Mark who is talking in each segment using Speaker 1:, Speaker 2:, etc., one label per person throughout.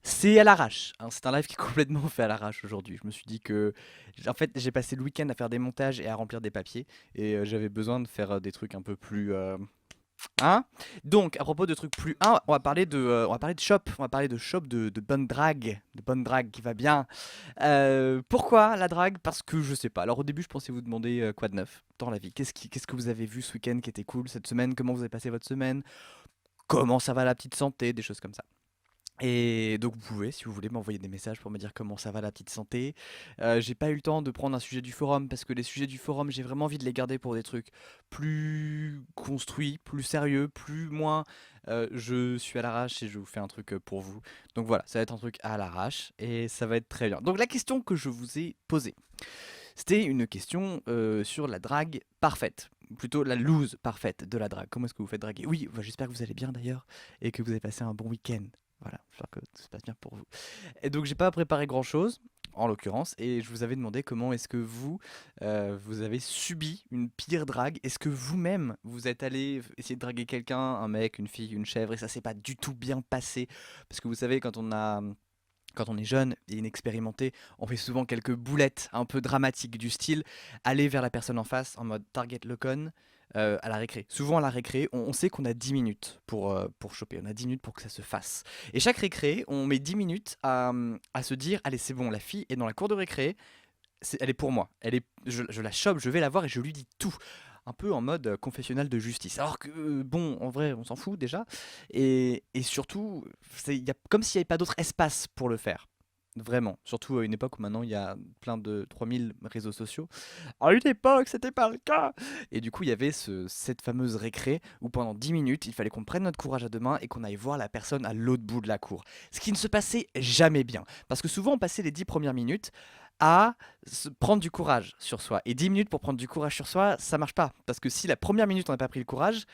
Speaker 1: C'est à l'arrache, hein, c'est un live qui est complètement fait à l'arrache aujourd'hui. Je me suis dit que, en fait, j'ai passé le week-end à faire des montages et à remplir des papiers, et j'avais besoin de faire des trucs un peu plus, hein. Donc, à propos de trucs plus, on va parler de shop, on va parler de shop de bonne drague qui va bien. Pourquoi la drague? Parce que je sais pas. Alors au début, je pensais vous demander quoi de neuf dans la vie. Qu'est-ce que vous avez vu ce week-end qui était cool cette semaine? Comment vous avez passé votre semaine? Comment ça va la petite santé? Des choses comme ça. Et donc vous pouvez, si vous voulez, m'envoyer des messages pour me dire comment ça va la petite santé. J'ai pas eu le temps de prendre un sujet du forum parce que les sujets du forum, j'ai vraiment envie de les garder pour des trucs plus construits, plus sérieux, plus moins. Je suis à l'arrache et je vous fais un truc pour vous. Donc voilà, ça va être un truc à l'arrache et ça va être très bien. Donc la question que je vous ai posée, c'était une question sur la drague parfaite. Plutôt la loose parfaite de la drague. Comment est-ce que vous faites draguer? Oui, bah, j'espère que vous allez bien d'ailleurs et que vous avez passé un bon week-end. Voilà, j'espère que tout se passe bien pour vous. Et donc j'ai pas préparé grand-chose, en l'occurrence, et je vous avais demandé comment est-ce que vous, vous avez subi une pire drague. Est-ce que vous-même, vous êtes allé essayer de draguer quelqu'un, un mec, une fille, une chèvre, et ça s'est pas du tout bien passé? Parce que vous savez, quand on est jeune et inexpérimenté, on fait souvent quelques boulettes un peu dramatiques du style aller vers la personne en face en mode target le con à la récré. Souvent à la récré, on sait qu'on a 10 minutes pour choper, on a 10 minutes pour que ça se fasse. Et chaque récré, on met 10 minutes à se dire, allez c'est bon, la fille est dans la cour de récré, elle est pour moi, je la chope, je vais la voir et je lui dis tout. Un peu en mode confessionnal de justice. Alors que, bon, en vrai, on s'en fout déjà. Et surtout, comme s'il n'y avait pas d'autre espace pour le faire. Vraiment. Surtout à une époque où maintenant il y a plein de 3000 réseaux sociaux. À une époque, c'était pas le cas. Et du coup, il y avait cette fameuse récré où pendant 10 minutes, il fallait qu'on prenne notre courage à deux mains et qu'on aille voir la personne à l'autre bout de la cour. Ce qui ne se passait jamais bien. Parce que souvent, on passait les 10 premières minutes à prendre du courage sur soi. Et 10 minutes pour prendre du courage sur soi, ça marche pas. Parce que si la première minute on n'a pas pris le courage,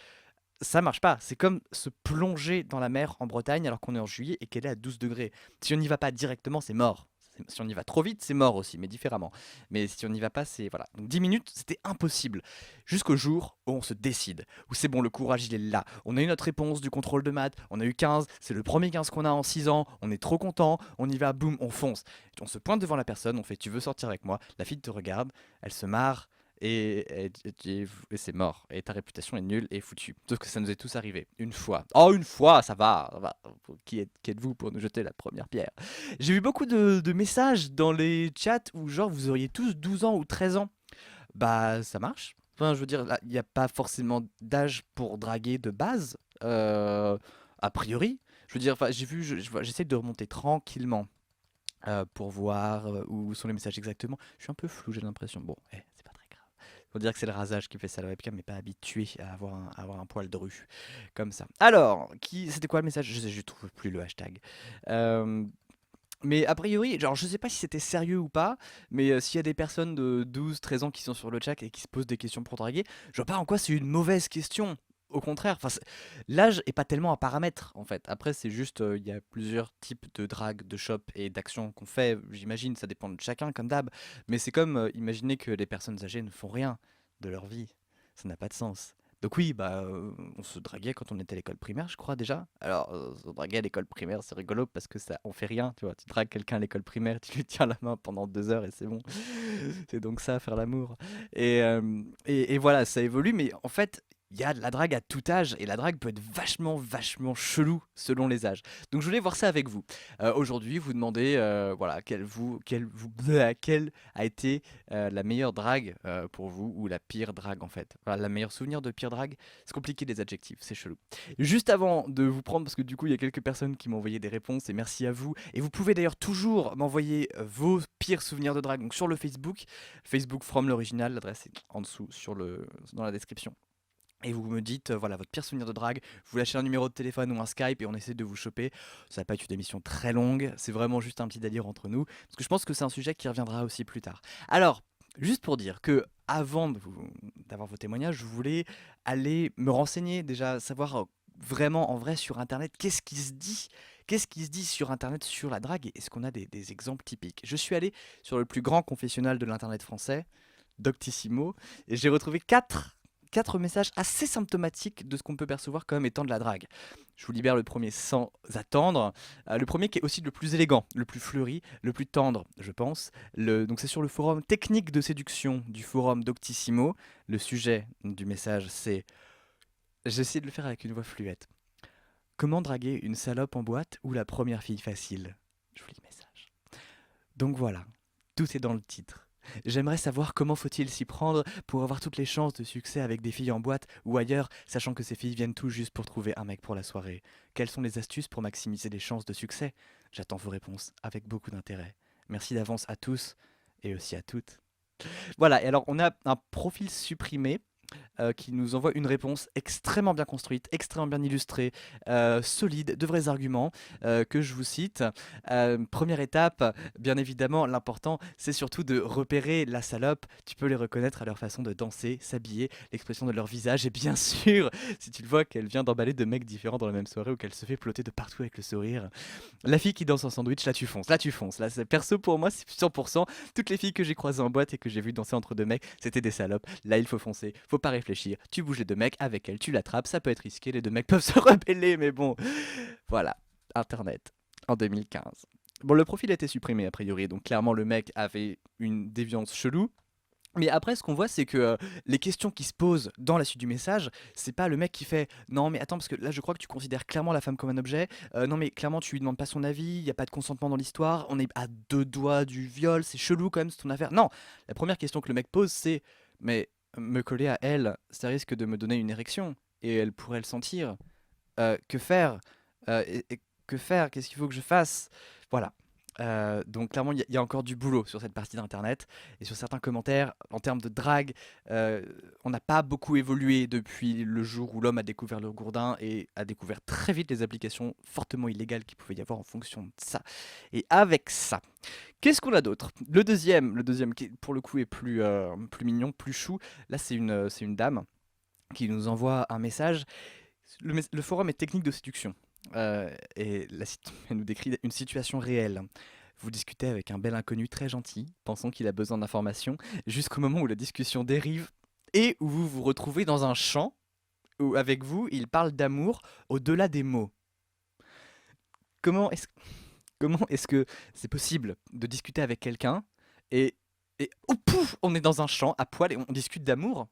Speaker 1: ça marche pas. C'est comme se plonger dans la mer en Bretagne alors qu'on est en juillet et qu'elle est à 12 degrés. Si on n'y va pas directement, c'est mort. Si on y va trop vite, c'est mort aussi, mais différemment. Mais si on n'y va pas, c'est voilà. Donc 10 minutes, c'était impossible. Jusqu'au jour où on se décide, où c'est bon, le courage, il est là. On a eu notre réponse du contrôle de maths, on a eu 15, c'est le premier 15 qu'on a en 6 ans, on est trop content, on y va, boum, on fonce. On se pointe devant la personne, on fait tu veux sortir avec moi, la fille te regarde, elle se marre, et c'est mort. Et ta réputation est nulle et foutue. Sauf que ça nous est tous arrivé. Une fois. Oh, une fois, ça va. Ça va. Qui êtes-vous pour nous jeter la première pierre? J'ai eu beaucoup de messages dans les chats où, genre, vous auriez tous 12 ans ou 13 ans. Bah, ça marche. Enfin, je veux dire, il n'y a pas forcément d'âge pour draguer de base. A priori. Je veux dire, enfin, j'ai vu, j'essaie de remonter tranquillement pour voir où sont les messages exactement. Je suis un peu flou, j'ai l'impression. Bon, c'est pas très grave. Faut dire que c'est le rasage qui fait ça. La webcam n'est pas habitué à avoir un poil dru comme ça. Alors, c'était quoi le message? Je trouve plus le hashtag. Euh, mais a priori, genre, je sais pas si c'était sérieux ou pas, mais s'il y a des personnes de 12, 13 ans qui sont sur le chat et qui se posent des questions pour draguer, je vois pas en quoi c'est une mauvaise question. Au contraire, enfin, l'âge est pas tellement un paramètre en fait. Après, c'est juste, il y a plusieurs types de drague, de shop et d'actions qu'on fait. J'imagine, ça dépend de chacun, comme d'hab. Mais c'est comme imaginer que les personnes âgées ne font rien de leur vie. Ça n'a pas de sens. Donc oui, bah, on se draguait quand on était à l'école primaire, je crois déjà. Alors, se draguer à l'école primaire, c'est rigolo parce que ça, on fait rien, tu vois. Tu dragues quelqu'un à l'école primaire, tu lui tiens la main pendant 2 heures et c'est bon. C'est donc ça, faire l'amour. Et voilà, ça évolue, mais en fait, il y a de la drague à tout âge et la drague peut être vachement, vachement chelou selon les âges. Donc je voulais voir ça avec vous. Aujourd'hui, vous demandez, voilà, quelle a été la meilleure drague pour vous ou la pire drague en fait. Voilà, la meilleure souvenir de pire drague. C'est compliqué les adjectifs, c'est chelou. Juste avant de vous prendre, parce que du coup il y a quelques personnes qui m'ont envoyé des réponses et merci à vous. Et vous pouvez d'ailleurs toujours m'envoyer vos pires souvenirs de drague donc sur le Facebook, Facebook from l'original, l'adresse est en dessous dans la description. Et vous me dites, voilà, votre pire souvenir de drague, vous lâchez un numéro de téléphone ou un Skype et on essaie de vous choper. Ça va pas être une émission très longue, c'est vraiment juste un petit délire entre nous, parce que je pense que c'est un sujet qui reviendra aussi plus tard. Alors, juste pour dire que avant d'avoir vos témoignages, je voulais aller me renseigner, déjà savoir vraiment en vrai sur Internet, qu'est-ce qui se dit. Qu'est-ce qui se dit sur Internet sur la drague et est-ce qu'on a des exemples typiques? Je suis allé sur le plus grand confessionnal de l'Internet français, Doctissimo, et j'ai retrouvé quatre messages assez symptomatiques de ce qu'on peut percevoir comme étant de la drague. Je vous libère le premier sans attendre. Le premier qui est aussi le plus élégant, le plus fleuri, le plus tendre, je pense. Donc c'est sur le forum technique de séduction du forum Doctissimo. Le sujet du message, c'est... J'essaie de le faire avec une voix fluette. Comment draguer une salope en boîte ou la première fille facile? Je vous lis le message. Donc voilà, tout est dans le titre. J'aimerais savoir comment faut-il s'y prendre pour avoir toutes les chances de succès avec des filles en boîte ou ailleurs, sachant que ces filles viennent tout juste pour trouver un mec pour la soirée. Quelles sont les astuces pour maximiser les chances de succès? J'attends vos réponses avec beaucoup d'intérêt. Merci d'avance à tous et aussi à toutes. Voilà, et alors on a un profil supprimé qui nous envoie une réponse extrêmement bien construite, extrêmement bien illustrée, solide, de vrais arguments, que je vous cite. Première étape, bien évidemment, l'important, c'est surtout de repérer la salope. Tu peux les reconnaître à leur façon de danser, s'habiller, l'expression de leur visage, et bien sûr, si tu le vois qu'elle vient d'emballer deux mecs différents dans la même soirée ou qu'elle se fait ploter de partout avec le sourire. La fille qui danse en sandwich, là tu fonces, là tu fonces. Là, perso pour moi, c'est 100%. Toutes les filles que j'ai croisées en boîte et que j'ai vues danser entre deux mecs, c'était des salopes. Là, il faut foncer, faut pas réfléchir. Tu bouges les deux mecs avec elle, tu l'attrapes, ça peut être risqué, les deux mecs peuvent se rebeller, mais bon. Voilà, Internet, en 2015. Bon, le profil a été supprimé a priori, donc clairement le mec avait une déviance chelou. Mais après, ce qu'on voit, c'est que les questions qui se posent dans la suite du message, c'est pas le mec qui fait non, mais attends, parce que là, je crois que tu considères clairement la femme comme un objet. Non, mais clairement, tu lui demandes pas son avis, il y a pas de consentement dans l'histoire, on est à deux doigts du viol, c'est chelou quand même, c'est ton affaire. Non, la première question que le mec pose, c'est mais me coller à elle, ça risque de me donner une érection et elle pourrait le sentir. Que faire? Que faire? Qu'est-ce qu'il faut que je fasse? Voilà. Donc clairement, il y a encore du boulot sur cette partie d'internet et sur certains commentaires en termes de drague. On n'a pas beaucoup évolué depuis le jour où l'homme a découvert le gourdin et a découvert très vite les applications fortement illégales qu'il pouvait y avoir en fonction de ça. Et avec ça, qu'est-ce qu'on a d'autre? Le deuxième qui pour le coup est plus mignon, plus chou. Là, c'est une dame qui nous envoie un message. Le forum est technique de séduction. Et elle nous décrit une situation réelle. Vous discutez avec un bel inconnu très gentil, pensant qu'il a besoin d'informations, jusqu'au moment où la discussion dérive et où vous vous retrouvez dans un champ où, avec vous, il parle d'amour au-delà des mots. Comment est-ce, comment est-ce que c'est possible de discuter avec quelqu'un et, et oh, pouf, on est dans un champ à poil et on discute d'amour?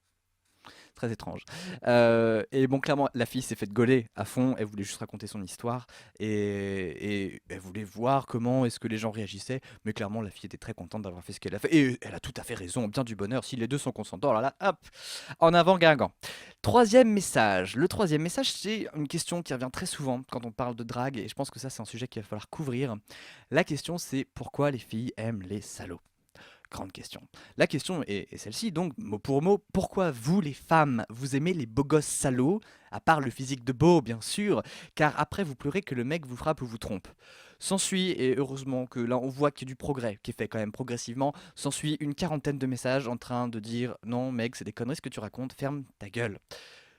Speaker 1: Très étrange. Et bon, clairement, la fille s'est faite gauler à fond. Elle voulait juste raconter son histoire et elle voulait voir comment est-ce que les gens réagissaient. Mais clairement, la fille était très contente d'avoir fait ce qu'elle a fait. Et elle a tout à fait raison, bien du bonheur. Si les deux sont consentants, alors là, hop, en avant Guingamp. Troisième message. Le troisième message, c'est une question qui revient très souvent quand on parle de drague. Et je pense que ça, c'est un sujet qu'il va falloir couvrir. La question, c'est pourquoi les filles aiment les salauds? Grande question. La question est celle-ci, donc, mot pour mot, pourquoi vous, les femmes, vous aimez les beaux gosses salauds, à part le physique de beau, bien sûr, car après vous pleurez que le mec vous frappe ou vous trompe. S'ensuit, et heureusement que là on voit qu'il y a du progrès, qui est fait quand même progressivement, s'ensuit une quarantaine de messages en train de dire non mec, c'est des conneries ce que tu racontes, ferme ta gueule.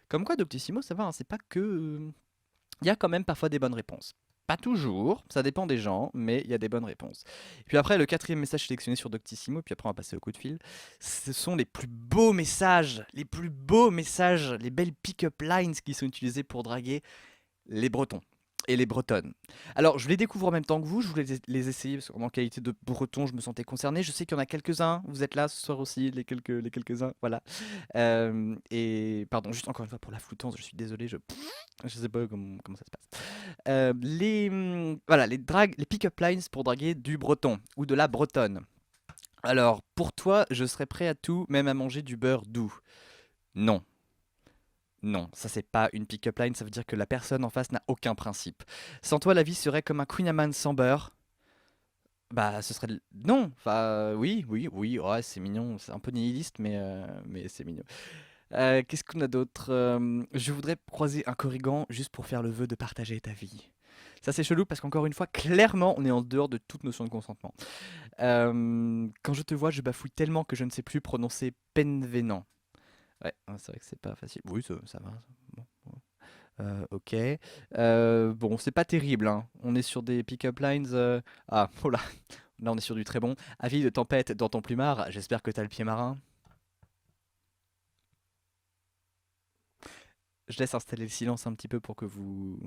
Speaker 1: Comme quoi, Doctissimo, ça va, hein, c'est pas que... Il y a quand même parfois des bonnes réponses. Pas toujours, ça dépend des gens, mais il y a des bonnes réponses. Et puis après, le quatrième message sélectionné sur Doctissimo, puis après on va passer au coup de fil, ce sont les plus beaux messages, les belles pick-up lines qui sont utilisées pour draguer les Bretons et les Bretonnes. Alors, je les découvre en même temps que vous, je voulais les essayer parce qu'en qualité de Breton, je me sentais concerné. Je sais qu'il y en a quelques-uns, vous êtes là ce soir aussi, les quelques-uns, voilà. Et pardon, juste encore une fois pour la floutance, je suis désolé, je sais pas comment ça se passe. Voilà, les pick-up lines pour draguer du Breton ou de la Bretonne. Alors, pour toi, je serais prêt à tout, même à manger du beurre doux. Non. Non, ça c'est pas une pick-up line, ça veut dire que la personne en face n'a aucun principe. Sans toi, la vie serait comme un Queen Amman sans beurre. Bah, ce serait... Non, enfin, oui, oui, oui, ouais, c'est mignon, c'est un peu nihiliste, mais c'est mignon. Qu'est-ce qu'on a d'autre? Je voudrais croiser un Corrigan juste pour faire le vœu de partager ta vie. Ça c'est chelou parce qu'encore une fois, clairement, on est en dehors de toute notion de consentement. Quand je te vois, je bafouille tellement que je ne sais plus prononcer penvénant. Ouais, c'est vrai que c'est pas facile. Oui, ça va. Bon, bon. Ok. Bon, c'est pas terrible, hein. On est sur des pick-up lines. Ah, oh là. Là, on est sur du très bon. Avis de tempête dans ton plumard. J'espère que t'as le pied marin. Je laisse installer le silence un petit peu pour que vous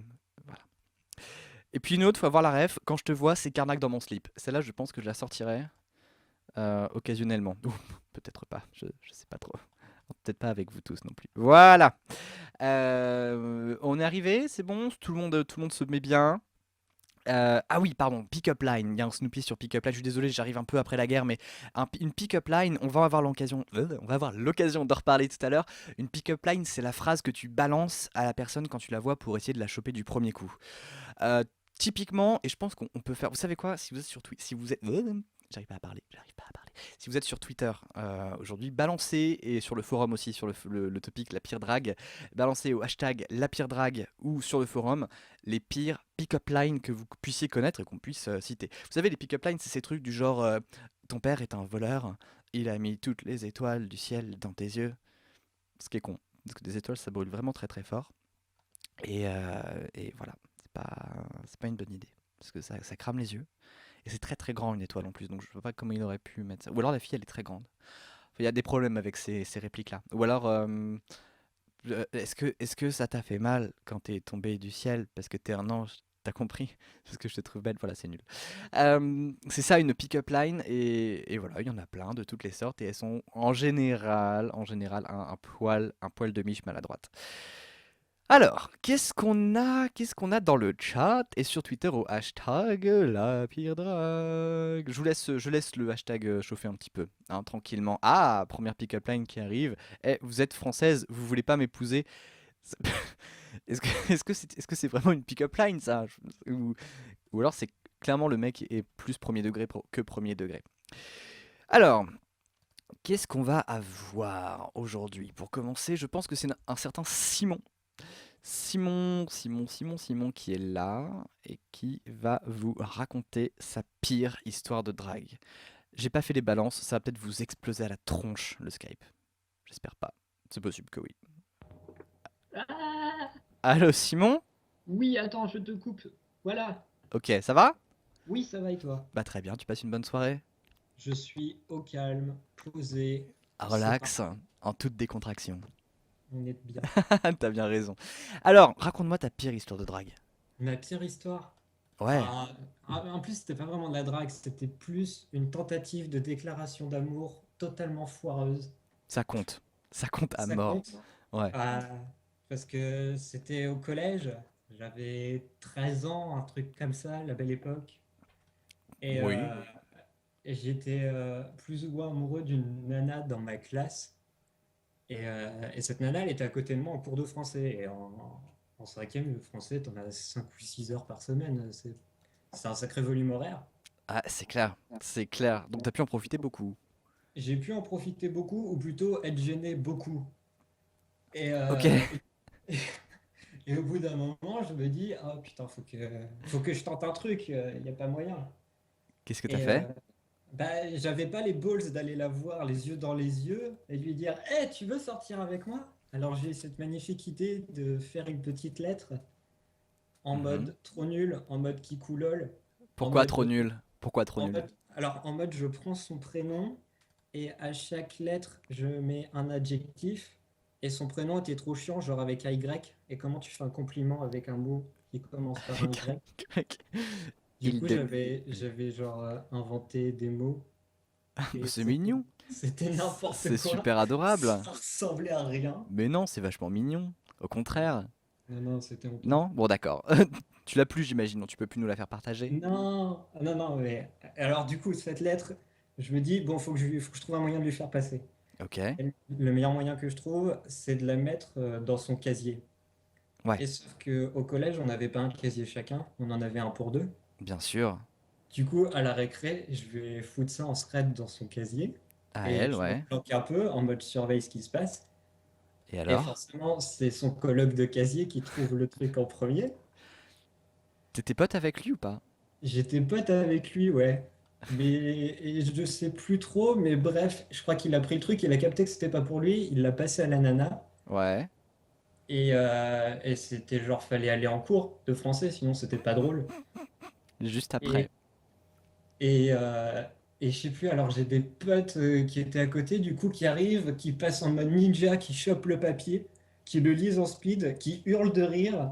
Speaker 1: Et puis une autre, faut avoir la ref. Quand je te vois, c'est Carnac dans mon slip. Celle-là, je pense que je la sortirai occasionnellement. Ou peut-être pas, je sais pas trop. Peut-être pas avec vous tous non plus. Voilà. On est arrivé, c'est bon, tout le monde se met bien. Ah oui, pardon, pick-up line. Il y a un Snoopy sur pick-up line. Je suis désolé, j'arrive un peu après la guerre, mais une pick-up line, on va avoir l'occasion d'en reparler tout à l'heure. Une pick-up line, c'est la phrase que tu balances à la personne quand tu la vois pour essayer de la choper du premier coup. Euh, Typiquement, et je pense qu'on peut faire. Vous savez quoi? Si vous êtes sur Twitter, si vous êtes, j'arrive pas à parler, j'arrive pas à parler. Si vous êtes sur Twitter aujourd'hui, balancez, et sur le forum aussi, sur le topic la pire drague, balancez au hashtag la pire drague ou sur le forum les pires pick-up lines que vous puissiez connaître et qu'on puisse citer. Vous savez, les pick-up lines, c'est ces trucs du genre ton père est un voleur, il a mis toutes les étoiles du ciel dans tes yeux. Ce qui est con, parce que des étoiles ça brûle vraiment très très fort. Et voilà, c'est pas une bonne idée. Parce que ça crame les yeux. Et c'est très très grand une étoile en plus, donc je vois pas comment il aurait pu mettre ça. Ou alors la fille elle est très grande. Il y a des problèmes avec ces répliques-là. Ou alors, est-ce que ça t'a fait mal quand t'es tombé du ciel parce que t'es un ange? T'as compris? Parce que je te trouve belle, voilà, c'est nul. C'est ça une pick-up line, et voilà, il y en a plein de toutes les sortes, et elles sont en général un poil de miche maladroite. Alors, qu'est-ce qu'on a dans le chat et sur Twitter au hashtag la pire drague. Je laisse le hashtag chauffer un petit peu, hein, tranquillement. Ah, première pick-up line qui arrive. Eh, vous êtes française, vous voulez pas m'épouser? C'est- Est-ce que c'est vraiment une pick-up line ça? Ou alors c'est clairement le mec est plus premier degré que premier degré. Alors, qu'est-ce qu'on va avoir aujourd'hui? Pour commencer, je pense que c'est un certain Simon. Simon qui est là et qui va vous raconter sa pire histoire de drague. J'ai pas fait les balances, ça va peut-être vous exploser à la tronche le Skype. J'espère pas. C'est possible que oui.
Speaker 2: Ah
Speaker 1: Allô Simon?
Speaker 2: oui, attends, je te coupe. Voilà.
Speaker 1: Ok, ça va?
Speaker 2: Oui, ça va et toi?
Speaker 1: Bah très bien, tu passes une bonne soirée?
Speaker 2: Je suis au calme, posé. C'est
Speaker 1: Relax,
Speaker 2: parfait.
Speaker 1: en toute décontraction.
Speaker 2: On est bien.
Speaker 1: T'as bien raison. Alors, raconte-moi ta pire histoire de drague.
Speaker 2: Ma pire histoire.
Speaker 1: Ouais,
Speaker 2: Ah, en plus, c'était pas vraiment de la drague, c'était plus une tentative de déclaration d'amour totalement foireuse.
Speaker 1: ça compte. Ça compte à
Speaker 2: Ça
Speaker 1: mort.
Speaker 2: compte?
Speaker 1: Ouais.
Speaker 2: Ah, parce que c'était au collège. J'avais 13 ans, un truc comme ça, la belle époque. Et,
Speaker 1: Oui.
Speaker 2: et j'étais plus ou moins amoureux d'une nana dans ma classe. Et cette nana, elle était à côté de moi en cours de français. Et en cinquième, le français, t'en as 5 ou 6 heures par semaine. C'est un sacré volume horaire.
Speaker 1: Ah, c'est clair. C'est clair. Donc t'as pu en profiter beaucoup.
Speaker 2: J'ai pu en profiter beaucoup, ou plutôt être gêné beaucoup. Et,
Speaker 1: Ok.
Speaker 2: et au bout d'un moment, je me dis, oh putain, faut que je tente un truc, il n'y a pas moyen.
Speaker 1: Qu'est-ce que t'as
Speaker 2: Et
Speaker 1: fait?
Speaker 2: bah, j'avais pas les balls d'aller la voir les yeux dans les yeux et lui dire, hey, tu veux sortir avec moi? Alors j'ai cette magnifique idée de faire une petite lettre en
Speaker 1: Mhm.
Speaker 2: mode trop nul, en mode kikoulol, en
Speaker 1: Pourquoi trop
Speaker 2: mode,
Speaker 1: nul? Pourquoi trop
Speaker 2: en
Speaker 1: nul?
Speaker 2: mode, alors en mode je prends son prénom et à chaque lettre je mets un adjectif et son prénom était trop chiant, genre avec un Y. Et comment tu fais un compliment avec un mot qui commence par un Y? Du
Speaker 1: Il
Speaker 2: coup,
Speaker 1: de...
Speaker 2: j'avais genre inventé des mots et
Speaker 1: C'est mignon.
Speaker 2: c'était n'importe
Speaker 1: C'est
Speaker 2: quoi.
Speaker 1: super adorable.
Speaker 2: Ça ressemblait à rien.
Speaker 1: Mais non, c'est vachement mignon. Au contraire.
Speaker 2: Non, non, c'était honteux.
Speaker 1: Non? Bon, d'accord. Tu l'as plus, j'imagine, donc tu peux plus nous la faire partager.
Speaker 2: Non, non, non, mais alors du coup, cette lettre, je me dis, bon, faut que je trouve un moyen de lui faire passer.
Speaker 1: Ok.
Speaker 2: Et le meilleur moyen que je trouve, c'est de la mettre dans son casier.
Speaker 1: Ouais,
Speaker 2: Et sauf qu'au collège, on n'avait pas un casier chacun, on en avait un pour deux.
Speaker 1: bien sûr.
Speaker 2: Du coup, à la récré, je vais foutre ça en secret dans son casier.
Speaker 1: À
Speaker 2: Et
Speaker 1: elle,
Speaker 2: je me
Speaker 1: ouais.
Speaker 2: planque un peu en mode surveille ce qui se passe.
Speaker 1: Et
Speaker 2: Et
Speaker 1: alors?
Speaker 2: forcément, c'est son coloc de casier qui trouve le truc en premier.
Speaker 1: T'étais pote avec lui ou pas?
Speaker 2: J'étais pote avec lui, ouais. Mais et je sais plus trop, mais bref, je crois qu'il a pris le truc, il a capté que c'était pas pour lui, il l'a passé à la nana.
Speaker 1: Ouais.
Speaker 2: Et c'était genre, fallait aller en cours de français, sinon c'était pas drôle.
Speaker 1: Juste
Speaker 2: Et,
Speaker 1: après.
Speaker 2: et, euh, et je sais plus, alors j'ai des potes qui étaient à côté, du coup, qui arrivent, qui passent en mode ninja, qui chopent le papier, qui le lisent en speed, qui hurlent de rire.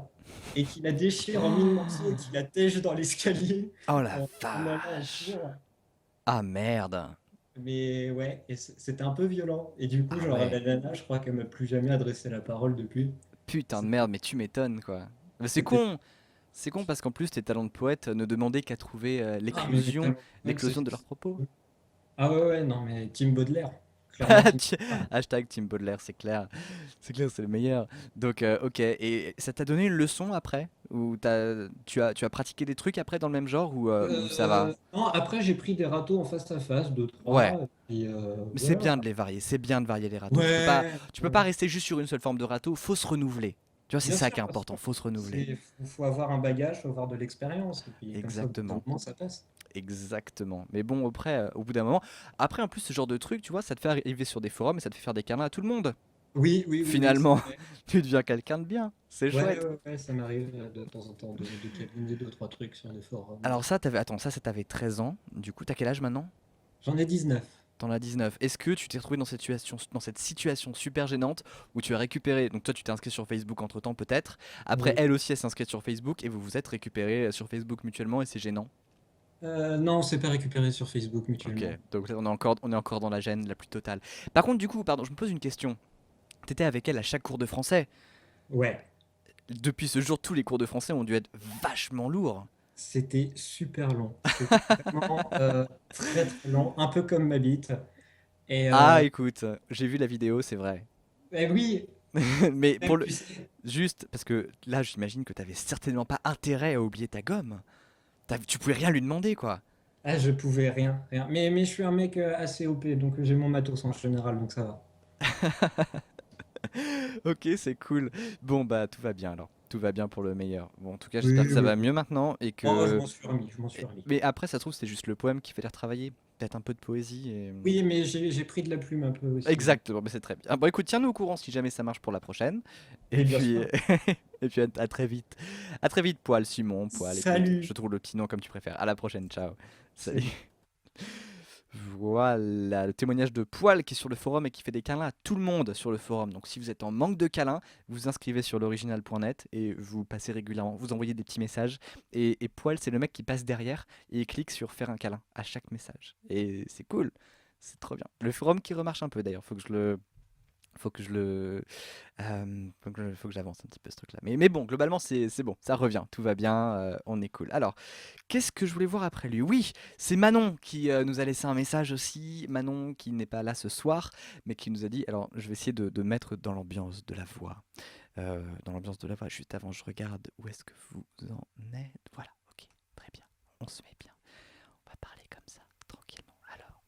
Speaker 2: et qui la déchire en mille morceaux et qui la tèche dans l'escalier
Speaker 1: Oh la
Speaker 2: en allant en
Speaker 1: vache.
Speaker 2: cours.
Speaker 1: Ah merde.
Speaker 2: Mais ouais, et c'était un peu violent. Et du coup,
Speaker 1: Ah
Speaker 2: genre, la
Speaker 1: ouais.
Speaker 2: nana, je crois qu'elle m'a plus jamais adressé la parole depuis.
Speaker 1: Putain de
Speaker 2: C'était,
Speaker 1: merde, mais tu m'étonnes quoi. Mais c'est
Speaker 2: c'était...
Speaker 1: con. C'est con parce qu'en plus tes talents de poète ne demandaient qu'à trouver
Speaker 2: Ah, mais mes talents de poète,
Speaker 1: l'éclosion de leurs propos.
Speaker 2: Ah ouais, ouais, non, mais Team Baudelaire. Clairement, Team Baudelaire.
Speaker 1: Hashtag Team Baudelaire, c'est clair. C'est clair, c'est le meilleur. Donc, ok. Et ça t'a donné une leçon après? Ou tu as pratiqué des trucs après dans le même genre ou ça va?
Speaker 2: Non, après, j'ai pris des râteaux en face à face, deux,
Speaker 1: Ouais.
Speaker 2: trois. Et puis,
Speaker 1: Mais c'est bien
Speaker 2: voilà.
Speaker 1: de les varier. C'est bien de varier les râteaux.
Speaker 2: Ouais,
Speaker 1: Tu peux pas
Speaker 2: ouais.
Speaker 1: rester juste sur une seule forme de râteau. Faut se renouveler. Tu vois, c'est
Speaker 2: Bien
Speaker 1: ça qui
Speaker 2: sûr,
Speaker 1: est
Speaker 2: bien
Speaker 1: important.
Speaker 2: sûr.
Speaker 1: Faut se renouveler.
Speaker 2: Faut avoir un bagage, faut avoir de l'expérience. Et puis, comme ça, au bout d'un
Speaker 1: Exactement.
Speaker 2: moment, ça passe.
Speaker 1: Exactement. Mais bon, après, au bout d'un moment. Après, en plus, ce genre de truc, tu vois, ça te fait arriver sur des forums et ça te fait faire des câlins à tout le monde.
Speaker 2: Oui, oui, oui, oui, c'est
Speaker 1: Finalement,
Speaker 2: vrai.
Speaker 1: tu deviens quelqu'un de bien. C'est
Speaker 2: Ouais,
Speaker 1: chouette.
Speaker 2: ouais, ouais, ça m'arrive de temps en temps de câliner deux, trois trucs sur des forums.
Speaker 1: Alors ça, attends, ça t'avait 13 ans. Du coup, t'as quel âge maintenant?
Speaker 2: J'en ai 19.
Speaker 1: T'en as 19. Est-ce que tu t'es retrouvé dans cette situation super gênante où tu as récupéré, donc toi tu t'es inscrit sur Facebook entre-temps peut-être, après
Speaker 2: Oui.
Speaker 1: elle aussi elle s'est inscrite sur Facebook et vous vous êtes récupéré sur Facebook mutuellement et c'est gênant.
Speaker 2: Non, c'est pas récupéré sur Facebook
Speaker 1: Ok,
Speaker 2: mutuellement.
Speaker 1: donc là, on est encore dans la gêne la plus totale. Par contre du coup, pardon, je me pose une question. T'étais avec elle à chaque cours de français.
Speaker 2: Ouais.
Speaker 1: Depuis ce jour, tous les cours de français ont dû être vachement lourds.
Speaker 2: C'était super long. C'était vraiment très très long, un peu comme ma bite. Et,
Speaker 1: Ah écoute, j'ai vu la vidéo, c'est vrai.
Speaker 2: oui,
Speaker 1: Mais pour
Speaker 2: même
Speaker 1: le,
Speaker 2: tu sais,
Speaker 1: juste parce que là, j'imagine que t'avais certainement pas intérêt à oublier ta gomme. Tu pouvais rien lui demander, quoi.
Speaker 2: ah, je pouvais rien, rien. Mais je suis un mec assez OP, donc j'ai mon matos en général, donc ça va.
Speaker 1: Ok, c'est cool. Bon, bah, tout va bien alors. Tout va bien pour le meilleur. Bon, en tout cas, j'espère
Speaker 2: Oui,
Speaker 1: que ça
Speaker 2: oui,
Speaker 1: va
Speaker 2: oui.
Speaker 1: mieux maintenant et
Speaker 2: Oh, je
Speaker 1: que.
Speaker 2: m'en suis remis, je m'en suis remis.
Speaker 1: Mais après, ça se trouve, c'est juste le poème qui fait les retravailler. Peut-être un peu de poésie et.
Speaker 2: Oui, mais j'ai pris de la plume un peu aussi, donc.
Speaker 1: Exactement, mais c'est très bien. Ah, bon, écoute, tiens-nous au courant si jamais ça marche pour la prochaine. Et
Speaker 2: Mais bien
Speaker 1: puis,
Speaker 2: sûr.
Speaker 1: et puis à très vite. À très vite, Poil, Simon, Poil, écoute, je
Speaker 2: Salut!
Speaker 1: trouve le petit nom comme tu préfères. À la prochaine, ciao. Salut.
Speaker 2: Salut.
Speaker 1: Voilà, le témoignage de Poil qui est sur le forum et qui fait des câlins à tout le monde sur le forum. Donc si vous êtes en manque de câlins, vous vous inscrivez sur l'original.net et vous passez régulièrement, vous envoyez des petits messages. Et Poil, c'est le mec qui passe derrière et il clique sur faire un câlin à chaque message. Et c'est cool, c'est trop bien. Le forum qui remarche un peu d'ailleurs, faut que je le, faut que j'avance un petit peu ce truc-là. Mais bon, globalement c'est bon, ça revient, tout va bien, on est cool. Alors, qu'est-ce que je voulais voir après lui? Oui, c'est Manon qui nous a laissé un message aussi. Manon qui n'est pas là ce soir, mais qui nous a dit. Alors, je vais essayer de mettre dans l'ambiance de la voix. Dans l'ambiance de la voix, juste avant, je regarde où est-ce que vous en êtes. Voilà, ok, très bien. On se met bien. On va parler comme ça, tranquillement. Alors,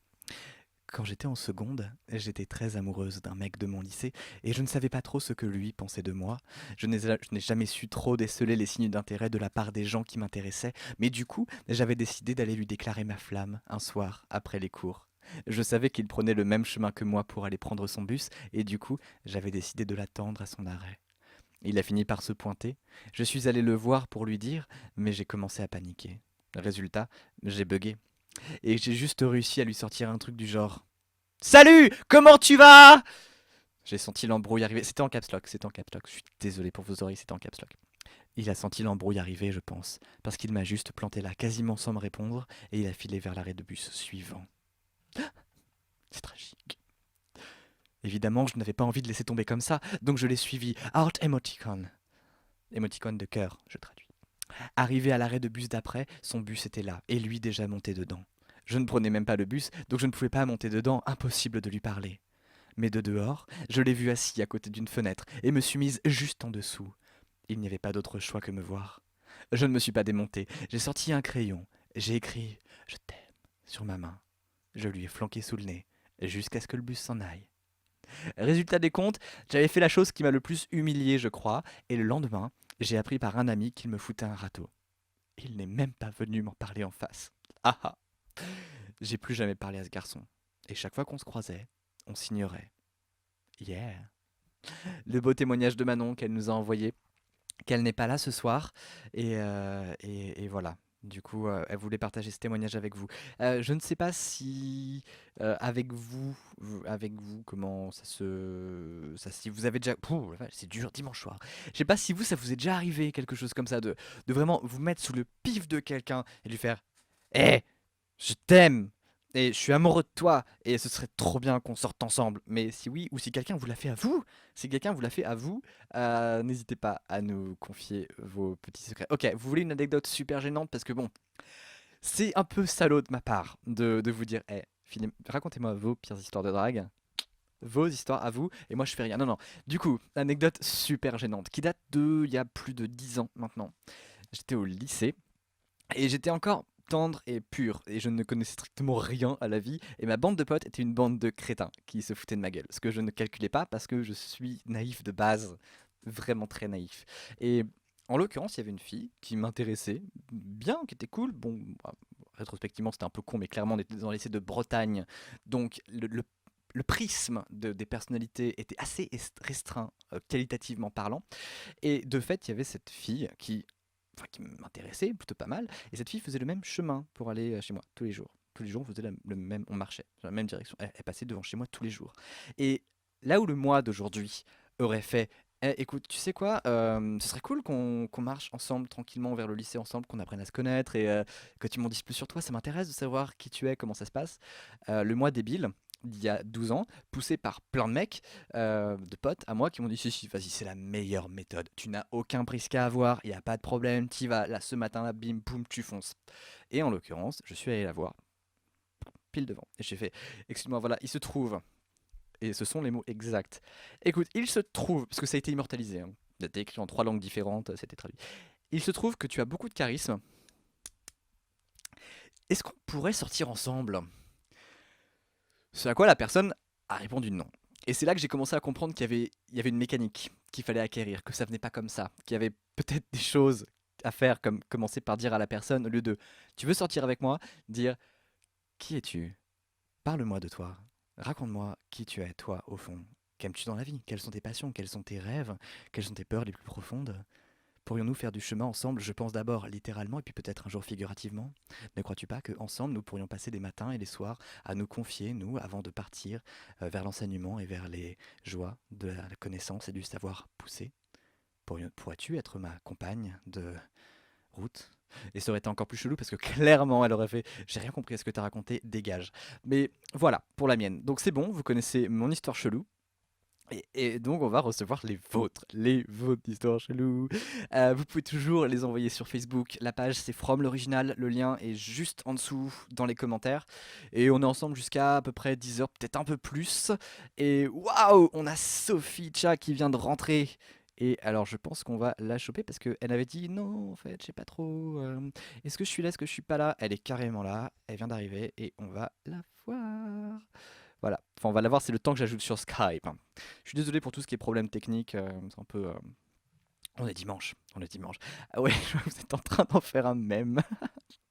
Speaker 1: quand j'étais en seconde, j'étais très amoureuse d'un mec de mon lycée et je ne savais pas trop ce que lui pensait de moi. Je n'ai jamais su trop déceler les signes d'intérêt de la part des gens qui m'intéressaient, mais du coup, j'avais décidé d'aller lui déclarer ma flamme un soir après les cours. Je savais qu'il prenait le même chemin que moi pour aller prendre son bus et du coup, j'avais décidé de l'attendre à son arrêt. Il a fini par se pointer. Je suis allé le voir pour lui dire, mais j'ai commencé à paniquer. Résultat, j'ai bugué et j'ai juste réussi à lui sortir un truc du genre Salut, comment tu vas? J'ai senti l'embrouille arriver. C'était en caps lock, c'était en caps lock. Je suis désolé pour vos oreilles, c'était en caps lock. Il a senti l'embrouille arriver, je pense, parce qu'il m'a juste planté là, quasiment sans me répondre, et il a filé vers l'arrêt de bus suivant. C'est tragique. Évidemment, je n'avais pas envie de laisser tomber comme ça, donc je l'ai suivi. Heart emoticon. Emoticon de cœur, je traduis. Arrivé à l'arrêt de bus d'après, son bus était là, et lui déjà monté dedans. Je ne prenais même pas le bus, donc je ne pouvais pas monter dedans, impossible de lui parler. Mais de dehors, je l'ai vu assis à côté d'une fenêtre et me suis mise juste en dessous. Il n'y avait pas d'autre choix que me voir. Je ne me suis pas démonté, j'ai sorti un crayon, j'ai écrit Je t'aime sur ma main. Je lui ai flanqué sous le nez, jusqu'à ce que le bus s'en aille. Résultat des comptes, j'avais fait la chose qui m'a le plus humilié, je crois, et le lendemain, j'ai appris par un ami qu'il me foutait un râteau. Il n'est même pas venu m'en parler en face. Ah ah. J'ai plus jamais parlé à ce garçon. Et chaque fois qu'on se croisait, on s'ignorait. Yeah. Le beau témoignage de Manon qu'elle nous a envoyé, qu'elle n'est pas là ce soir. Et voilà. Du coup, elle voulait partager ce témoignage avec vous. Je ne sais pas si avec vous, comment si vous avez déjà, pouh, la vache, c'est dur dimanche soir. Je sais pas si vous, ça vous est déjà arrivé quelque chose comme ça, de vraiment vous mettre sous le pif de quelqu'un et lui faire, hé, je t'aime et je suis amoureux de toi et ce serait trop bien qu'on sorte ensemble. Mais si oui, ou si quelqu'un vous l'a fait à vous, si quelqu'un vous l'a fait à vous, n'hésitez pas à nous confier vos petits secrets. Ok, vous voulez une anecdote super gênante parce que bon, c'est un peu salaud de ma part de vous dire, racontez-moi vos pires histoires de drague, vos histoires à vous, et moi je fais rien. Non, non. Du coup, anecdote super gênante qui date de il y a plus de 10 ans maintenant. J'étais au lycée et j'étais encore tendre et pur, et je ne connaissais strictement rien à la vie, et ma bande de potes était une bande de crétins qui se foutaient de ma gueule, ce que je ne calculais pas parce que je suis naïf de base, vraiment très naïf. Et en l'occurrence, il y avait une fille qui m'intéressait bien, qui était cool. Bon, bah, rétrospectivement, c'était un peu con, mais clairement, on était dans les lycée de Bretagne, donc le prisme des personnalités était assez restreint, qualitativement parlant. Et de fait, il y avait cette fille qui m'intéressait plutôt pas mal. Et cette fille faisait le même chemin pour aller chez moi tous les jours. Tous les jours, on faisait le même, on marchait dans la même direction. Elle passait devant chez moi tous les jours. Et là où le moi d'aujourd'hui aurait fait, écoute, tu sais quoi, ce serait cool qu'on marche ensemble tranquillement vers le lycée ensemble, qu'on apprenne à se connaître et que tu m'en dises plus sur toi. Ça m'intéresse de savoir qui tu es, comment ça se passe. Le moi débile d'il y a 12 ans, poussé par plein de mecs, de potes à moi qui m'ont dit si, si, vas-y, c'est la meilleure méthode. Tu n'as aucun brisket à avoir, il n'y a pas de problème, t'y vas. Là, ce matin-là, bim, boum, tu fonces. Et en l'occurrence, je suis allé la voir pile devant. Et j'ai fait, excuse-moi, voilà, il se trouve, et ce sont les mots exacts. Écoute, il se trouve, parce que ça a été immortalisé, hein. C'était écrit en 3 langues différentes, c'était traduit. Il se trouve que tu as beaucoup de charisme. Est-ce qu'on pourrait sortir ensemble? Ce à quoi la personne a répondu non. Et c'est là que j'ai commencé à comprendre qu'il y avait une mécanique qu'il fallait acquérir, que ça venait pas comme ça, qu'il y avait peut-être des choses à faire, comme commencer par dire à la personne, au lieu de tu veux sortir avec moi, dire qui es-tu? Parle-moi de toi. Raconte-moi qui tu es, toi, au fond. Qu'aimes-tu dans la vie? Quelles sont tes passions? Quels sont tes rêves? Quelles sont tes peurs les plus profondes? Pourrions-nous faire du chemin ensemble, je pense d'abord littéralement et puis peut-être un jour figurativement? Ne crois-tu pas qu'ensemble nous pourrions passer des matins et des soirs à nous confier, nous, avant de partir vers l'enseignement et vers les joies de la connaissance et du savoir poussé? Pourrais-tu être ma compagne de route? Et ça aurait été encore plus chelou parce que clairement elle aurait fait j'ai rien compris à ce que t'as raconté, dégage. Mais voilà, pour la mienne. Donc c'est bon, vous connaissez mon histoire chelou. Et donc, on va recevoir les vôtres d'histoires cheloues. Vous pouvez toujours les envoyer sur Facebook. La page, c'est From l'original. Le lien est juste en dessous dans les commentaires. Et on est ensemble jusqu'à peu près 10 heures, peut-être un peu plus. Et waouh, on a Sophie Cha qui vient de rentrer. Et alors, je pense qu'on va la choper parce qu'elle avait dit non, en fait, je sais pas trop. Est-ce que je suis là, est-ce que je suis pas là? Elle est carrément là. Elle vient d'arriver et on va la voir. Voilà, enfin on va la voir, c'est le temps que j'ajoute sur Skype, hein. Je suis désolé pour tout ce qui est problème technique, c'est un peu... On est dimanche, on est dimanche. Ah ouais, vous êtes en train d'en faire un mème,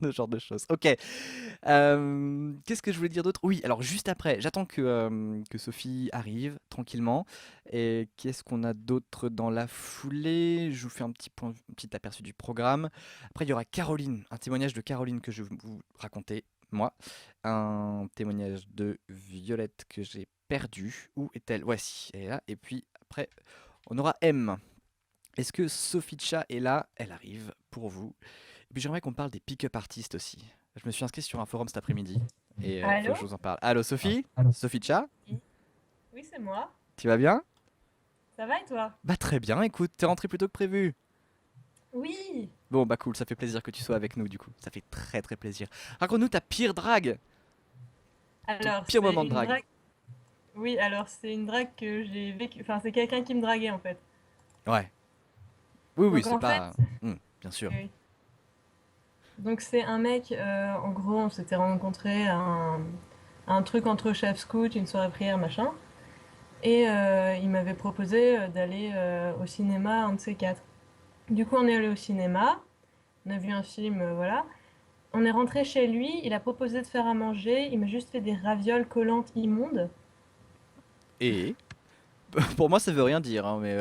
Speaker 1: ce genre de choses. Ok, qu'est-ce que je voulais dire d'autre? Oui, alors juste après, j'attends que Sophie arrive tranquillement. Et qu'est-ce qu'on a d'autre dans la foulée? Je vous fais un petit aperçu du programme. Après, il y aura Caroline, un témoignage de Caroline que je vais vous raconter, moi. Un témoignage de Violette que j'ai perdu. Où est-elle? Voici, elle est là. Et puis après, on aura M. Est-ce que Sophie Cha est là? Elle arrive pour vous. Et puis j'aimerais qu'on parle des pick-up artistes aussi. Je me suis inscrit sur un forum cet après-midi et il faut
Speaker 3: Allô?
Speaker 1: que je vous en parle. Allô Sophie? Sophie Cha?
Speaker 3: Oui, oui, c'est moi.
Speaker 1: Tu vas bien?
Speaker 3: Ça va et toi?
Speaker 1: Bah très bien, écoute, t'es rentré plus tôt que prévu.
Speaker 3: Oui.
Speaker 1: Bon bah cool, ça fait plaisir que tu sois avec nous du coup. Ça fait très très plaisir. Raconte-nous ta pire drague, ton
Speaker 3: Alors,
Speaker 1: pire
Speaker 3: c'est
Speaker 1: moment de
Speaker 3: une
Speaker 1: drague.
Speaker 3: drague. Oui, alors c'est une drague que j'ai vécue. Enfin, c'est quelqu'un qui me draguait en fait.
Speaker 1: Ouais. Oui oui,
Speaker 3: Donc
Speaker 1: c'est
Speaker 3: en fait,
Speaker 1: pas... bien sûr.
Speaker 3: oui. Donc c'est un mec. En gros, on s'était rencontrés à un truc entre chef scout, une soirée prière, machin. Et il m'avait proposé d'aller au cinéma, un de ces quatre. Du coup, on est allé au cinéma. On a vu un film, voilà. On est rentré chez lui, il a proposé de faire à manger, il m'a juste fait des ravioles collantes immondes.
Speaker 1: Et pour moi ça veut rien dire, hein, mais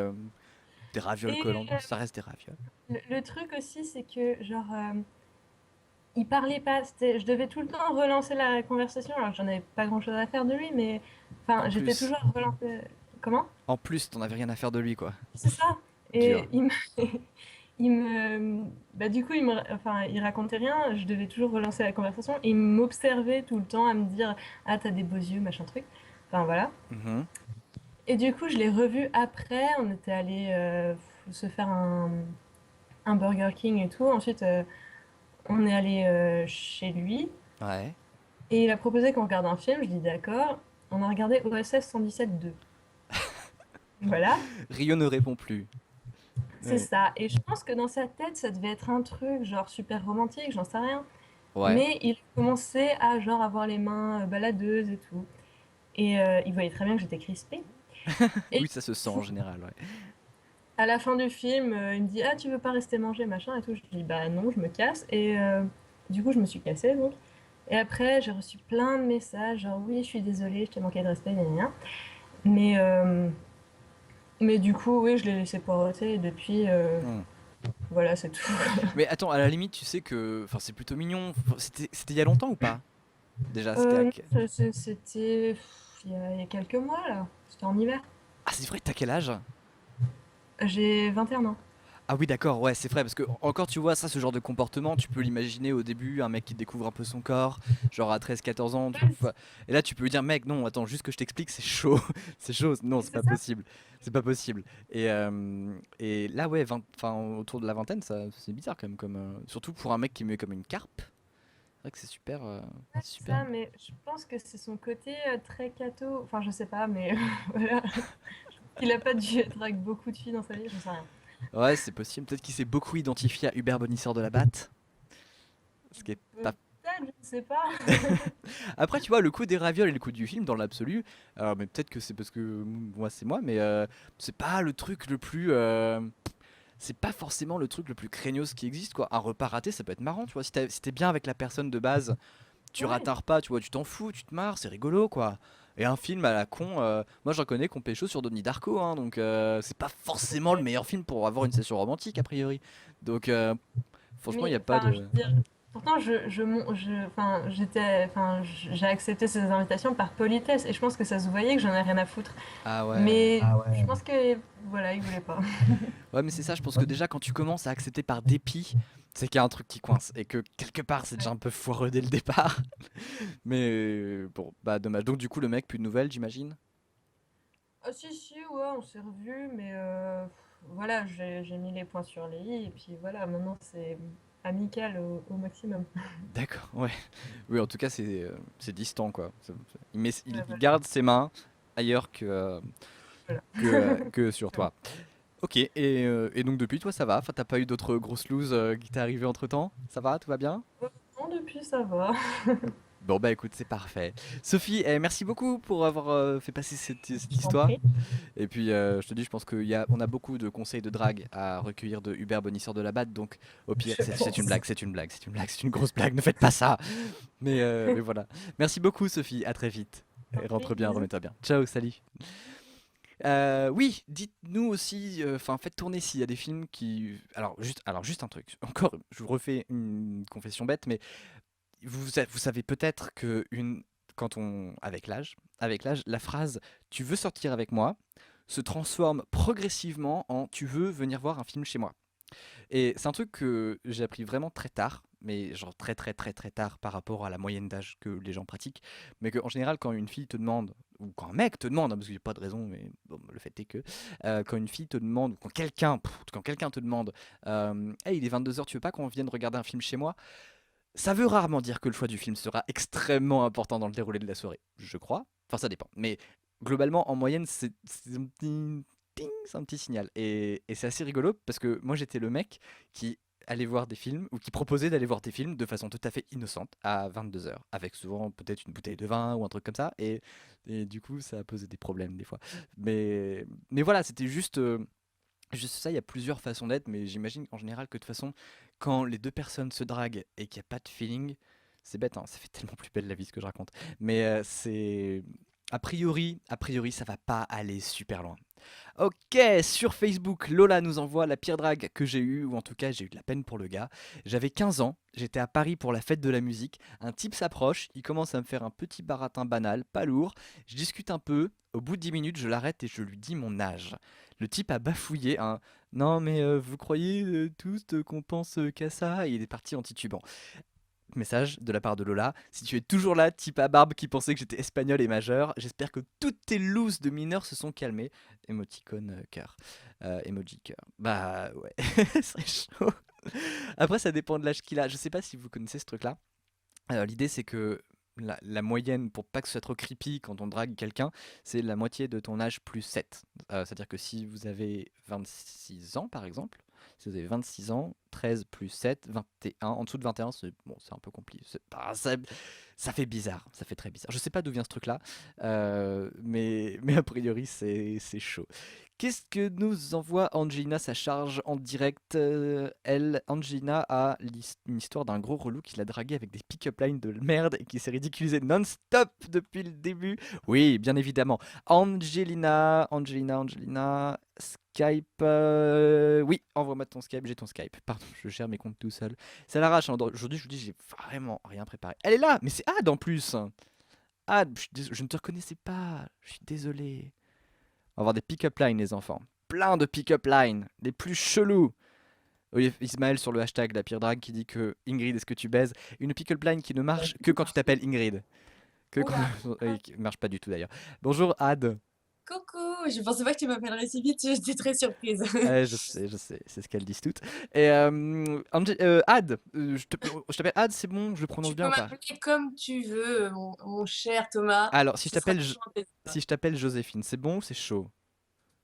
Speaker 1: des ravioles
Speaker 3: Et
Speaker 1: collantes, ça reste des ravioles.
Speaker 3: le truc aussi, c'est que, genre, il parlait pas. Je devais tout le temps relancer la conversation. Alors, j'en avais pas grand-chose à faire de lui, mais
Speaker 1: En
Speaker 3: enfin, j'étais
Speaker 1: plus,
Speaker 3: toujours à relancer. Comment?
Speaker 1: en plus, t'en avais rien à faire de lui, quoi.
Speaker 3: C'est ça.
Speaker 1: Dur.
Speaker 3: Et il me, bah, du coup, enfin, il racontait rien. Je devais toujours relancer la conversation. Et il m'observait tout le temps à me dire, ah, t'as des beaux yeux, machin truc. Enfin, voilà.
Speaker 1: Mhm.
Speaker 3: Et du coup, je l'ai revu après. On était allé se faire un Burger King et tout. Ensuite, on est allé chez lui.
Speaker 1: Ouais.
Speaker 3: Et il a proposé qu'on regarde un film. Je dis d'accord. On a regardé OSS 117-2. Voilà.
Speaker 1: Rio ne répond plus.
Speaker 3: C'est
Speaker 1: Ouais.
Speaker 3: ça. Et je pense que dans sa tête, ça devait être un truc genre super romantique, j'en sais rien.
Speaker 1: Ouais.
Speaker 3: Mais il commençait à genre avoir les mains baladeuses et tout. Et il voyait très bien que j'étais crispée. Et
Speaker 1: Oui, ça se sent en général, ouais.
Speaker 3: à la fin du film, il me dit: «Ah, tu veux pas rester manger, machin et tout?» Je dis: «Bah non, je me casse» et du coup, je me suis cassée donc et après, j'ai reçu plein de messages genre: «Oui, je suis désolée, je t'ai manqué de respect, gna gna gna». Mais mais du coup, oui, je l'ai laissé poireauter et depuis,
Speaker 1: Hmm.
Speaker 3: voilà, c'est tout.
Speaker 1: Mais attends, à la limite, tu sais que, enfin, c'est plutôt mignon. C'était il y a longtemps ou pas? Déjà, c'était
Speaker 3: Non, c'était il y a quelques mois là, c'était en hiver.
Speaker 1: Ah, c'est vrai, t'as quel âge?
Speaker 3: J'ai 21 ans.
Speaker 1: Ah oui, d'accord, ouais, c'est vrai, parce que encore tu vois, ça, ce genre de comportement, tu peux l'imaginer au début, un mec qui découvre un peu son corps, genre à 13 14 ans, et là tu peux lui dire, mec, non, attends, juste que je t'explique, c'est chaud, c'est chaud, non, c'est
Speaker 3: C'est
Speaker 1: pas
Speaker 3: ça?
Speaker 1: possible, c'est pas possible. Et là, ouais, enfin, autour de la vingtaine, ça, c'est bizarre quand même, surtout pour un mec qui met comme une carpe, c'est vrai que c'est super,
Speaker 3: Ouais,
Speaker 1: c'est
Speaker 3: c'est
Speaker 1: super.
Speaker 3: ça, mais je pense que c'est son côté très catho. Enfin, je sais pas, mais voilà. Il a pas dû être avec beaucoup de filles dans sa vie, j'en sais rien.
Speaker 1: Ouais, c'est possible, peut-être qu'il s'est beaucoup identifié à Hubert Bonisseur de la Batte, ce qui est pas.
Speaker 3: Peut-être, je ne sais pas.
Speaker 1: Après, tu vois, le coup des ravioles et le coup du film, dans l'absolu, mais peut-être que c'est parce que moi, c'est moi, mais c'est pas le truc le plus. C'est pas forcément le truc le plus craignos qui existe, quoi. Un repas raté, ça peut être marrant, tu vois. Si t'es bien avec la personne de base, tu rates
Speaker 3: Ouais.
Speaker 1: un repas, tu vois, tu t'en fous, tu te marres, c'est rigolo, quoi. Et un film à la con, moi j'en connais qu'on pécho sur Donnie Darko, hein, donc c'est pas forcément le meilleur film pour avoir une session romantique, a priori. Donc, franchement, il n'y
Speaker 3: Mais
Speaker 1: a pas
Speaker 3: enfin, je
Speaker 1: de.
Speaker 3: veux dire, pourtant, enfin, j'ai accepté ces invitations par politesse et je pense que ça se voyait que j'en ai rien à foutre.
Speaker 1: Ah ouais.
Speaker 3: Mais ah ouais, je pense que voilà, il voulait pas.
Speaker 1: Ouais, mais c'est ça, je pense que déjà quand tu commences à accepter par dépit, c'est qu'il y a un truc qui coince et que quelque part c'est déjà
Speaker 3: Ouais.
Speaker 1: un peu foireux dès le départ. Mais bon, bah dommage. Donc du coup, le mec, plus de nouvelles, j'imagine?
Speaker 3: Ah si si, ouais, on s'est revus, mais voilà, j'ai mis les points sur les i et puis voilà, maintenant c'est amical au maximum.
Speaker 1: D'accord, ouais. Oui, en tout cas, c'est distant quoi. Il
Speaker 3: Ouais, voilà,
Speaker 1: garde ses mains ailleurs
Speaker 3: voilà.
Speaker 1: que sur toi. Ok, et donc depuis, toi, ça va? Enfin, t'as pas eu d'autres grosses looses qui t'est arrivé entre-temps? Ça va? Tout va bien?
Speaker 3: Non, depuis ça va.
Speaker 1: Bon bah écoute, c'est parfait. Sophie, merci beaucoup pour avoir fait passer cette
Speaker 3: Je t'en
Speaker 1: histoire.
Speaker 3: prie.
Speaker 1: Et puis je te dis, je pense on a beaucoup de conseils de drague à recueillir de Hubert Bonisseur de la Batte. Donc au pire,
Speaker 3: Je
Speaker 1: c'est une
Speaker 3: pense.
Speaker 1: blague, c'est une blague, c'est une blague, c'est une grosse blague. Ne faites pas ça. Mais voilà. Merci beaucoup, Sophie. À très vite.
Speaker 3: Je t'en
Speaker 1: Et
Speaker 3: prie,
Speaker 1: rentre bien,
Speaker 3: bisous.
Speaker 1: remets-toi bien. Ciao, salut. Oui, dites-nous aussi, enfin faites tourner s'il y a des films qui. Alors juste un truc. Encore, je vous refais une confession bête, mais vous savez peut-être que avec l'âge, la phrase «tu veux sortir avec moi» se transforme progressivement en «tu veux venir voir un film chez moi». Et c'est un truc que j'ai appris vraiment très tard, mais genre très très très très tard par rapport à la moyenne d'âge que les gens pratiquent, mais qu'en général quand une fille te demande, ou quand un mec te demande, hein, parce qu'il n'y a pas de raison, mais bon, le fait est que quand une fille te demande, ou quand quelqu'un te demande Hey, il est 22 h, tu veux pas qu'on vienne regarder un film chez moi?» Ça veut rarement dire que le choix du film sera extrêmement important dans le déroulé de la soirée, je crois. Enfin, ça dépend. Mais globalement, en moyenne, c'est un petit ting, c'est un petit signal. Et c'est assez rigolo parce que moi, j'étais le mec qui allait voir des films ou qui proposait d'aller voir des films de façon tout à fait innocente à 22 h, avec souvent peut-être une bouteille de vin ou un truc comme ça. Et du coup, ça a posé des problèmes des fois. Mais voilà, c'était juste ça, il y a plusieurs façons d'être, mais j'imagine en général que de toute façon, quand les deux personnes se draguent et qu'il n'y a pas de feeling, c'est bête, hein, ça fait tellement plus belle la vie ce que je raconte. Mais A priori, ça va pas aller super loin. Ok, sur Facebook, Lola nous envoie la pire drague que j'ai eue, ou en tout cas j'ai eu de la peine pour le gars. J'avais 15 ans, j'étais à Paris pour la fête de la musique, un type s'approche, il commence à me faire un petit baratin banal, pas lourd, je discute un peu, au bout de 10 minutes je l'arrête et je lui dis mon âge. Le type a bafouillé un «Non mais vous croyez tous qu'on pense qu'à ça?» et il est parti en titubant. Message de la part de Lola. Si tu es toujours là, type à barbe qui pensait que j'étais espagnol et majeur, j'espère que toutes tes looses de mineurs se sont calmées. Émoticône cœur. Emoji cœur. Bah ouais, c'est chaud. Après, ça dépend de l'âge qu'il a. Je sais pas si vous connaissez ce truc-là. L'idée, c'est que la moyenne, pour pas que ce soit trop creepy quand on drague quelqu'un, c'est la moitié de ton âge plus 7. C'est-à-dire que si vous avez 26 ans, par exemple, si vous avez 26 ans, 13 plus 7, 21. En dessous de 21, c'est bon, c'est un peu compliqué. Ça fait bizarre, ça fait très bizarre. Je sais pas d'où vient ce truc-là, mais a priori, c'est chaud. Qu'est-ce que nous envoie Angelina? Ça charge en direct. Angelina a une histoire d'un gros relou qui l'a dragué avec des pick-up lines de merde et qui s'est ridiculisé non-stop depuis le début. Oui, bien évidemment. Angelina, Skype. Oui, envoie-moi ton Skype, j'ai ton Skype. Pardon, je gère mes comptes tout seul. Ça l'arrache, hein. Aujourd'hui, je vous dis, j'ai vraiment rien préparé. Elle est là, mais c'est Ad en plus. Ad, je ne te reconnaissais pas. Je suis désolé. On va avoir des pick-up lines, les enfants. Plein de pick-up lines, les plus chelous. Oui, Ismaël sur le hashtag La Pire Drague qui dit que Ingrid, est-ce que tu baises? Une pick-up line qui ne marche que quand tu t'appelles Ingrid. Que quand...
Speaker 4: Oula.
Speaker 1: qui marche pas du tout d'ailleurs. Bonjour Ad.
Speaker 4: Coucou, je pensais pas que tu m'appellerais si vite, j'étais très surprise.
Speaker 1: Je sais, c'est ce qu'elles disent toutes. Et Ad, je t'appelle Ad, c'est bon, je le prononce
Speaker 4: Tu
Speaker 1: bien
Speaker 4: peux
Speaker 1: ou pas?
Speaker 4: m'appeler comme tu veux, mon cher Thomas.
Speaker 1: Alors,
Speaker 4: Ce sera toujours un plaisir.
Speaker 1: si je t'appelle Joséphine, c'est bon ou c'est chaud?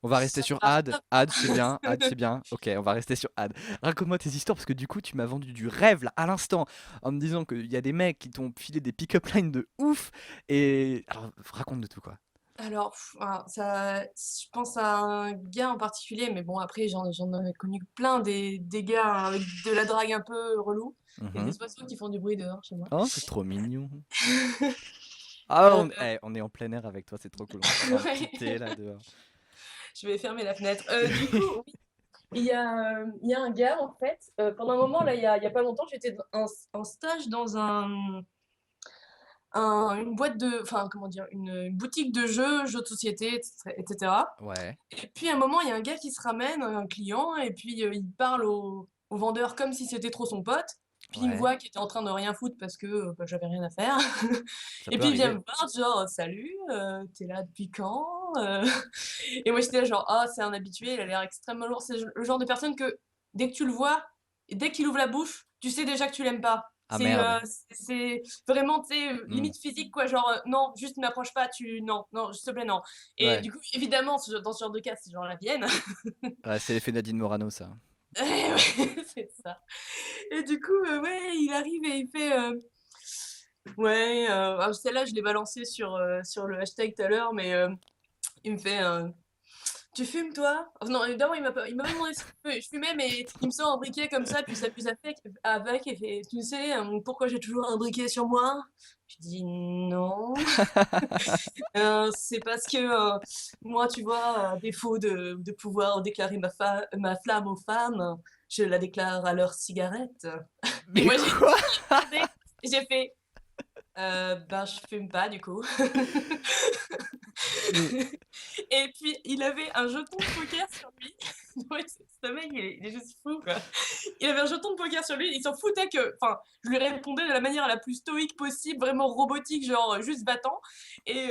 Speaker 1: On va rester
Speaker 4: Ça
Speaker 1: sur
Speaker 4: va.
Speaker 1: Ad. Ad, c'est bien. Ad, c'est bien. Ok, on va rester sur Ad. Raconte-moi tes histoires parce que du coup, tu m'as vendu du rêve là à l'instant en me disant qu'il y a des mecs qui t'ont filé des pick-up lines de ouf. Et alors, raconte de tout quoi.
Speaker 4: Alors, je pense à un gars en particulier, mais bon, après, j'en ai connu plein des gars avec de la drague un peu relou. Il y a
Speaker 1: Mhm.
Speaker 4: des oiseaux qui font du bruit dehors chez moi.
Speaker 1: Oh, c'est trop mignon. Ah,
Speaker 4: Euh,
Speaker 1: on est en plein air avec toi, c'est trop cool. On va
Speaker 4: ouais.
Speaker 1: quitter là dehors.
Speaker 4: Je vais fermer la fenêtre. Du coup, oui, il y a un gars, en fait, pendant un moment, là, il y a pas longtemps, j'étais en stage dans une boîte de, enfin, comment dire, une boutique de jeux de société, etc., etc.
Speaker 1: Ouais,
Speaker 4: Et puis, à un moment, il y a un gars qui se ramène, un client, et puis il parle au vendeur comme si c'était trop son pote. Puis il me
Speaker 1: ouais,
Speaker 4: voit qui était en train de rien foutre parce que bah, j'avais rien à faire.
Speaker 1: ça
Speaker 4: Et
Speaker 1: peut
Speaker 4: puis il vient
Speaker 1: arriver.
Speaker 4: me voir, genre, salut, t'es là depuis quand? Et moi j'étais là, genre, ah, c'est un habitué, il a l'air extrêmement lourd. C'est le genre de personne que dès que tu le vois, et dès qu'il ouvre la bouche, tu sais déjà que tu l'aimes pas.
Speaker 1: Ah merde.
Speaker 4: C'est vraiment, tu sais,
Speaker 1: Hmm.
Speaker 4: limite physique, quoi, genre, non, juste ne m'approche pas, non, non, s'il te plaît, non. Et
Speaker 1: Ouais,
Speaker 4: du coup, évidemment, dans ce genre de cas, c'est genre la Vienne.
Speaker 1: ouais, c'est l'effet Nadine Morano ça.
Speaker 4: Ouais, c'est ça. Et du coup, ouais, il arrive et il fait, ouais, alors celle-là, je l'ai balancée sur le hashtag tout à l'heure, mais il me fait, tu fumes toi? Oh, non, évidemment, il m'a pas demandé si je fumais, mais il me sort un briquet comme ça, puis il s'amuse avec et fait, tu sais, pourquoi j'ai toujours un briquet sur moi? Je dis non. C'est parce que moi, tu vois, à défaut de pouvoir déclarer ma flamme aux femmes, je la déclare à leur cigarette. Et
Speaker 1: Mais
Speaker 4: moi, j'ai
Speaker 1: quoi?
Speaker 4: regardé, j'ai fait, ben, je fume pas du coup.
Speaker 1: Mais
Speaker 4: Et puis, il avait un jeton de poker sur lui. Ouais, ce mec, il est juste fou, quoi. Il avait un jeton de poker sur lui, il s'en foutait que. Enfin, je lui répondais de la manière la plus stoïque possible, vraiment robotique, genre juste battant. Et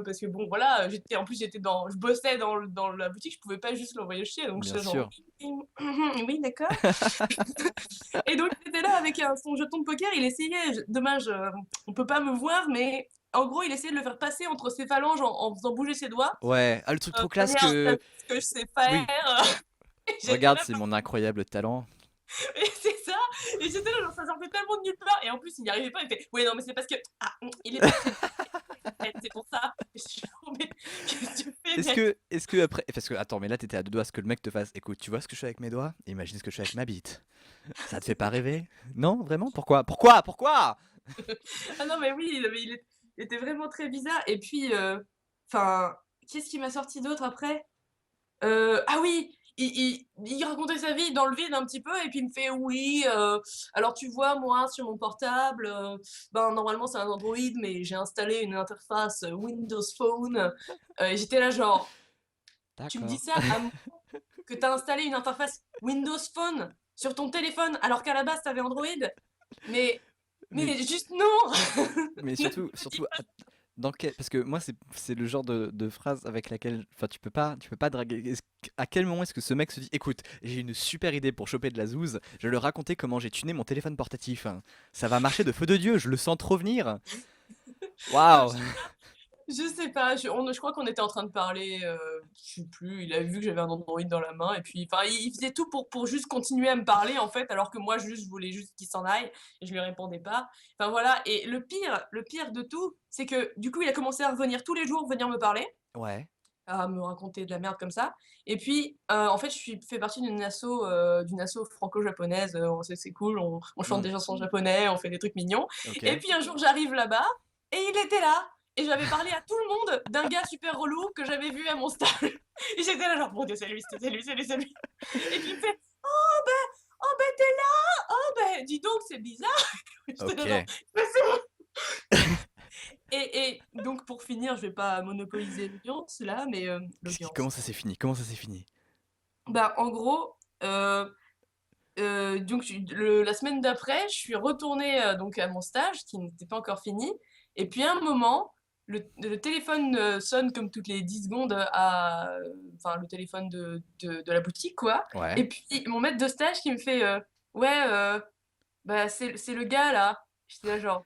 Speaker 4: parce que bon, voilà, en plus, je bossais dans la boutique, je pouvais pas juste l'envoyer chier, donc
Speaker 1: bien
Speaker 4: j'étais genre,
Speaker 1: sûr.
Speaker 4: oui, d'accord. Et donc, il était là avec son jeton de poker, il essayait, dommage, on peut pas me voir, mais en gros, il essayait de le faire passer entre ses phalanges en faisant bouger ses doigts.
Speaker 1: Ouais, ah, le truc trop classe
Speaker 4: Regarde, t'as
Speaker 1: que...
Speaker 4: vu ce que je sais
Speaker 1: Oui,
Speaker 4: faire. Et j'étais
Speaker 1: regarde,
Speaker 4: là,
Speaker 1: c'est mon incroyable talent.
Speaker 4: et c'est ça. Et j'étais là, genre, ça sortait tellement de nulle part. Et en plus, il n'y arrivait pas. Il fait, ouais, non, mais c'est parce que. Ah, il est passé. C'est pour ça. Je suis genre, mais qu'est-ce que tu fais, mec?
Speaker 1: Est-ce que après... Parce que, attends, mais là, t'étais à deux doigts à ce que le mec te fasse. Écoute, tu vois ce que je fais avec mes doigts? Imagine ce que je fais avec ma bite. Ça te fait pas rêver? Non, vraiment? Pourquoi? Pourquoi? Pourquoi?
Speaker 4: Ah non, mais oui, il était vraiment très bizarre. Et puis, Enfin, qu'est-ce qui m'a sorti d'autre après? Ah oui, il racontait sa vie dans le vide un petit peu et puis il me fait oui, alors tu vois moi sur mon portable, ben normalement c'est un Android mais j'ai installé une interface Windows Phone, et j'étais là genre, tu me dis
Speaker 1: D'accord.
Speaker 4: ça à moi que t'as installé une interface Windows Phone sur ton téléphone alors qu'à la base t'avais Android? Mais,
Speaker 1: Mais,
Speaker 4: mais juste non!
Speaker 1: mais
Speaker 4: Ne
Speaker 1: surtout,
Speaker 4: me dis
Speaker 1: surtout, dans quel... parce que moi, c'est le genre de phrase avec laquelle, enfin, tu peux pas draguer. À quel moment est-ce que ce mec se dit, écoute, j'ai une super idée pour choper de la zouze, je vais leur raconter comment j'ai tuné mon téléphone portatif, hein. Ça va marcher de feu de Dieu, je le sens trop venir.
Speaker 4: pas.
Speaker 1: Waouh.
Speaker 4: Je sais pas, je crois qu'on était en train de parler, je sais plus, il a vu que j'avais un Android dans la main et puis enfin il faisait tout pour juste continuer à me parler en fait, alors que moi juste je voulais juste qu'il s'en aille et je lui répondais pas. Enfin voilà, et le pire de tout, c'est que du coup il a commencé à revenir tous les jours, venir me parler,
Speaker 1: Ouais.
Speaker 4: à me raconter de la merde comme ça. Et puis en fait je fais partie d'une asso franco-japonaise, c'est cool, on chante
Speaker 1: Hmm.
Speaker 4: des chansons japonais, on fait des trucs mignons.
Speaker 1: Ok.
Speaker 4: Et puis un jour j'arrive là-bas et il était là. Et j'avais parlé à tout le monde d'un gars super relou que j'avais vu à mon stage. Et j'étais là genre, mon Dieu, c'est lui, c'est lui, c'est lui, c'est lui. Et puis il me fait, oh ben t'es là, oh ben dis donc, c'est bizarre. J'étais là genre,
Speaker 1: Ok.
Speaker 4: mais c'est bon. Et donc pour finir, je vais pas monopoliser l'audience là, mais
Speaker 1: Comment
Speaker 4: l'audience.
Speaker 1: ça s'est fini? Comment ça s'est fini?
Speaker 4: Bah en gros, donc la semaine d'après, je suis retournée donc à mon stage qui n'était pas encore fini. Et puis à un moment, le téléphone sonne comme toutes les 10 secondes enfin le téléphone de la boutique quoi.
Speaker 1: Ouais.
Speaker 4: Et puis mon maître de stage qui me fait ouais bah c'est le gars là. J'étais là genre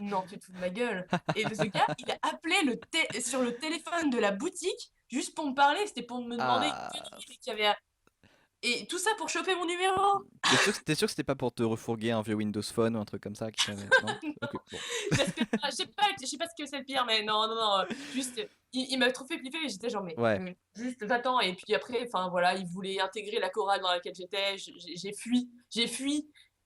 Speaker 4: non tu te fous de ma gueule. Et ce gars il a appelé sur le téléphone de la boutique juste pour me parler. C'était pour me demander une
Speaker 1: Ah.
Speaker 4: connerie qu'il y avait et tout ça pour choper mon numéro.
Speaker 1: T'es sûr que c'était pas pour te refourguer un vieux Windows Phone ou un truc comme ça qui t'avait... Non? Ok, bon.
Speaker 4: Je sais pas ce que c'est le pire, mais non, non, non, juste, il m'a trop fait flipper, mais j'étais genre, mais
Speaker 1: Ouais.
Speaker 4: juste, va-t'en. Et puis après, enfin voilà, il voulait intégrer la chorale dans laquelle j'étais, j'ai fui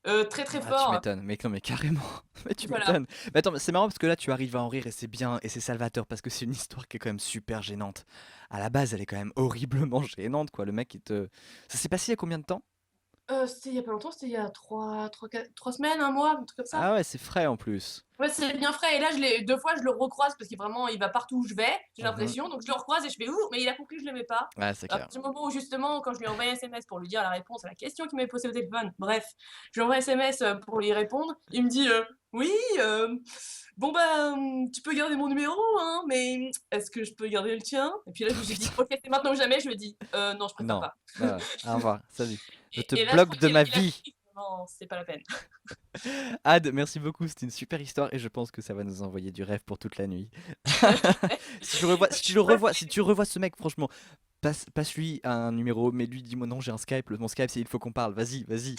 Speaker 4: très très
Speaker 1: Ah, tu
Speaker 4: fort.
Speaker 1: m'étonnes. Mais non, mais carrément. Mais tu
Speaker 4: Voilà.
Speaker 1: m'étonnes. Mais attends, mais c'est marrant parce que là, tu arrives à en rire et c'est bien et c'est salvateur parce que c'est une histoire qui est quand même super gênante. À la base, elle est quand même horriblement gênante, quoi. Le mec, il te... Ça s'est passé il y a combien de temps?
Speaker 4: C'était il y a pas longtemps, c'était il y a 3 semaines, un mois, un truc comme ça.
Speaker 1: Ah ouais, c'est frais en plus.
Speaker 4: Ouais, c'est bien frais. Et là, 2 fois, je le recroise parce qu'il vraiment, il va partout où je vais, j'ai
Speaker 1: Mhm.
Speaker 4: l'impression. Donc, je le recroise et je fais ouh, mais il a compris que je l'aimais pas.
Speaker 1: Ouais, c'est
Speaker 4: À
Speaker 1: clair.
Speaker 4: partir du moment où, justement, quand je lui ai envoyé un SMS pour lui dire la réponse à la question qu'il m'avait posée au téléphone, bref, je lui ai envoyé un SMS pour lui répondre. Il me dit oui, bon, bah, tu peux garder mon numéro, hein, mais est-ce que je peux garder le tien? Et puis là, je me suis dit, ok, c'est maintenant ou jamais. Je lui ai dit non, je préfère
Speaker 1: Non.
Speaker 4: pas.
Speaker 1: Voilà. Au revoir. Salut. Je te
Speaker 4: Et là, je crois
Speaker 1: bloque de ma
Speaker 4: qu'il a
Speaker 1: vie.
Speaker 4: compris que non, c'est pas la peine.
Speaker 1: Ad, merci beaucoup. C'était une super histoire et je pense que ça va nous envoyer du rêve pour toute la nuit. Si tu revois ce mec, franchement, passe-lui un numéro, mais lui dis-moi non, j'ai un Skype, mon Skype, c'est il faut qu'on parle, vas-y, vas-y.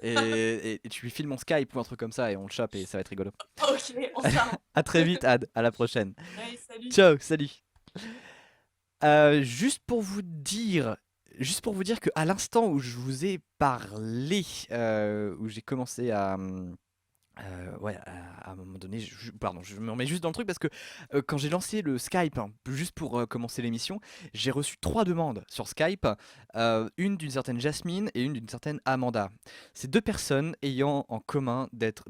Speaker 1: Et tu lui files mon Skype ou un truc comme ça et on le chope et ça va être rigolo.
Speaker 4: Ok, on s'arrange.
Speaker 1: À très vite, Ad, à la prochaine.
Speaker 4: Allez, salut.
Speaker 1: Ciao, salut. Juste pour vous dire que à l'instant où je vous ai parlé, où j'ai commencé ouais, à un moment donné, pardon, je me remets juste dans le truc parce que quand j'ai lancé le Skype, hein, juste pour commencer l'émission, j'ai reçu 3 demandes sur Skype, une d'une certaine Jasmine et une d'une certaine Amanda. Ces 2 personnes ayant en commun d'être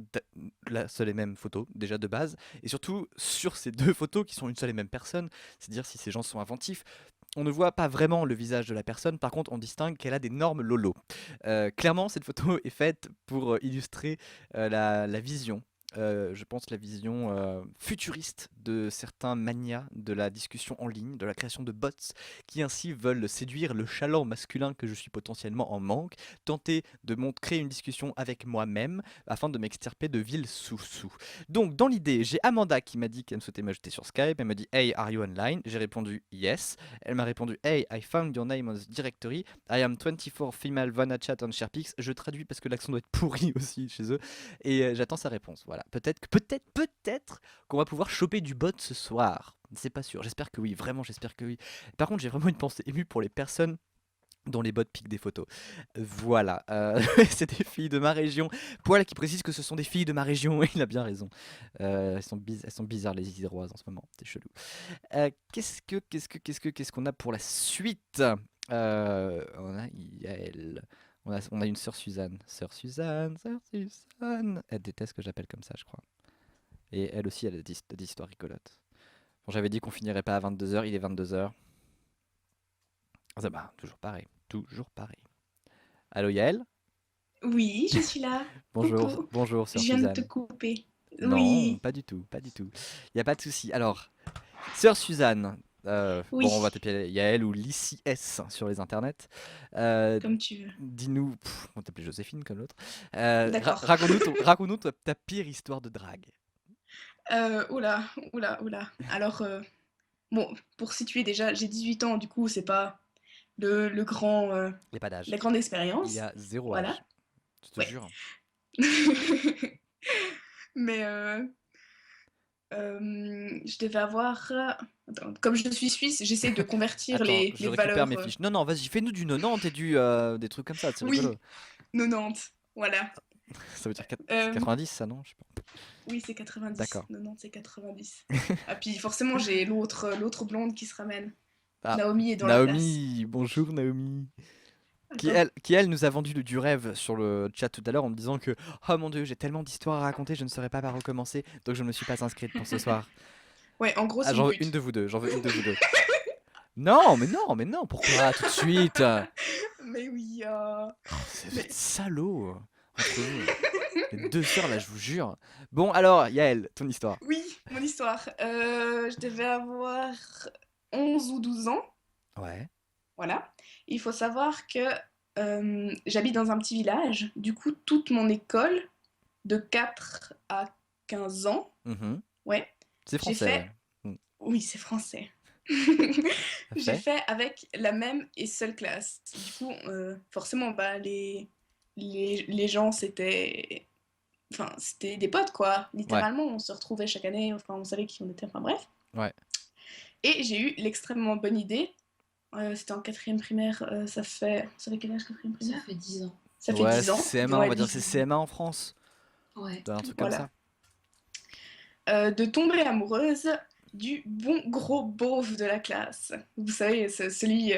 Speaker 1: la seule et même photo, déjà de base, et surtout sur ces 2 photos qui sont une seule et même personne, c'est dire si ces gens sont inventifs. On ne voit pas vraiment le visage de la personne, par contre on distingue qu'elle a d'énormes lolos. Clairement, cette photo est faite pour illustrer la vision, je pense la vision futuriste de certains manias de la discussion en ligne, de la création de bots, qui ainsi veulent séduire le chaland masculin que je suis potentiellement en manque, tenter de créer une discussion avec moi-même afin de m'extirper de vil sous-sous. Donc dans l'idée, j'ai Amanda qui m'a dit qu'elle souhaitait m'ajouter sur Skype, elle m'a dit "Hey, are you online?" J'ai répondu "Yes." Elle m'a répondu "Hey, I found your name on the directory. I am 24 female wanna chat on SharePix." Je traduis parce que l'accent doit être pourri aussi chez eux. Et j'attends sa réponse. Voilà. Peut-être qu'on va pouvoir choper du bot ce soir. C'est pas sûr. J'espère que oui. Vraiment, j'espère que oui. Par contre, j'ai vraiment une pensée émue pour les personnes dont les bottes piquent des photos. Voilà, c'est des filles de ma région. Poil qui précise que ce sont des filles de ma région, il a bien raison. Elles sont bizarres les Iséroises en ce moment, c'est chelou. Qu'est-ce qu'on a pour la suite? On a Yael. On a une sœur Suzanne. Sœur Suzanne, sœur Suzanne. Elle déteste que j'appelle comme ça, je crois. Et elle aussi, elle a des histoires rigolotes. Bon, j'avais dit qu'on finirait pas à 22h, il est 22h. Ah bah, toujours pareil, toujours pareil. Allô Yael?
Speaker 5: Oui, je suis là.
Speaker 1: Bonjour,
Speaker 5: Coucou.
Speaker 1: bonjour
Speaker 5: Je
Speaker 1: sœur
Speaker 5: viens de te
Speaker 1: Suzanne.
Speaker 5: couper.
Speaker 1: Non,
Speaker 5: Oui,
Speaker 1: pas du tout, pas du tout. Il n'y a pas de souci. Alors, sœur Suzanne, bon, on va
Speaker 5: oui,
Speaker 1: t'appeler Yael ou Lissy S sur les internets. Euh,
Speaker 5: comme tu veux.
Speaker 1: Dis-nous, on va t'appeler Joséphine comme l'autre.
Speaker 5: D'accord.
Speaker 1: Raconte-nous ta pire histoire de drague.
Speaker 5: Oula, oula, oula. Alors, bon, pour situer déjà, j'ai 18 ans, du coup, c'est pas le grand,
Speaker 1: Il n'y a pas d'âge.
Speaker 5: la grande
Speaker 1: Il y
Speaker 5: expérience.
Speaker 1: a zéro
Speaker 5: Voilà.
Speaker 1: âge. Je te
Speaker 5: Ouais.
Speaker 1: jure.
Speaker 5: Mais je devais avoir. Attends, comme je suis suisse, j'essaie de convertir
Speaker 1: Attends,
Speaker 5: les
Speaker 1: je récupère
Speaker 5: valeurs.
Speaker 1: mes fiches. Non, non, vas-y, fais-nous du 90 et des trucs comme ça, c'est
Speaker 5: Oui,
Speaker 1: rigolo.
Speaker 5: 90. Voilà.
Speaker 1: Ça veut dire
Speaker 5: Euh,
Speaker 1: 90, ça, non? Je sais pas.
Speaker 5: Oui, c'est 90.
Speaker 1: D'accord.
Speaker 5: 90, c'est 90. Ah, puis forcément, j'ai l'autre blonde qui se ramène.
Speaker 1: Ah,
Speaker 5: Naomi est dans la place.
Speaker 1: Naomi, bonjour Naomi. Qui
Speaker 5: Attends.
Speaker 1: elle nous a vendu du rêve sur le chat tout à l'heure en me disant que oh mon dieu, j'ai tellement d'histoires à raconter, je ne saurais pas par où commencer, donc je ne me suis pas inscrite pour ce soir.
Speaker 5: Ouais, en gros,
Speaker 1: Ah,
Speaker 5: c'est
Speaker 1: j'en
Speaker 5: une
Speaker 1: veux
Speaker 5: pute.
Speaker 1: une de vous deux, j'en veux une de vous deux. Non, mais non, pourquoi tout de suite?
Speaker 5: Mais oui,
Speaker 1: Vous
Speaker 5: mais
Speaker 1: êtes salauds entre vous. Les deux sœurs là, je vous jure. Bon alors, Yael, ton histoire.
Speaker 5: oui, mon histoire. Je devais avoir 11 ou 12 ans.
Speaker 1: Ouais.
Speaker 5: Voilà. Il faut savoir que j'habite dans un petit village. Du coup, toute mon école, de 4 à 15 ans,
Speaker 1: Mhm.
Speaker 5: ouais,
Speaker 1: C'est
Speaker 5: j'ai
Speaker 1: français.
Speaker 5: fait.
Speaker 1: Ouais.
Speaker 5: Oui, c'est français. J'ai
Speaker 1: Fait.
Speaker 5: fait avec la même et seule classe. Du coup, forcément, bah, les gens, c'était. Enfin, c'était des potes, quoi. Littéralement, on se retrouvait chaque année, enfin, on savait qui on était, enfin bref.
Speaker 1: Ouais.
Speaker 5: Et j'ai eu l'extrêmement bonne idée. C'était en 4e primaire, ça fait quel âge 4e
Speaker 6: Ça
Speaker 5: primaire?
Speaker 6: fait 10 ans.
Speaker 5: Ça fait
Speaker 1: Ouais,
Speaker 5: 10 ans.
Speaker 1: CM1, on
Speaker 5: Ouais,
Speaker 1: va dire que
Speaker 5: 10
Speaker 1: c'est CM1 en France.
Speaker 6: Ouais.
Speaker 1: Un truc
Speaker 5: Voilà.
Speaker 1: comme
Speaker 5: De tomber amoureuse du bon gros beauf de la classe. Vous savez, c'est celui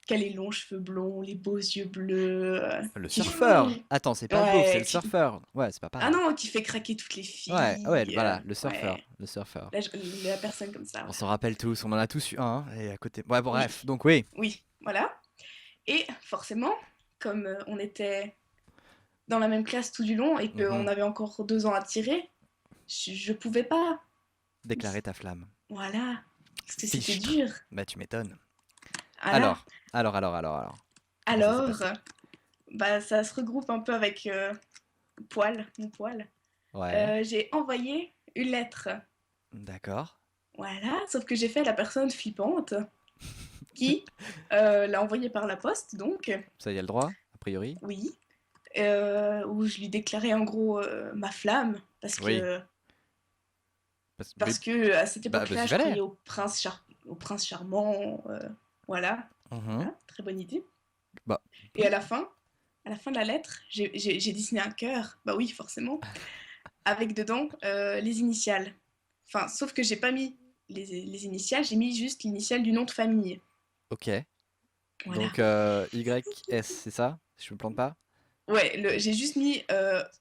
Speaker 5: qui a les longs cheveux blonds, les beaux yeux bleus.
Speaker 1: ça. Le
Speaker 5: qui-
Speaker 1: surfeur. Attends, c'est pas le beauf, c'est
Speaker 5: Ouais,
Speaker 1: le
Speaker 5: qui-
Speaker 1: surfeur. Ouais, c'est pas
Speaker 5: Ah
Speaker 1: pareil.
Speaker 5: non, qui fait craquer toutes les filles.
Speaker 1: Ouais, voilà, le surfeur.
Speaker 5: Ouais.
Speaker 1: Le surfeur.
Speaker 5: La personne comme ça.
Speaker 1: On
Speaker 5: Voilà.
Speaker 1: s'en rappelle tous, on en a tous eu un, hein, et à côté. Ouais, bon,
Speaker 5: Oui.
Speaker 1: bref, donc oui.
Speaker 5: Oui, voilà. Et forcément, comme on était dans la même classe tout du long et qu'on
Speaker 1: Mhm.
Speaker 5: avait encore 2 ans à tirer, je pouvais pas.
Speaker 1: Déclarer ta flamme.
Speaker 5: Voilà. Parce que c'était
Speaker 1: Fichtre.
Speaker 5: dur.
Speaker 1: Bah, tu m'étonnes.
Speaker 5: Voilà.
Speaker 1: Alors. Comment ça s'est
Speaker 5: Alors, bah, ça se regroupe un peu avec mon poil.
Speaker 1: Ouais,
Speaker 5: J'ai envoyé une lettre.
Speaker 1: d'accord.
Speaker 5: Voilà, sauf que j'ai fait la personne flippante qui l'a envoyée par la poste, donc,
Speaker 1: Ça y a le droit, a priori.
Speaker 5: oui, où je lui déclarais en gros ma flamme, parce que,
Speaker 1: Oui.
Speaker 5: parce que à cette
Speaker 1: Bah,
Speaker 5: époque-là,
Speaker 1: vas-y,
Speaker 5: je
Speaker 1: fallait.
Speaker 5: croyais au prince charmant, voilà.
Speaker 1: Mhm.
Speaker 5: Voilà, très bonne idée.
Speaker 1: Bah.
Speaker 5: Et à la fin de la lettre, j'ai dessiné un cœur, bah oui, forcément, avec dedans les initiales. Enfin, sauf que j'ai pas mis les initiales, j'ai mis juste l'initiale du nom de famille.
Speaker 1: Ok.
Speaker 5: Voilà.
Speaker 1: Donc, YS, c'est ça? Si je me plante pas?
Speaker 5: Ouais, j'ai juste mis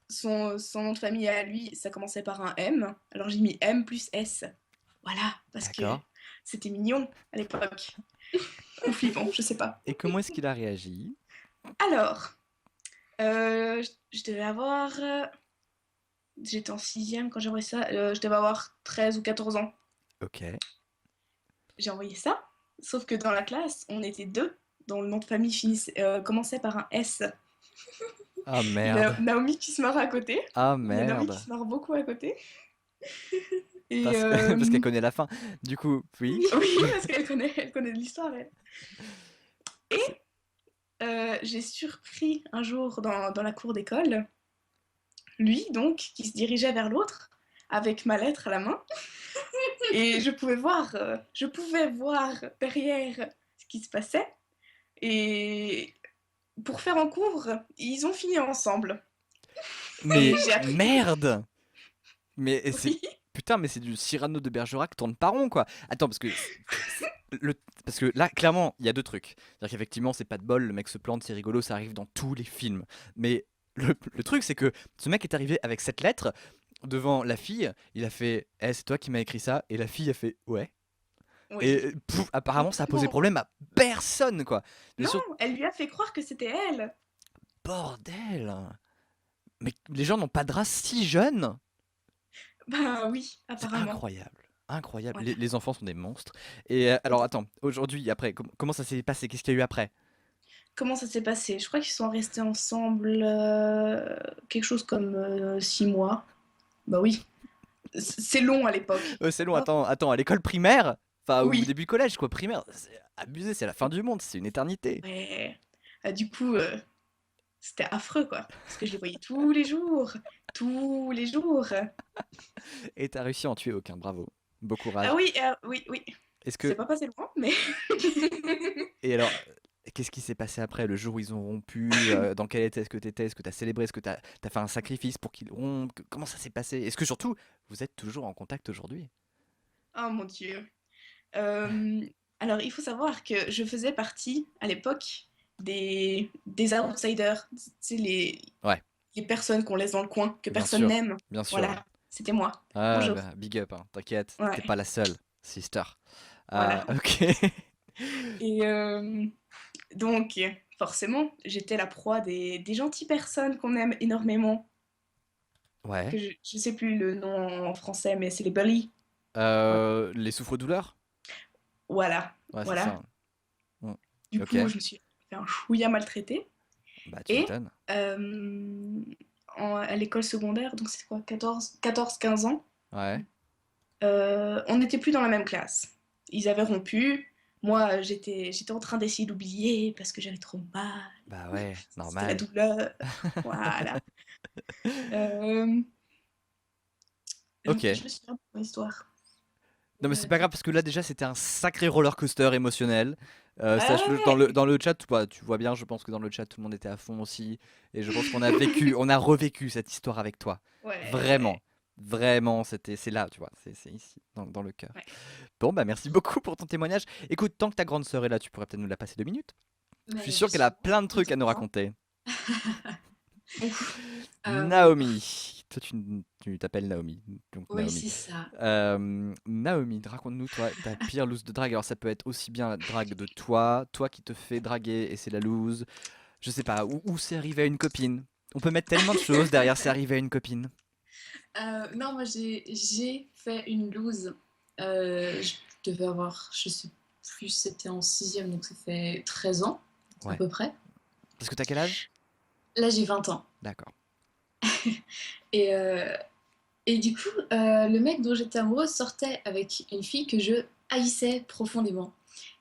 Speaker 5: son nom de famille à lui, ça commençait par un M, alors j'ai mis M plus S. Voilà, parce que
Speaker 1: D'accord.
Speaker 5: c'était mignon à l'époque. Ou flippant, je sais pas.
Speaker 1: Et comment est-ce qu'il a réagi?
Speaker 5: Alors, je devais avoir. J'étais en 6e quand j'ai envoyé ça. Je devais avoir 13 ou 14 ans.
Speaker 1: Ok.
Speaker 5: J'ai envoyé ça. Sauf que dans la classe, on était 2 dont le nom de famille commençait par un S.
Speaker 1: Ah
Speaker 5: Il y
Speaker 1: merde.
Speaker 5: a Naomi qui se marre à côté.
Speaker 1: Ah
Speaker 5: Il y a Naomi
Speaker 1: merde.
Speaker 5: qui se marre beaucoup à côté. Et,
Speaker 1: Parce qu'elle connaît la fin. Du coup, oui.
Speaker 5: oui, parce qu'elle connaît de l'histoire, elle. Et j'ai surpris un jour dans la cour d'école, lui, donc, qui se dirigeait vers l'autre, avec ma lettre à la main. Et je pouvais voir derrière ce qui se passait. Et pour faire en cours, ils ont fini ensemble.
Speaker 1: Mais
Speaker 5: J'ai appris.
Speaker 1: merde! Mais c'est
Speaker 5: Oui.
Speaker 1: putain, mais c'est du Cyrano de Bergerac tourne pas rond quoi. Attends parce que là clairement, il y a deux trucs. C'est-à-dire qu'effectivement, c'est pas de bol, le mec se plante, c'est rigolo, ça arrive dans tous les films. Mais le truc c'est que ce mec est arrivé avec cette lettre devant la fille, il a fait "Eh, c'est toi qui m'as écrit ça" et la fille a fait "Ouais."
Speaker 5: Oui.
Speaker 1: Et pouf, apparemment ça a posé
Speaker 5: Non.
Speaker 1: problème à personne quoi. Bien
Speaker 5: Non,
Speaker 1: sûr,
Speaker 5: elle lui a fait croire que c'était elle.
Speaker 1: bordel. Mais les gens n'ont pas de race si jeune.
Speaker 5: Bah oui,
Speaker 1: C'est
Speaker 5: apparemment.
Speaker 1: incroyable. Incroyable.
Speaker 5: Voilà.
Speaker 1: Les enfants sont des monstres. Et alors attends, aujourd'hui, après, comment ça s'est passé? Qu'est-ce qu'il y a eu après?
Speaker 5: Comment ça s'est passé? Je crois qu'ils sont restés ensemble quelque chose comme 6 mois. Bah oui, c'est long à l'époque.
Speaker 1: C'est long,
Speaker 5: Oh,
Speaker 1: attends, à l'école primaire? Enfin, au
Speaker 5: oui,
Speaker 1: début collège, quoi, primaire. C'est abusé, c'est la fin du monde, c'est une éternité.
Speaker 5: ouais. Du coup, c'était affreux quoi. Parce que je les voyais tous les jours. Tous les jours.
Speaker 1: Et t'as réussi à en tuer aucun, bravo. Beau
Speaker 5: Ah
Speaker 1: courage.
Speaker 5: oui, oui, oui.
Speaker 1: Est-ce
Speaker 5: C'est
Speaker 1: que...
Speaker 5: pas passé loin, mais.
Speaker 1: Et alors, qu'est-ce qui s'est passé après, le jour où ils ont rompu? Dans quel état est-ce que t'étais? Est-ce que t'as célébré? Est-ce que t'as fait un sacrifice pour qu'ils rompent? Comment ça s'est passé? Est-ce que surtout, vous êtes toujours en contact aujourd'hui?
Speaker 5: Oh mon Dieu. Euh, alors, il faut savoir que je faisais partie, à l'époque, des outsiders. C'est
Speaker 1: Ouais,
Speaker 5: les personnes qu'on laisse dans le coin, que
Speaker 1: bien
Speaker 5: personne
Speaker 1: sûr,
Speaker 5: n'aime.
Speaker 1: bien sûr.
Speaker 5: Voilà, c'était moi.
Speaker 1: Ah,
Speaker 5: Bonjour.
Speaker 1: bah, big up, hein, t'inquiète, t'es
Speaker 5: Ouais,
Speaker 1: pas la seule, sister.
Speaker 5: voilà.
Speaker 1: Ok.
Speaker 5: Et donc, forcément, j'étais la proie des gentilles personnes qu'on aime énormément.
Speaker 1: Ouais.
Speaker 5: Que je sais plus le nom en français, mais c'est les bullies. Voilà.
Speaker 1: Les souffres-douleurs?
Speaker 5: Voilà.
Speaker 1: Ouais, c'est
Speaker 5: Voilà.
Speaker 1: ça. Mm.
Speaker 5: Du
Speaker 1: Ok.
Speaker 5: coup, je me suis fait un chouïa maltraité.
Speaker 1: Bah, tu
Speaker 5: Et
Speaker 1: m'étonnes.
Speaker 5: à l'école secondaire, donc c'est quoi, 14-15 ans,
Speaker 1: Ouais.
Speaker 5: on n'était plus dans la même classe. Ils avaient rompu. Moi, j'étais en train d'essayer d'oublier parce que j'avais trop mal.
Speaker 1: Bah ouais,
Speaker 5: C'était la
Speaker 1: normal.
Speaker 5: douleur. Voilà. Euh,
Speaker 1: Ok.
Speaker 5: je me suis fait une histoire.
Speaker 1: Non mais c'est pas grave parce que là déjà c'était un sacré roller coaster émotionnel. Sache-le,
Speaker 5: Ouais.
Speaker 1: dans le chat, tu vois bien, je pense que dans le chat tout le monde était à fond aussi. Et je pense qu'on a vécu, on a revécu cette histoire avec toi.
Speaker 5: Ouais.
Speaker 1: Vraiment. Vraiment, c'est là, tu vois, c'est ici, dans le cœur.
Speaker 5: Ouais.
Speaker 1: Bon, bah merci beaucoup pour ton témoignage. Écoute, tant que ta grande sœur est là, tu pourrais peut-être nous la passer 2 minutes. Je suis
Speaker 6: Mais
Speaker 1: sûr qu'elle a
Speaker 6: justement,
Speaker 1: plein de trucs à nous
Speaker 6: dites-moi.
Speaker 1: raconter.
Speaker 5: Ouf.
Speaker 1: Naomi, toi tu t'appelles Naomi, donc
Speaker 6: Oui,
Speaker 1: Naomi.
Speaker 6: c'est ça.
Speaker 1: Naomi, raconte-nous toi ta pire loose de drague. Alors ça peut être aussi bien la drague de toi qui te fait draguer et c'est la loose. Je sais pas, ou c'est arrivé à une copine. On peut mettre tellement de choses derrière c'est arrivé à une copine.
Speaker 6: Non, moi j'ai fait une loose. Je devais avoir, je sais plus, c'était en 6e, donc ça fait 13 ans à
Speaker 1: Ouais.
Speaker 6: peu près.
Speaker 1: Parce que t'as quel âge?
Speaker 6: Là j'ai 20 ans.
Speaker 1: D'accord.
Speaker 6: Et, et du coup, le mec dont j'étais amoureuse sortait avec une fille que je haïssais profondément.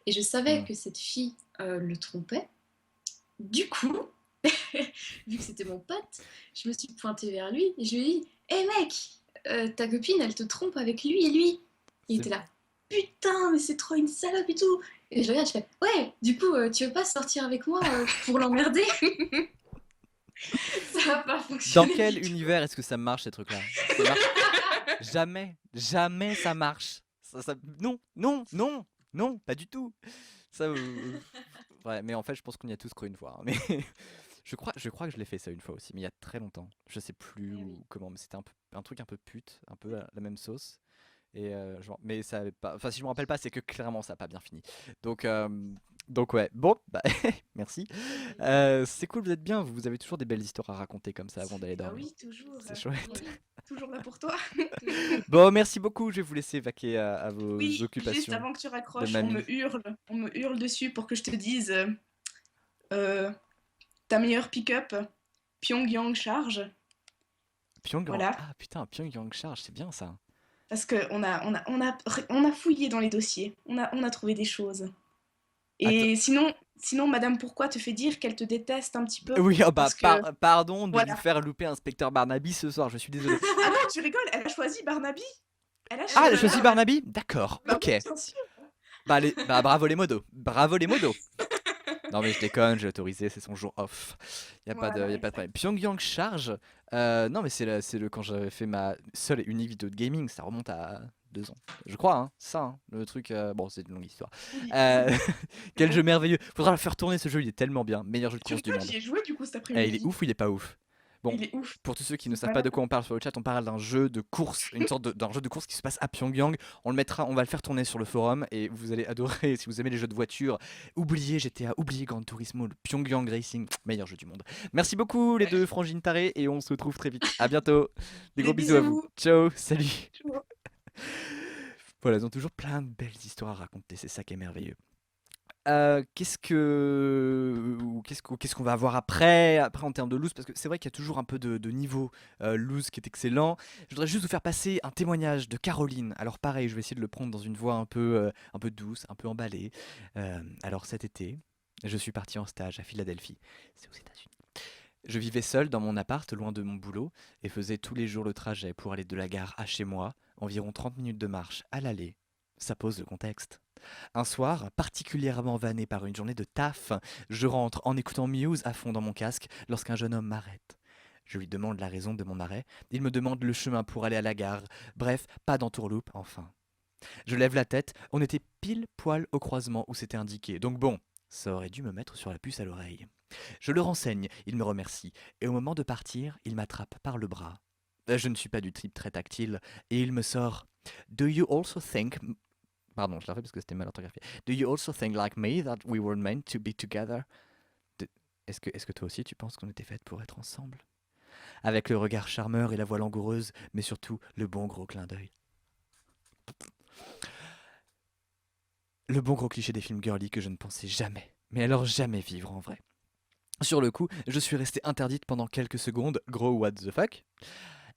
Speaker 6: Et je savais
Speaker 1: Hmm.
Speaker 6: que cette fille le trompait. Du coup, vu que c'était mon pote, je me suis pointée vers lui et je lui ai dit: Hé mec, ta copine elle te trompe avec lui et lui. Il
Speaker 1: C'est
Speaker 6: était là: Putain, mais c'est trop une salope et tout. Et je regarde, je fais: Ouais, du coup, tu veux pas sortir avec moi pour l'emmerder? Ça va pas
Speaker 1: dans
Speaker 6: fonctionner
Speaker 1: quel
Speaker 6: du tout.
Speaker 1: univers est-ce que ça marche ces trucs-là? Ça marche jamais, jamais ça marche. Non, non, non, non, pas du tout. Ça, ouais, mais en fait, je pense qu'on y a tous cru une fois, hein, mais je crois que je l'ai fait ça une fois aussi, mais il y a très longtemps. Je sais plus
Speaker 6: Eh oui.
Speaker 1: comment, mais c'était un truc un peu pute, un peu la même sauce. Et genre, mais ça avait pas. Enfin, si je me rappelle pas, c'est que clairement ça a pas bien fini. Donc ouais. Bon, bah merci. C'est cool, vous êtes bien. Vous avez toujours des belles histoires à raconter comme ça avant d'aller
Speaker 5: Bah
Speaker 1: dormir.
Speaker 5: oui, toujours.
Speaker 1: C'est chouette.
Speaker 5: Oui, toujours là pour toi.
Speaker 1: Bon, merci beaucoup. Je vais vous laisser vaquer à vos
Speaker 5: Oui, juste
Speaker 1: occupations
Speaker 5: avant que tu
Speaker 1: de
Speaker 5: raccroches,
Speaker 1: mamie.
Speaker 5: on me hurle dessus pour que je te dise ta meilleure pick-up, Pyongyang charge.
Speaker 1: Pyongyang.
Speaker 5: Voilà.
Speaker 1: Ah putain, Pyongyang charge, c'est bien ça.
Speaker 5: Parce qu'on a fouillé dans les dossiers, on a trouvé des choses. Et sinon, Madame Pourquoi te fait dire qu'elle te déteste un petit peu.
Speaker 1: Oui, oh bah
Speaker 5: Parce que,
Speaker 1: pardon de
Speaker 5: voilà.
Speaker 1: vous faire louper Inspecteur Barnaby ce soir. Je suis désolé.
Speaker 5: Ah non, tu rigoles, elle a choisi Barnaby. Elle a
Speaker 1: Ah, elle a
Speaker 5: choisi
Speaker 1: choisi Barnaby? D'accord.
Speaker 5: Bah
Speaker 1: Ok.
Speaker 5: oui, bien sûr.
Speaker 1: Bah bravo les modos. Bravo les modos. Non mais je déconne, j'ai autorisé, c'est son jour off. Y a pas de,
Speaker 5: Voilà,
Speaker 1: y a pas de problème. Pyongyang charge. Non mais c'est le quand j'avais fait ma seule et unique vidéo de gaming, ça remonte à 2 ans. Je crois, hein, ça, hein, le truc. Bon, c'est une longue histoire.
Speaker 5: oui,
Speaker 1: Euh,
Speaker 5: c'est
Speaker 1: Quel
Speaker 5: bon.
Speaker 1: jeu merveilleux. Faudra le faire tourner ce jeu, il est tellement bien. Meilleur jeu de
Speaker 5: Tu
Speaker 1: course du
Speaker 5: rigoles,
Speaker 1: monde.
Speaker 5: j'y ai joué du coup cet
Speaker 1: Il est
Speaker 5: après-midi.
Speaker 1: ouf ou il est pas ouf? Bon,
Speaker 5: Il est ouf.
Speaker 1: pour tous ceux qui ne savent pas
Speaker 5: Voilà.
Speaker 1: de quoi on parle sur le chat, on parle d'un jeu de course, une sorte d'un jeu de course qui se passe à Pyongyang. On le mettra, on va le faire tourner sur le forum et vous allez adorer si vous aimez les jeux de voiture. Oubliez GTA, oubliez Gran Turismo, le Pyongyang Racing, meilleur jeu du monde. Merci beaucoup les deux frangines tarés et on se retrouve très vite. À bientôt. Des gros
Speaker 5: Des
Speaker 1: bisous à vous.
Speaker 5: bisous.
Speaker 1: Ciao, salut.
Speaker 5: Ciao.
Speaker 1: Voilà, ils ont toujours plein de belles histoires à raconter, c'est ça qui est merveilleux. Qu'est-ce qu'on va avoir après en termes de loose? Parce que c'est vrai qu'il y a toujours un peu de niveau loose qui est excellent. Je voudrais juste vous faire passer un témoignage de Caroline. Alors pareil, je vais essayer de le prendre dans une voix un peu douce, un peu emballée. Alors cet été, je suis parti en stage à Philadelphie. C'est aux États-Unis. Je vivais seul dans mon appart, loin de mon boulot, et faisais tous les jours le trajet pour aller de la gare à chez moi, environ 30 minutes de marche à l'aller. Ça pose le contexte. Un soir, particulièrement vanné par une journée de taf, je rentre en écoutant Muse à fond dans mon casque lorsqu'un jeune homme m'arrête. Je lui demande la raison de mon arrêt, il me demande le chemin pour aller à la gare. Bref, pas d'entourloupe, enfin. Je lève la tête, on était pile poil au croisement où c'était indiqué, donc bon, ça aurait dû me mettre sur la puce à l'oreille. Je le renseigne, il me remercie, et au moment de partir, il m'attrape par le bras. Je ne suis pas du type très tactile, et il me sort Do you also think. Pardon, je l'ai refait parce que c'était mal orthographié. Do you also think like me that we were meant to be together? Est-ce que toi aussi tu penses qu'on était faites pour être ensemble? Avec le regard charmeur et la voix langoureuse, mais surtout le bon gros clin d'œil. Le bon gros cliché des films girly que je ne pensais jamais, mais alors jamais vivre en vrai. Sur le coup, je suis restée interdite pendant quelques secondes, gros what the fuck,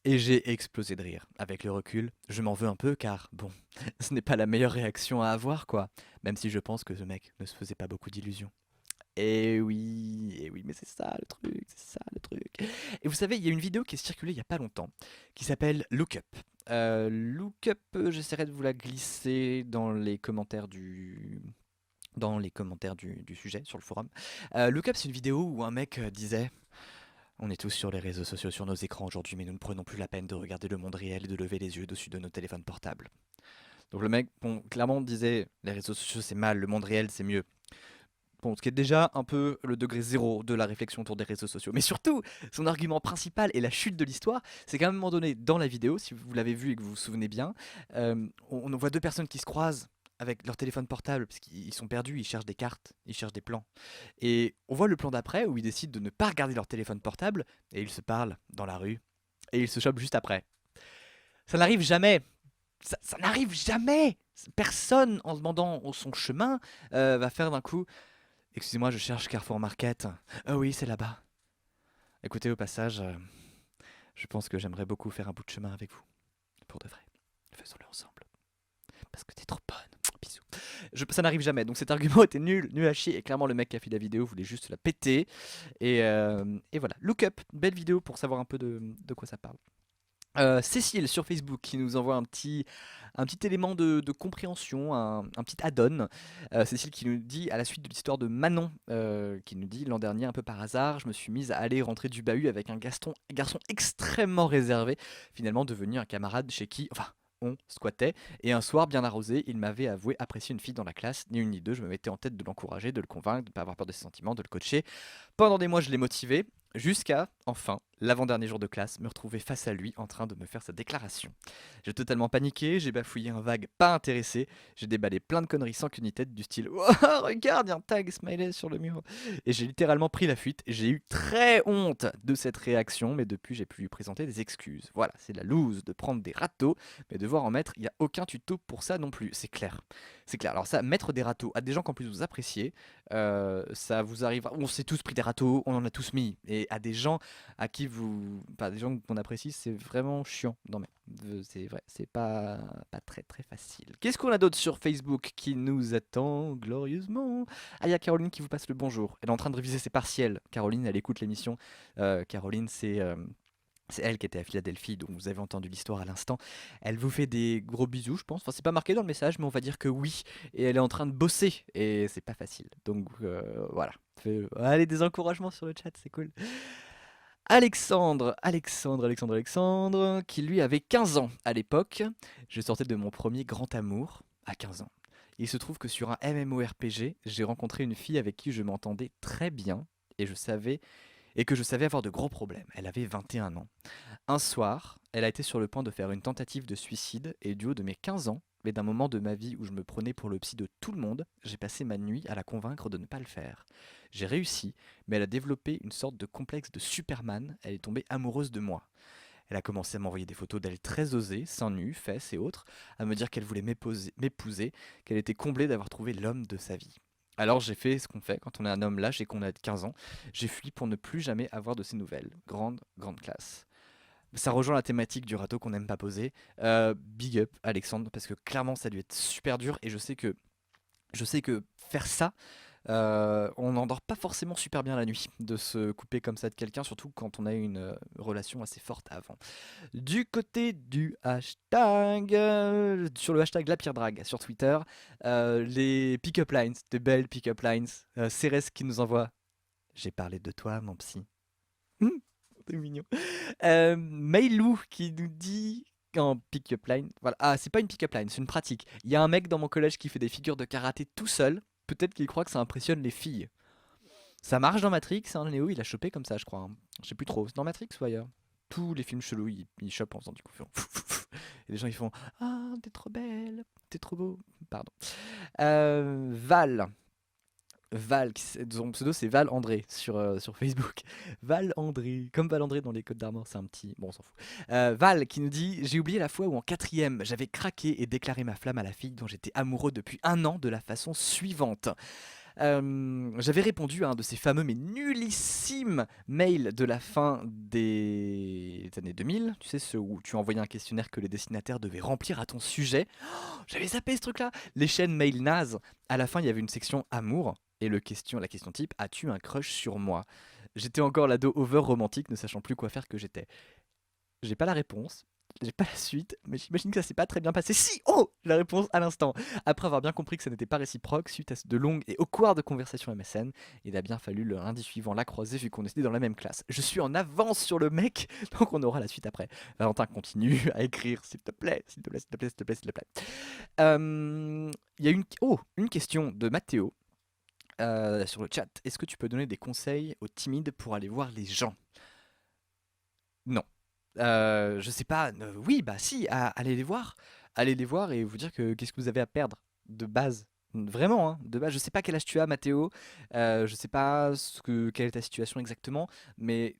Speaker 1: et j'ai explosé de rire. Avec le recul, je m'en veux un peu car, bon, ce n'est pas la meilleure réaction à avoir quoi, même si je pense que ce mec ne se faisait pas beaucoup d'illusions. Et oui, mais c'est ça le truc, c'est ça le truc. Et vous savez, il y a une vidéo qui est circulée il y a pas longtemps, qui s'appelle Look Up. Look Up, j'essaierai de vous la glisser dans les commentaires du sujet sur le forum. Look Up, c'est une vidéo où un mec disait on est tous sur les réseaux sociaux, sur nos écrans aujourd'hui, mais nous ne prenons plus la peine de regarder le monde réel et de lever les yeux au-dessus de nos téléphones portables. Donc le mec, bon, clairement disait les réseaux sociaux c'est mal, le monde réel c'est mieux. Bon, ce qui est déjà un peu le degré zéro de la réflexion autour des réseaux sociaux. Mais surtout, son argument principal et la chute de l'histoire, c'est qu'à un moment donné, dans la vidéo, si vous l'avez vu et que vous vous souvenez bien, on voit deux personnes qui se croisent avec leur téléphone portable, parce qu'ils sont perdus, ils cherchent des cartes, ils cherchent des plans. Et on voit le plan d'après, où ils décident de ne pas regarder leur téléphone portable, et ils se parlent dans la rue, et ils se chopent juste après. Ça n'arrive jamais. Ça n'arrive jamais. Personne, en se demandant son chemin, va faire d'un coup excusez-moi, je cherche Carrefour Market. Ah oui, c'est là-bas. Écoutez, au passage, je pense que j'aimerais beaucoup faire un bout de chemin avec vous. Pour de vrai. Faisons-le ensemble. Parce que t'es trop bonne. Bisous. Ça n'arrive jamais. Donc cet argument était nul, nul à chier. Et clairement, le mec qui a fait la vidéo voulait juste la péter. Et voilà. Look Up, belle vidéo pour savoir un peu de quoi ça parle. Cécile sur Facebook qui nous envoie un petit élément de compréhension, un petit add-on. Cécile qui nous dit, à la suite de l'histoire de Manon, qui nous dit l'an dernier, un peu par hasard, je me suis mise à aller rentrer du bahut avec un garçon extrêmement réservé, finalement devenu un camarade chez qui, enfin, on squattait. Et un soir, bien arrosé, il m'avait avoué apprécier une fille dans la classe, ni une ni deux. Je me mettais en tête de l'encourager, de le convaincre, de ne pas avoir peur de ses sentiments, de le coacher. Pendant des mois, je l'ai motivé. Jusqu'à, enfin, l'avant-dernier jour de classe, me retrouver face à lui en train de me faire sa déclaration. J'ai totalement paniqué, j'ai bafouillé un vague pas intéressé, j'ai déballé plein de conneries sans queue ni tête du style oh, regarde, y a un tag smiley sur le mur. Et j'ai littéralement pris la fuite et j'ai eu très honte de cette réaction, mais depuis j'ai pu lui présenter des excuses. Voilà, c'est la loose de prendre des râteaux, mais devoir en mettre, il n'y a aucun tuto pour ça non plus, c'est clair. C'est clair. Alors ça, mettre des râteaux à des gens qu'en plus vous appréciez, ça vous arrive. On s'est tous pris des râteaux, on en a tous mis. Et à des gens à qui vous, des gens qu'on apprécie, c'est vraiment chiant. Non mais c'est vrai, c'est pas très très facile. Qu'est-ce qu'on a d'autre sur Facebook qui nous attend glorieusement? Ah, il y a Caroline qui vous passe le bonjour. Elle est en train de réviser ses partiels. Caroline, elle écoute l'émission. Caroline, C'est elle qui était à Philadelphie, dont vous avez entendu l'histoire à l'instant. Elle vous fait des gros bisous, je pense. Enfin, c'est pas marqué dans le message, mais on va dire que oui. Et elle est en train de bosser, et c'est pas facile. Donc voilà. Allez, des encouragements sur le chat, c'est cool. Alexandre, qui lui avait 15 ans à l'époque. Je sortais de mon premier grand amour à 15 ans. Il se trouve que sur un MMORPG, j'ai rencontré une fille avec qui je m'entendais très bien et que je savais avoir de gros problèmes. Elle avait 21 ans. Un soir, elle a été sur le point de faire une tentative de suicide et du haut de mes 15 ans, mais d'un moment de ma vie où je me prenais pour le psy de tout le monde, j'ai passé ma nuit à la convaincre de ne pas le faire. J'ai réussi, mais elle a développé une sorte de complexe de Superman, elle est tombée amoureuse de moi. Elle a commencé à m'envoyer des photos d'elle très osées, seins nus, fesses et autres, à me dire qu'elle voulait m'épouser, qu'elle était comblée d'avoir trouvé l'homme de sa vie. Alors j'ai fait ce qu'on fait quand on est un homme lâche et qu'on a 15 ans, j'ai fui pour ne plus jamais avoir de ses nouvelles. Grande classe. Ça rejoint la thématique du râteau qu'on n'aime pas poser. Big up Alexandre, parce que clairement ça a dû être super dur et je sais que faire ça, on n'endort pas forcément super bien la nuit de se couper comme ça de quelqu'un, surtout quand on a une relation assez forte avant. Du côté du hashtag, sur le hashtag La Pire Drague sur Twitter, les pick-up lines, de belles pick-up lines. Cérès qui nous envoie J'ai parlé de toi, mon psy. C'est mignon. Mailou qui nous dit en pick-up line. Voilà. Ah, c'est pas une pick-up line, c'est une pratique. Il y a un mec dans mon collège qui fait des figures de karaté tout seul. Peut-être qu'il croit que ça impressionne les filles. Ça marche dans Matrix, hein, Léo, il a chopé comme ça, je crois. Hein. Je sais plus trop. C'est dans Matrix ou ailleurs? Tous les films chelous, ils chopent en faisant du coup. Et les gens, ils font Ah, t'es trop belle, t'es trop beau. Pardon. Val. Son pseudo c'est Val André sur Facebook. Val André, comme Val André dans les Côtes d'Armor, c'est un petit. Bon, on s'en fout. Val qui nous dit J'ai oublié la fois où en 4ème, j'avais craqué et déclaré ma flamme à la fille dont j'étais amoureux depuis 1 an de la façon suivante. J'avais répondu à un de ces fameux mais nullissimes mails de la fin des années 2000, tu sais, ceux où tu envoyais un questionnaire que les destinataires devaient remplir à ton sujet. Oh, j'avais zappé ce truc-là. Les chaînes mail naze. À la fin, il y avait une section amour et la question type As-tu un crush sur moi? J'étais encore l'ado over romantique, ne sachant plus quoi faire que j'étais. J'ai pas la réponse. J'ai pas la suite, mais j'imagine que ça s'est pas très bien passé. Si! Oh! La réponse à l'instant. Après avoir bien compris que ça n'était pas réciproque, suite à de longues et awkward conversations MSN, il a bien fallu le lundi suivant la croiser vu qu'on était dans la même classe. Je suis en avance sur le mec, donc on aura la suite après. Valentin continue à écrire, s'il te plaît, s'il te plaît, s'il te plaît, s'il te plaît, s'il te plaît. Il y a une question de Mathéo sur le chat. Est-ce que tu peux donner des conseils aux timides pour aller voir les gens? Non. Je sais pas, oui, bah si, allez les voir. Allez les voir et vous dire que qu'est-ce que vous avez à perdre de base. Vraiment, hein, de base. Je sais pas quel âge tu as, Mathéo. Je sais pas quelle est ta situation exactement, mais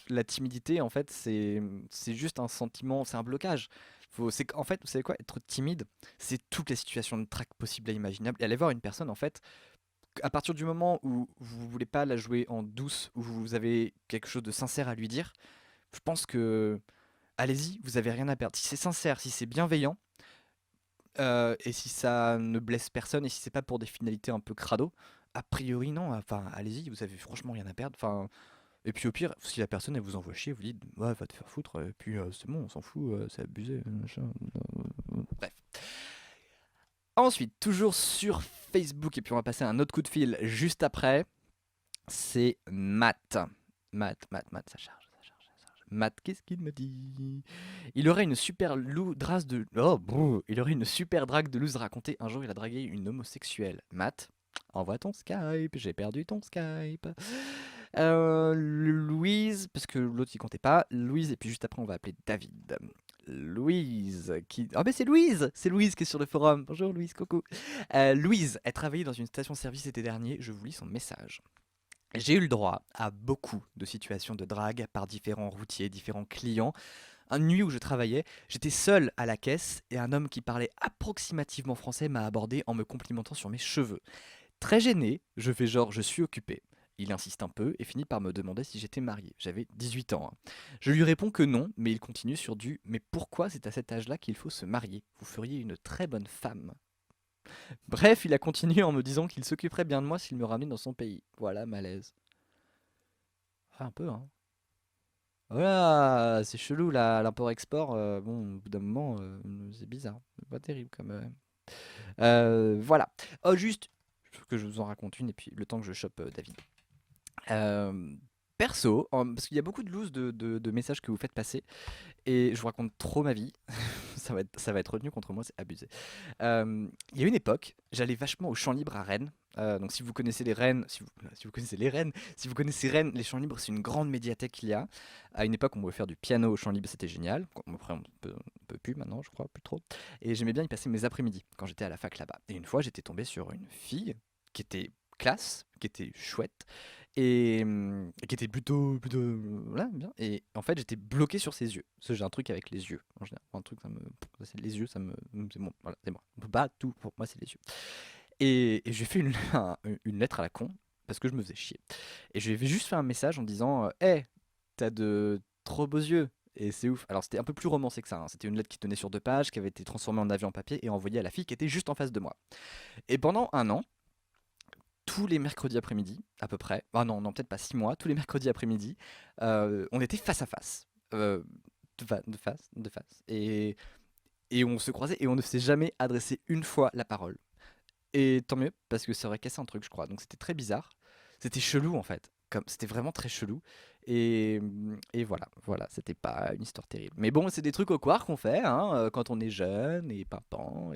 Speaker 1: la timidité, en fait, c'est juste un sentiment, c'est un blocage. En fait, vous savez quoi, être timide, c'est toutes les situations de trac possibles et imaginables. Et aller voir une personne, en fait, à partir du moment où vous voulez pas la jouer en douce, où vous avez quelque chose de sincère à lui dire, je pense que allez-y, vous avez rien à perdre. Si c'est sincère, si c'est bienveillant, et si ça ne blesse personne, et si c'est pas pour des finalités un peu crado, a priori non. Enfin, allez-y, vous avez franchement rien à perdre. Enfin, et puis au pire, si la personne elle vous envoie chier, vous dites ouais, va te faire foutre. Et puis c'est bon, on s'en fout, c'est abusé. Machin. Bref. Ensuite, toujours sur Facebook, et puis on va passer à un autre coup de fil juste après. C'est Matt, ça charge. Matt, qu'est-ce qu'il me dit? Il aurait une super drague de... Oh, il aurait une super drague de loose à raconter. Un jour, il a dragué une homosexuelle. Matt, envoie ton Skype. J'ai perdu ton Skype. Louise, parce que l'autre, il comptait pas. Louise, et puis juste après, on va appeler David. Louise, qui... Ah, mais c'est Louise! C'est Louise qui est sur le forum. Bonjour Louise, coucou. Louise, elle travaillait dans une station-service l'été dernier. Je vous lis son message. J'ai eu le droit à beaucoup de situations de drague par différents routiers, différents clients. Une nuit où je travaillais, j'étais seul à la caisse et un homme qui parlait approximativement français m'a abordé en me complimentant sur mes cheveux. Très gêné, je fais genre je suis occupé. Il insiste un peu et finit par me demander si j'étais marié. J'avais 18 ans. Hein. Je lui réponds que non, mais il continue sur du « Mais pourquoi c'est à cet âge-là qu'il faut se marier? Vous feriez une très bonne femme. » Bref, il a continué en me disant qu'il s'occuperait bien de moi s'il me ramenait dans son pays. Voilà, malaise. Enfin, un peu, hein. Voilà, c'est chelou là, l'import-export. Bon, au bout d'un moment, c'est bizarre. C'est pas terrible comme. Voilà. Oh, juste, faut que je vous en raconte une et puis le temps que je chope David. Euh, Perso, parce qu'il y a beaucoup de loose de messages que vous faites passer et je vous raconte trop ma vie. Ça va être retenu contre moi, c'est abusé. Il y a une époque, j'allais vachement au champ libre à Rennes. Donc si vous connaissez les Rennes, si vous connaissez les Rennes, si vous connaissez Rennes, les champs libres, c'est une grande médiathèque qu'il y a. À une époque, on pouvait faire du piano au champ libre, c'était génial. Après, on peut plus maintenant, je crois, plus trop. Et j'aimais bien y passer mes après-midi quand j'étais à la fac là-bas. Et une fois, j'étais tombé sur une fille qui était classe, qui était chouette et qui était plutôt voilà, bien. Et en fait, j'étais bloqué sur ses yeux. Parce que j'ai un truc avec les yeux. En général, un truc, c'est les yeux, c'est bon, voilà, c'est moi. On peut pas tout pour moi, c'est les yeux. Et j'ai fait une lettre à la con parce que je me faisais chier. Et je lui ai juste fait un message en disant, hey, t'as de trop beaux yeux. Et c'est ouf. Alors c'était un peu plus romancé que ça, hein. C'était une lettre qui tenait sur 2 pages, qui avait été transformée en avis en papier et envoyée à la fille qui était juste en face de moi. Et pendant un an, tous les mercredis après-midi, à peu près, ah non, non, peut-être pas 6 mois, tous les mercredis après-midi, on était face à face. De face. Et on se croisait et on ne s'est jamais adressé une fois la parole. Et tant mieux, parce que ça aurait cassé un truc, je crois. Donc c'était très bizarre. C'était chelou, en fait. C'était vraiment très chelou. Et voilà, c'était pas une histoire terrible. Mais bon, c'est des trucs au coir qu'on fait, hein, quand on est jeune et pimpant,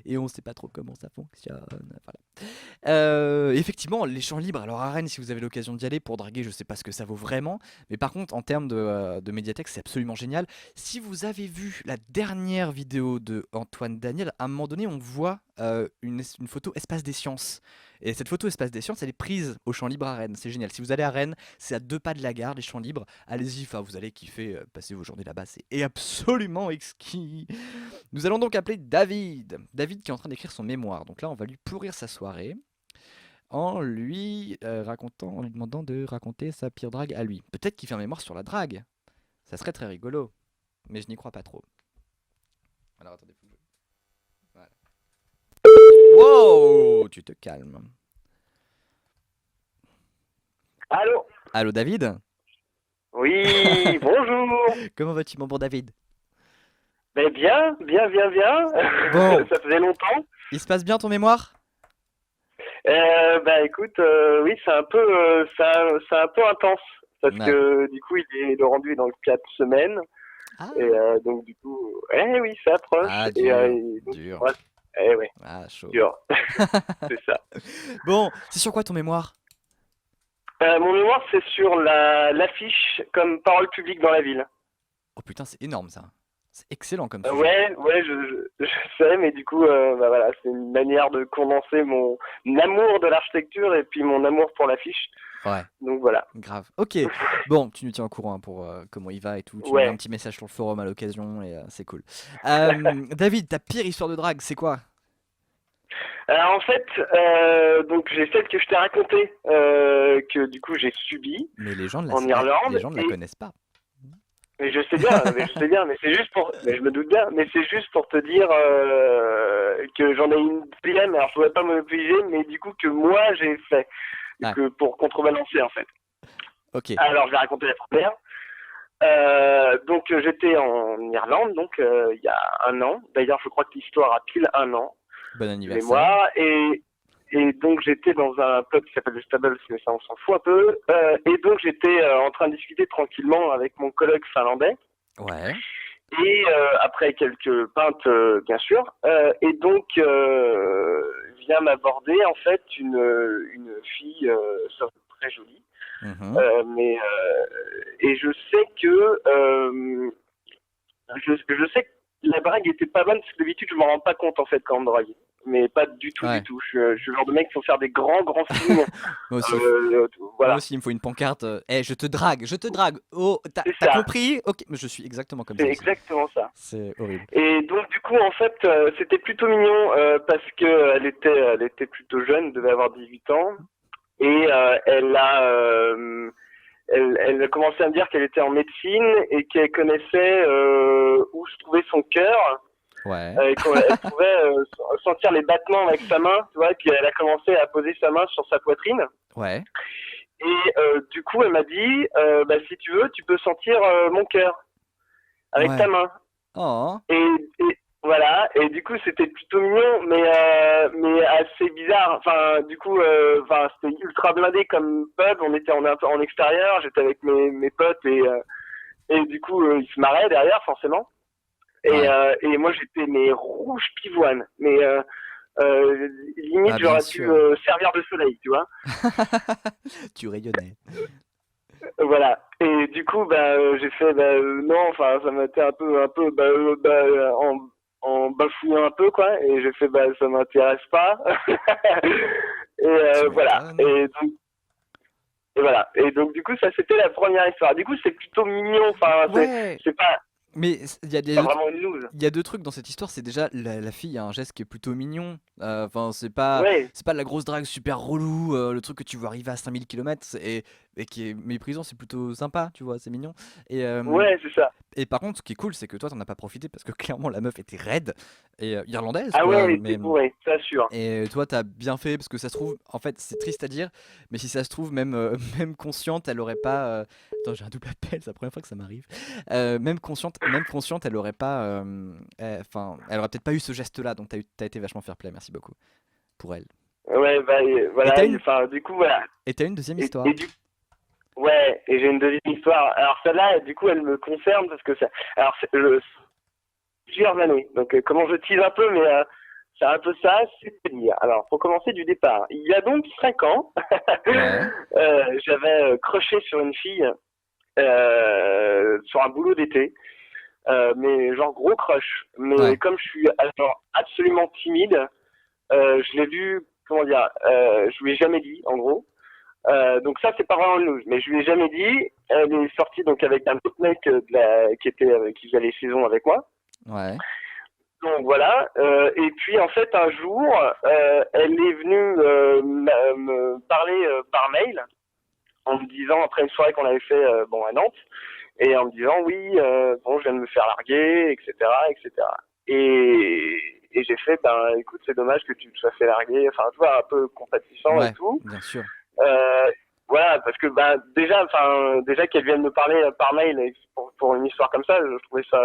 Speaker 1: et on sait pas trop comment ça fonctionne. Voilà. Effectivement, les champs libres. Alors à Rennes, si vous avez l'occasion d'y aller pour draguer, je sais pas ce que ça vaut vraiment. Mais par contre, en termes de médiathèque, c'est absolument génial. Si vous avez vu la dernière vidéo de Antoine Daniel, à un moment donné, on voit une photo Espace des Sciences. Et cette photo Espace des Sciences, elle est prise au champ libre à Rennes. C'est génial. Si vous allez à Rennes, c'est à 2 pas de la gare, les champs libres. Allez-y, enfin, vous allez kiffer passer vos journées là-bas. C'est absolument exquis. Nous allons donc appeler David. David qui est en train d'écrire son mémoire. Donc là, on va lui pourrir sa soirée en lui racontant, en lui demandant de raconter sa pire drague à lui. Peut-être qu'il fait un mémoire sur la drague. Ça serait très rigolo. Mais je n'y crois pas trop. Alors attendez, faut que voilà. Wow, tu te calmes.
Speaker 7: Allô?
Speaker 1: Allô David?
Speaker 7: Oui, bonjour.
Speaker 1: Comment vas-tu mon bon David?
Speaker 7: Ben bien.
Speaker 1: Bon.
Speaker 7: Ça faisait longtemps.
Speaker 1: Il se passe bien ton mémoire?
Speaker 7: Bah écoute, oui, c'est un peu intense parce
Speaker 1: Ouais.
Speaker 7: que du coup, le rendu est dans 4 semaines
Speaker 1: Ah,
Speaker 7: et donc du coup, oui, ça approche
Speaker 1: ah
Speaker 7: et,
Speaker 1: dur,
Speaker 7: donc,
Speaker 1: dur.
Speaker 7: ouais, ouais,
Speaker 1: Ah, chaud.
Speaker 7: dur, c'est ça.
Speaker 1: Bon, c'est sur quoi ton mémoire?
Speaker 7: Mon mémoire, c'est sur l'affiche comme parole publique dans la ville.
Speaker 1: Oh putain, c'est énorme ça. C'est excellent comme sujet.
Speaker 7: Ouais, je sais, mais du coup, bah voilà, c'est une manière de condenser mon amour de l'architecture et puis mon amour pour l'affiche.
Speaker 1: Ouais,
Speaker 7: Donc voilà.
Speaker 1: grave. Ok, bon, tu nous tiens au courant hein, pour comment il va et tout. Tu mets
Speaker 7: Ouais.
Speaker 1: un petit message sur le forum à l'occasion et c'est cool. David, ta pire histoire de drague, c'est quoi?
Speaker 7: Alors en fait, donc j'ai celle que je t'ai racontée, que du coup j'ai subie
Speaker 1: Mais les gens ne
Speaker 7: en Irlande.
Speaker 1: les gens ne la
Speaker 7: et-
Speaker 1: connaissent pas.
Speaker 7: Mais je sais bien, mais c'est juste pour, mais je me doute bien, mais c'est juste pour te dire que j'en ai une deuxième. Alors je pourrais pas monopoliser, mais du coup que moi j'ai fait,
Speaker 1: Ah.
Speaker 7: que pour contrebalancer en fait.
Speaker 1: Ok,
Speaker 7: Alors je vais raconter la première. Donc j'étais en Irlande, donc il y a un an. D'ailleurs, je crois que l'histoire a pile un an.
Speaker 1: bon
Speaker 7: de
Speaker 1: anniversaire.
Speaker 7: mémoire. Et donc j'étais dans un pub qui s'appelle le Stables, mais ça on s'en fout un peu. Et donc j'étais en train de discuter tranquillement avec mon collègue finlandais.
Speaker 1: Ouais.
Speaker 7: Et après quelques pintes, bien sûr. Et donc vient m'aborder en fait une fille très jolie.
Speaker 1: Mhm.
Speaker 7: Et je sais que je sais que la drague était pas bonne parce que d'habitude je m'en rends pas compte en fait quand on me drague. Mais pas du tout,
Speaker 1: Ouais.
Speaker 7: du tout. Je suis le genre de mec qui faut faire des grands signes.
Speaker 1: Moi aussi.
Speaker 7: Voilà.
Speaker 1: Moi aussi, il me faut une pancarte. Je te drague, je te drague. Oh,
Speaker 7: C'est
Speaker 1: t'as
Speaker 7: ça.
Speaker 1: compris? Ok, mais je suis exactement comme ça
Speaker 7: C'est
Speaker 1: aussi.
Speaker 7: exactement ça.
Speaker 1: C'est horrible.
Speaker 7: Et donc du coup en fait c'était plutôt mignon parce que elle était plutôt jeune, elle devait avoir 18 ans et elle a commencé à me dire qu'elle était en médecine et qu'elle connaissait où se trouvait son cœur
Speaker 1: Ouais.
Speaker 7: et qu'elle pouvait sentir les battements avec sa main, tu vois, et puis elle a commencé à poser sa main sur sa poitrine.
Speaker 1: Ouais.
Speaker 7: Et du coup, elle m'a dit, bah, si tu veux, tu peux sentir mon cœur avec ta
Speaker 1: Ouais.
Speaker 7: main.
Speaker 1: Oh,
Speaker 7: Et voilà, et du coup c'était plutôt mignon, mais assez bizarre. Enfin, du coup, enfin, c'était ultra blindé comme pub. On était en extérieur, j'étais avec mes potes et du coup ils se marraient derrière forcément.
Speaker 1: ouais.
Speaker 7: Et moi j'étais mais rouge pivoine, mais limite
Speaker 1: Bah, bien
Speaker 7: j'aurais pu
Speaker 1: sûr.
Speaker 7: servir de soleil, tu vois.
Speaker 1: Tu rayonnais.
Speaker 7: Voilà. Et du coup, bah, j'ai fait, bah, non, enfin, ça m'a été un peu, en bafouillant un peu, quoi. Et j'ai fait, bah, ça m'intéresse pas. Et
Speaker 1: Tu
Speaker 7: voilà.
Speaker 1: m'étonnes.
Speaker 7: Et voilà. Et donc, du coup, ça, c'était la première histoire. Du coup, c'est plutôt mignon. Enfin,
Speaker 1: Ouais,
Speaker 7: c'est pas,
Speaker 1: mais il y a
Speaker 7: c'est pas
Speaker 1: deux,
Speaker 7: vraiment une loose.
Speaker 1: il y a deux trucs dans cette histoire. C'est déjà la fille a un geste qui est plutôt mignon. Enfin,
Speaker 7: Ouais.
Speaker 1: c'est pas de la grosse drague super relou, le truc que tu vois arriver à 5000 km et qui est méprisant. C'est plutôt sympa, tu vois, c'est mignon. Et,
Speaker 7: Ouais, c'est ça.
Speaker 1: et par contre, ce qui est cool, c'est que toi, t'en as pas profité parce que clairement, la meuf était raide et irlandaise,
Speaker 7: Ah
Speaker 1: quoi.
Speaker 7: ouais, c'est ouais, ça sûr.
Speaker 1: Et toi, t'as bien fait parce que ça se trouve, en fait, c'est triste à dire, mais si ça se trouve, même, même consciente, elle aurait pas. Attends, j'ai un double appel, c'est la première fois que ça m'arrive. Même consciente, elle aurait pas. Enfin, elle aurait peut-être pas eu ce geste-là, donc t'as été vachement fair play, merci beaucoup pour elle.
Speaker 7: Ouais, bah,
Speaker 1: Et
Speaker 7: voilà.
Speaker 1: t'as une,
Speaker 7: Enfin, du coup, voilà.
Speaker 1: et t'as une deuxième
Speaker 7: Et,
Speaker 1: histoire.
Speaker 7: et du Ouais, et j'ai une deuxième histoire. Alors celle-là, du coup, elle me concerne parce que ça. Alors, plusieurs années. Donc, comment je tease un peu, mais c'est un peu ça, c'est-à-dire. Alors, pour commencer du départ, il y a donc 5 ans,
Speaker 1: Ouais,
Speaker 7: j'avais crushé sur une fille sur un boulot d'été, mais genre gros crush. Mais
Speaker 1: ouais,
Speaker 7: comme je suis genre absolument timide, je l'ai vue, comment dire, je lui ai jamais dit, en gros. Donc ça c'est pas vraiment une news, mais je lui ai jamais dit. Elle est sortie donc avec un autre mec qui faisait les saisons avec moi.
Speaker 1: ouais,
Speaker 7: Donc voilà. Et puis en fait un jour, elle est venue me parler par mail en me disant après une soirée qu'on avait fait bon à Nantes et en me disant oui bon je viens de me faire larguer etc etc. Et j'ai fait ben écoute c'est dommage que tu te sois fait larguer. Enfin tu vois un peu compatissant et
Speaker 1: ouais,
Speaker 7: tout.
Speaker 1: bien sûr.
Speaker 7: Euh, voilà, parce que bah, déjà qu'elle vienne me parler par mail pour une histoire comme ça, je trouvais ça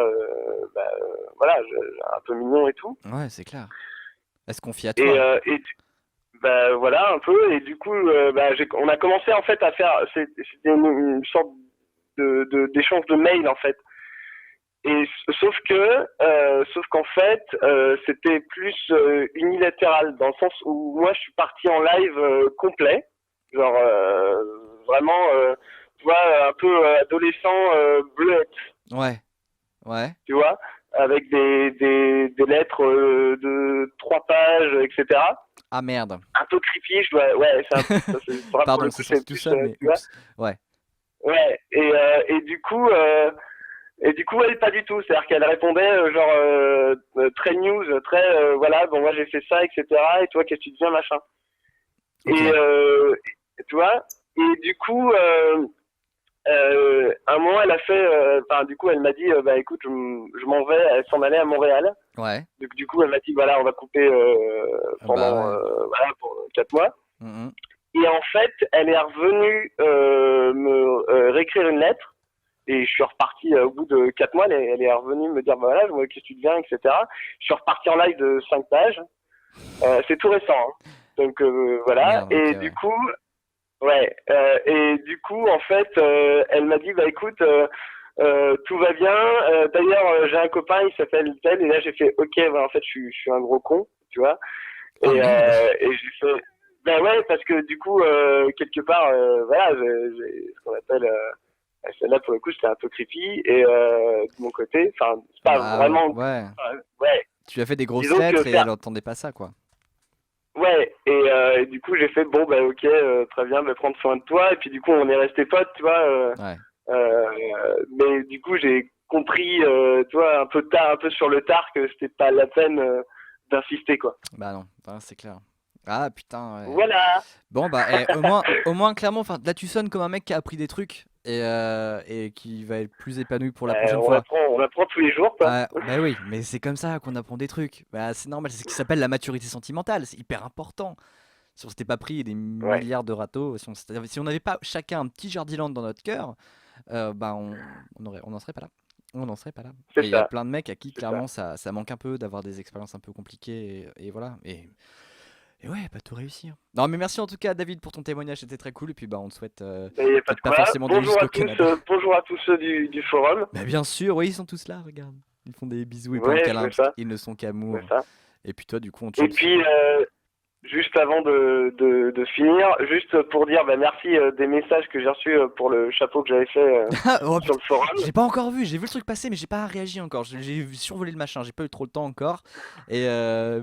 Speaker 7: voilà, un peu mignon et tout.
Speaker 1: Ouais, c'est clair. Elle se confie à
Speaker 7: Et,
Speaker 1: toi.
Speaker 7: bah, voilà un peu. Et du coup, bah, on a commencé en fait à faire, c'était une sorte d'échange de mails en fait. Et sauf qu'en fait, c'était plus unilatéral dans le sens où moi je suis parti en live complet, genre vraiment, tu vois, un peu adolescent bleuette,
Speaker 1: Ouais, ouais.
Speaker 7: tu vois, avec des lettres de 3 pages, etc.
Speaker 1: Ah merde.
Speaker 7: Un peu creepy, ouais, ça, c'est pour
Speaker 1: Pardon,
Speaker 7: le
Speaker 1: c'est
Speaker 7: coup,
Speaker 1: sorti
Speaker 7: c'est
Speaker 1: tout
Speaker 7: plus,
Speaker 1: seul, mais
Speaker 7: tu vois,
Speaker 1: oups. Ouais,
Speaker 7: ouais, et du coup. Et du coup, elle, pas du tout. C'est-à-dire qu'elle répondait genre très news, très voilà, bon moi j'ai fait ça, etc. Et toi, qu'est-ce que tu deviens, machin.
Speaker 1: ok.
Speaker 7: Et tu vois. Et du coup, un moment, elle a fait, enfin du coup, elle m'a dit, bah écoute, je m'en vais. Elle s'en allait à Montréal.
Speaker 1: Ouais.
Speaker 7: Donc du coup, elle m'a dit, voilà, on va couper
Speaker 1: Bah
Speaker 7: pendant
Speaker 1: ouais.
Speaker 7: voilà pour 4 mois.
Speaker 1: Mhm.
Speaker 7: Et en fait, elle est revenue me réécrire une lettre. Et je suis reparti au bout de 4 mois, elle est revenue me dire bah voilà, je vois qu'est-ce que tu deviens, etc. Je suis reparti en live de 5 pages. C'est tout récent. Hein. Donc voilà.
Speaker 1: Merde, ok,
Speaker 7: Et du
Speaker 1: ouais.
Speaker 7: coup, ouais. Et du coup, en fait, elle m'a dit bah écoute, tout va bien. D'ailleurs, j'ai un copain, il s'appelle tel. Et là, j'ai fait ok, bah, en fait, je suis un gros con, tu vois.
Speaker 1: Ah merde.
Speaker 7: Et j'ai fait ben ouais, parce que du coup, quelque part, voilà, j'ai ce qu'on appelle celle-là, pour le coup, c'était un peu creepy. Et de mon côté, enfin, c'est pas
Speaker 1: Bah
Speaker 7: vraiment.
Speaker 1: ouais.
Speaker 7: Ouais,
Speaker 1: Tu as fait des grosses
Speaker 7: disons que
Speaker 1: lettres et elle
Speaker 7: faire.
Speaker 1: entendait pas ça, quoi.
Speaker 7: Ouais, et du coup, j'ai fait bon, bah ok, très bien, bah, prendre soin de toi. Et puis, du coup, on est resté potes, tu vois.
Speaker 1: Ouais.
Speaker 7: Mais du coup, j'ai compris, tu vois, un peu tard, un peu sur le tard, que c'était pas la peine d'insister, quoi.
Speaker 1: Bah non, hein, c'est clair. Ah putain, ouais.
Speaker 7: Voilà.
Speaker 1: Bon bah au moins clairement, enfin là tu sonnes comme un mec qui a appris des trucs et qui va être plus épanoui pour la prochaine fois.
Speaker 7: On apprend tous les jours, quoi.
Speaker 1: Ah, bah oui, mais c'est comme ça qu'on apprend des trucs. Bah c'est normal, c'est ce qui s'appelle la maturité sentimentale, c'est hyper important. Si on s'était pas pris des
Speaker 7: Ouais.
Speaker 1: milliards de râteaux, si on n'avait pas chacun un petit Jardiland dans notre cœur, bah on n'en serait pas là. On n'en serait pas là. Et
Speaker 7: C'est
Speaker 1: il y a
Speaker 7: ça,
Speaker 1: plein de mecs à qui
Speaker 7: c'est ça.
Speaker 1: clairement ça manque un peu d'avoir des expériences un peu compliquées et voilà. Et ouais, pas tout réussir. Non, mais merci en tout cas, David, pour ton témoignage, c'était très cool. Et puis, bah, on te souhaite
Speaker 7: Il n'y a pas de
Speaker 1: peut-être pas
Speaker 7: quoi.
Speaker 1: forcément d'aller jusqu'au Canada.
Speaker 7: Bonjour à tous ceux du forum.
Speaker 1: Bah, bien sûr, oui, ils sont tous là, regarde. Ils font des bisous et plein de
Speaker 7: Ouais, je
Speaker 1: câlins
Speaker 7: vois
Speaker 1: parce
Speaker 7: ça,
Speaker 1: qu'ils ne sont
Speaker 7: je
Speaker 1: qu'amour.
Speaker 7: vois ça.
Speaker 1: Et puis, toi, du coup, on te
Speaker 7: Et
Speaker 1: chope.
Speaker 7: puis, juste avant de finir, juste pour dire merci des messages que j'ai reçus pour le chapeau que j'avais fait
Speaker 1: Oh
Speaker 7: sur
Speaker 1: putain,
Speaker 7: le forum.
Speaker 1: j'ai pas encore vu, j'ai vu le truc passer, mais j'ai pas réagi encore. J'ai survolé le machin, j'ai pas eu trop le temps encore. Et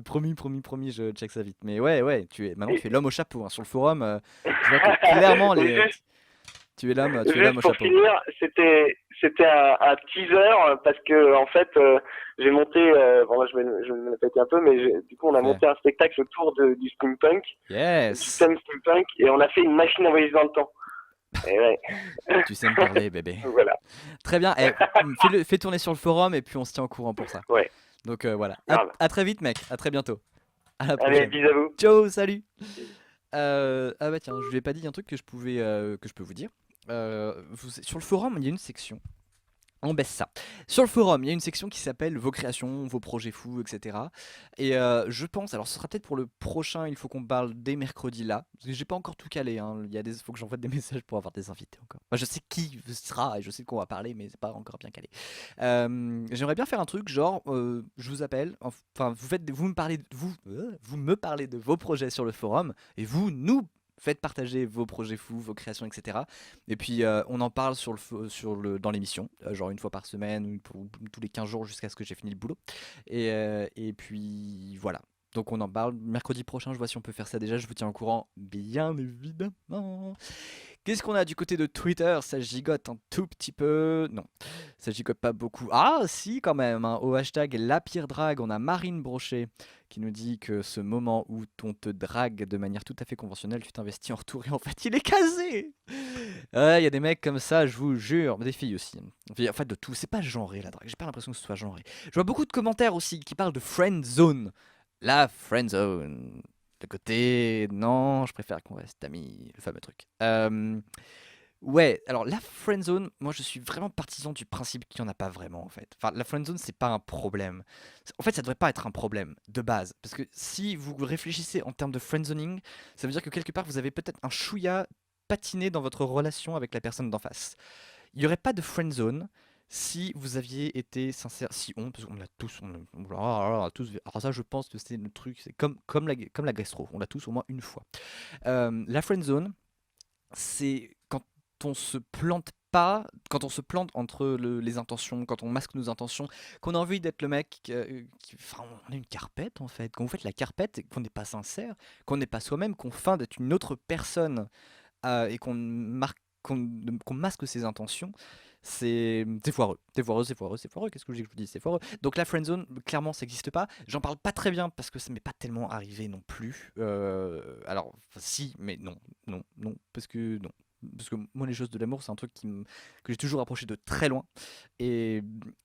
Speaker 1: promis, je check ça vite. Mais ouais, maintenant tu es l'homme au chapeau, hein. Sur le forum, je vois que clairement,
Speaker 7: Et
Speaker 1: tu es l'homme au
Speaker 7: juste pour
Speaker 1: chapeau.
Speaker 7: finir, c'était un teaser parce que en fait j'ai monté, bon là je vais me répéter un peu, mais du coup on a
Speaker 1: Fais.
Speaker 7: monté un spectacle autour du steampunk, du
Speaker 1: Yes,
Speaker 7: système steampunk, et on a fait une machine à voyager dans le temps. Et ouais,
Speaker 1: tu sais me parler, bébé.
Speaker 7: voilà.
Speaker 1: Très bien, fais tourner sur le forum et puis on se tient au courant pour ça.
Speaker 7: Ouais,
Speaker 1: Donc voilà,
Speaker 7: grave.
Speaker 1: à très vite, mec, à très bientôt. À la
Speaker 7: Allez,
Speaker 1: prochaine.
Speaker 7: bisous à vous.
Speaker 1: Ciao, salut. Ah bah tiens, je lui ai pas dit un truc que je peux vous dire. Sur le forum, il y a une section. On baisse ça. Sur le forum, il y a une section qui s'appelle vos créations, vos projets fous, etc. Et je pense, alors ce sera peut-être pour le prochain, il faut qu'on parle dès mercredi là, parce que j'ai pas encore tout calé, hein. Faut que j'envoie des messages pour avoir des invités encore. Enfin, je sais qui sera et je sais de quoi on va parler, mais c'est pas encore bien calé. J'aimerais bien faire un truc genre, je vous appelle, enfin vous me parlez de vos projets sur le forum et vous nous faites partager vos projets fous, vos créations, etc. Et puis on en parle dans l'émission, genre une fois par semaine ou tous les 15 jours jusqu'à ce que j'ai fini le boulot. Et puis voilà. Donc on en parle mercredi prochain, je vois si on peut faire ça déjà, je vous tiens au courant, bien évidemment. Qu'est-ce qu'on a du côté de Twitter? Ça gigote un tout petit peu. Non, ça gigote pas beaucoup. Ah si quand même, hein. Au hashtag la pire drague, on a Marine Brochet qui nous dit que ce moment où on te drague de manière tout à fait conventionnelle, tu t'investis en retour et en fait il est casé. Il y a des mecs comme ça, je vous jure, des filles aussi. En fait de tout, c'est pas genré la drague, j'ai pas l'impression que ce soit genré. Je vois beaucoup de commentaires aussi qui parlent de friend zone. La friend zone. De côté, non, je préfère qu'on reste amis, le fameux truc. Ouais, alors la friendzone, moi je suis vraiment partisan du principe qu'il n'y en a pas vraiment en fait. Enfin, la friendzone, c'est pas un problème. En fait, ça devrait pas être un problème de base. Parce que si vous réfléchissez en termes de friendzoning, ça veut dire que quelque part vous avez peut-être un chouïa patiné dans votre relation avec la personne d'en face. Il n'y aurait pas de friendzone si vous aviez été sincère, parce qu'on l'a tous, on l'a tous, alors ça je pense que c'est le truc, c'est comme la gastro, on l'a tous au moins une fois. La friendzone, c'est on se plante pas, quand on se plante entre les intentions, quand on masque nos intentions, qu'on a envie d'être le mec enfin, on est une carpette en fait. Quand vous faites la carpette et qu'on n'est pas sincère, qu'on n'est pas soi-même, qu'on feint d'être une autre personne et qu'on masque ses intentions, c'est foireux. C'est foireux. Qu'est-ce que je vous dis? C'est foireux. Donc la friendzone, clairement, ça n'existe pas. J'en parle pas très bien parce que ça m'est pas tellement arrivé non plus. Alors, si, mais non, parce que non. Parce que moi, les choses de l'amour, c'est un truc que j'ai toujours approché de très loin. Et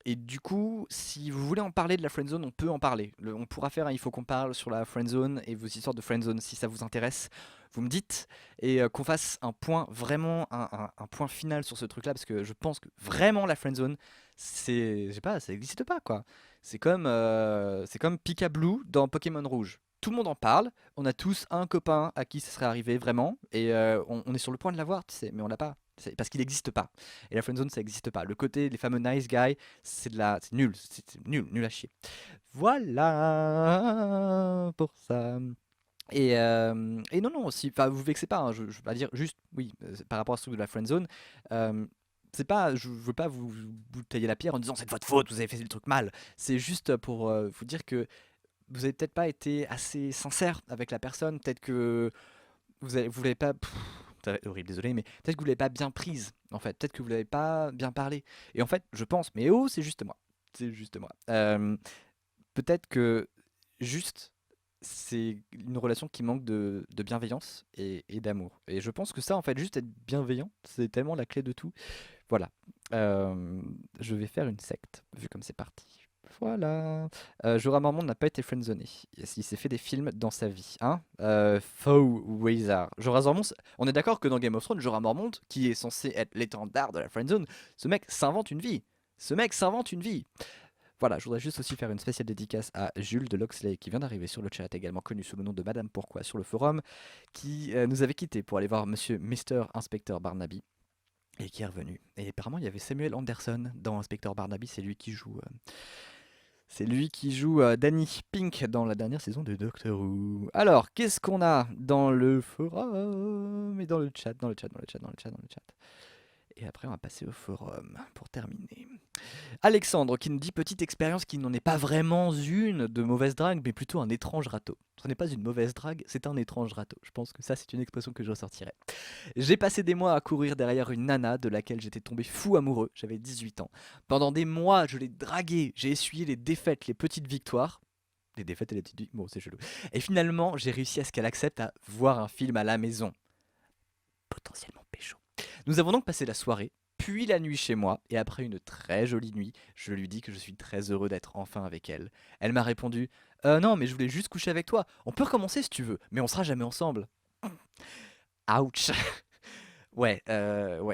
Speaker 1: du coup, si vous voulez en parler de la friendzone, on peut en parler. On pourra faire un il faut qu'on parle sur la friendzone et vos histoires de friendzone si ça vous intéresse. Vous me dites et qu'on fasse un point, vraiment un point final sur ce truc-là, parce que je pense que vraiment la friendzone, je sais pas, ça n'existe pas quoi. C'est comme Pika-Blue dans Pokémon Rouge. Tout le monde en parle, on a tous un copain à qui ça serait arrivé vraiment, et on est sur le point de l'avoir, tu sais, mais on l'a pas. Parce qu'il n'existe pas. Et la friendzone, ça n'existe pas. Le côté, les fameux nice guys, c'est nul. C'est nul à chier. Voilà pour ça. Et non, aussi, enfin, vous vexez pas, hein, je veux pas dire juste, oui, par rapport à ce truc de la friendzone, c'est pas, je veux pas vous tailler la pierre en disant c'est de votre faute, vous avez fait le truc mal. C'est juste pour vous dire que vous avez peut-être pas été assez sincère avec la personne, peut-être que vous l'avez pas, c'est horrible, désolé, mais peut-être que vous l'avez pas bien prise, en fait, peut-être que vous l'avez pas bien parlé. Et en fait, je pense, mais oh, c'est juste moi, peut-être que juste c'est une relation qui manque de bienveillance et d'amour. Et je pense que ça, en fait, juste être bienveillant, c'est tellement la clé de tout. Voilà. Je vais faire une secte, vu comme c'est parti. Voilà. Jorah Mormont n'a pas été friendzoné. Il s'est fait des films dans sa vie. Hein Faux Wizard. Jorah Mormont, on est d'accord que dans Game of Thrones, Jorah Mormont, qui est censé être l'étendard de la friendzone, ce mec s'invente une vie. Ce mec s'invente une vie. Voilà, je voudrais juste aussi faire une spéciale dédicace à Jules de Loxley qui vient d'arriver sur le chat, également connu sous le nom de Madame Pourquoi sur le forum, qui nous avait quitté pour aller voir Monsieur Mister Inspecteur Barnaby et qui est revenu. Et apparemment, il y avait Samuel Anderson dans Inspecteur Barnaby, c'est lui qui joue. C'est lui qui joue Danny Pink dans la dernière saison de Doctor Who. Alors, qu'est-ce qu'on a dans le forum et dans le chat, dans le chat. Et après, on va passer au forum pour terminer. Alexandre qui nous dit petite expérience qui n'en est pas vraiment une de mauvaise drague, mais plutôt un étrange râteau. Ce n'est pas une mauvaise drague, c'est un étrange râteau. Je pense que ça, c'est une expression que je ressortirais. J'ai passé des mois à courir derrière une nana de laquelle j'étais tombé fou amoureux. J'avais 18 ans. Pendant des mois, je l'ai draguée. J'ai essuyé les défaites, les petites victoires. Les défaites et les petites victoires. Bon, c'est chelou. Et finalement, j'ai réussi à ce qu'elle accepte à voir un film à la maison. Potentiellement pécho. Nous avons donc passé la soirée, puis la nuit chez moi, et après une très jolie nuit, je lui dis que je suis très heureux d'être enfin avec elle. Elle m'a répondu non, mais je voulais juste coucher avec toi. On peut recommencer si tu veux, mais on sera jamais ensemble. Ouch. Ouais,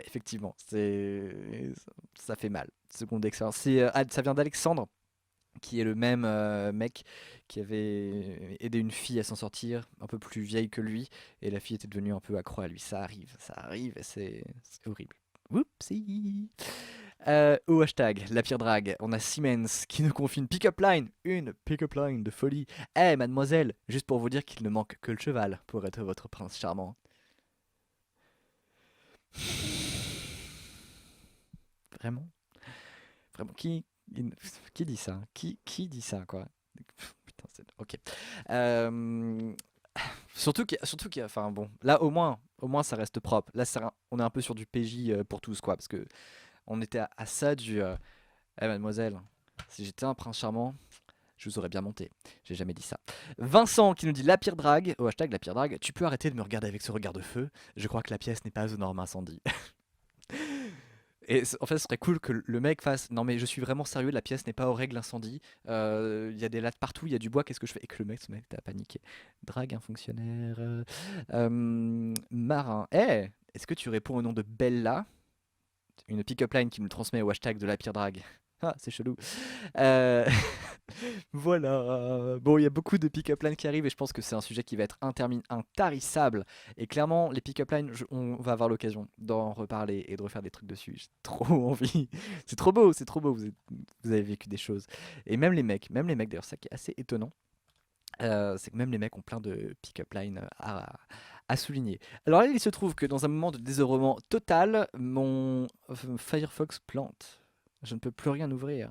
Speaker 1: effectivement, ça fait mal. Seconde expérience. Ça vient d'Alexandre, qui est le même mec qui avait aidé une fille à s'en sortir, un peu plus vieille que lui, et la fille était devenue un peu accro à lui. Ça arrive, et c'est horrible. Oupsie. Au hashtag la pire drague, on a Siemens qui nous confie une pick-up line de folie. Eh mademoiselle, juste pour vous dire qu'il ne manque que le cheval pour être votre prince charmant. Vraiment qui dit ça? Qui dit ça, quoi? Putain, ok. Surtout qu'il y a, enfin bon, là au moins ça reste propre. Là on est un peu sur du PJ pour tous, quoi, parce que on était à ça du mademoiselle, si j'étais un prince charmant, je vous aurais bien monté. J'ai jamais dit ça. Vincent qui nous dit la pire drague, au hashtag la pire drague, tu peux arrêter de me regarder avec ce regard de feu, je crois que la pièce n'est pas aux normes incendie. Et en fait, ce serait cool que le mec fasse non, mais je suis vraiment sérieux, la pièce n'est pas aux règles incendie. Il y a des lattes partout, il y a du bois, qu'est-ce que je fais? Et que le mec, ce mec, t'as paniqué. Drague un fonctionnaire. Marin. Est-ce que tu réponds au nom de Bella? Une pick-up line qui me transmet au hashtag de la pire drague. Ah, c'est chelou. Euh, Voilà. Bon, il y a beaucoup de pick-up lines qui arrivent et je pense que c'est un sujet qui va être intarissable. Et clairement, les pick-up lines, on va avoir l'occasion d'en reparler et de refaire des trucs dessus. J'ai trop envie. C'est trop beau, c'est trop beau. Vous avez vécu des choses. Et même les mecs d'ailleurs, ça qui est assez étonnant. C'est que même les mecs ont plein de pick-up lines à souligner. Alors là, il se trouve que dans un moment de désœuvrement total, mon Firefox plante. Je ne peux plus rien ouvrir.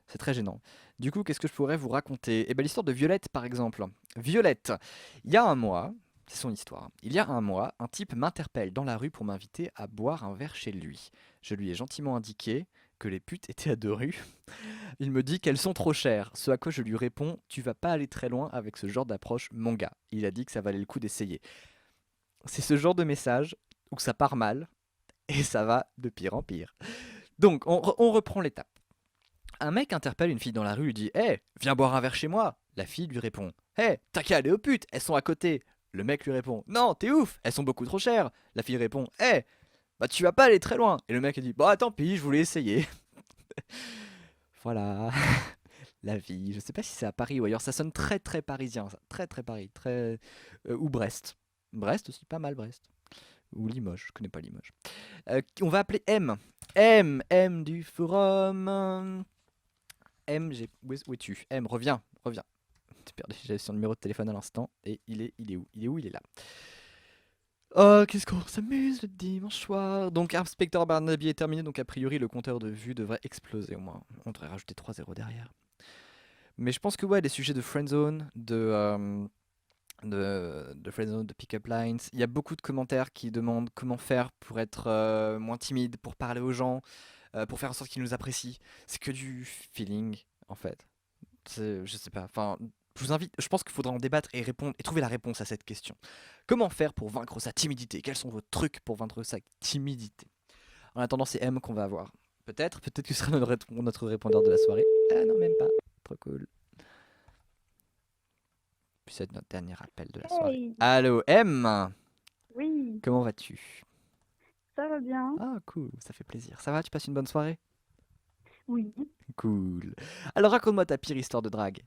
Speaker 1: C'est très gênant. Du coup, qu'est-ce que je pourrais vous raconter? Eh bien, l'histoire de Violette, par exemple. Violette, il y a un mois, c'est son histoire. Il y a un mois, un type m'interpelle dans la rue pour m'inviter à boire un verre chez lui. Je lui ai gentiment indiqué que les putes étaient à 2 rues. Il me dit qu'elles sont trop chères, ce à quoi je lui réponds: tu vas pas aller très loin avec ce genre d'approche, mon gars. Il a dit que ça valait le coup d'essayer. C'est ce genre de message où ça part mal et ça va de pire en pire. Donc, on reprend l'étape. Un mec interpelle une fille dans la rue, lui dit: Hé, viens boire un verre chez moi. La fille lui répond: Hé, t'as qu'à aller aux putes, elles sont à côté. Le mec lui répond: Non, t'es ouf, elles sont beaucoup trop chères. La fille répond: Hé, bah tu vas pas aller très loin. Et le mec a dit: Bah tant pis, je voulais essayer. Voilà. La vie. Je sais pas si c'est à Paris ou ailleurs, ça sonne très très parisien, ça. Très très Paris. Très... ou Brest. Brest aussi, pas mal Brest. Ou Limoges, je connais pas Limoges. On va appeler M. M du forum. M, où es-tu? M, reviens. T'es perdu, j'avais son numéro de téléphone à l'instant. Et il est où? Il est là. Oh, qu'est-ce qu'on s'amuse le dimanche soir. Donc, Inspecteur Barnaby est terminé, donc a priori le compteur de vues devrait exploser au moins. On devrait rajouter 3 0 derrière. Mais je pense que ouais, les sujets de friendzone, de friendzone, de pick-up lines, il y a beaucoup de commentaires qui demandent comment faire pour être moins timide, pour parler aux gens, pour faire en sorte qu'ils nous apprécient. C'est que du feeling, en fait. Je sais pas, enfin, je vous invite, je pense qu'il faudra en débattre et répondre et trouver la réponse à cette question. Comment faire pour vaincre sa timidité? Quels sont vos trucs pour vaincre sa timidité? En attendant, c'est M qu'on va avoir. Peut-être que ce sera notre répondeur de la soirée. Ah non, même pas. Trop cool. Puis c'est notre dernier appel de la soirée.
Speaker 8: Hey,
Speaker 1: Allô, M.
Speaker 8: oui,
Speaker 1: Comment vas-tu?
Speaker 8: ça va bien.
Speaker 1: Ah, cool, ça fait plaisir. Ça va, tu passes une bonne soirée?
Speaker 8: Oui.
Speaker 1: Cool. Alors raconte-moi ta pire histoire de drague.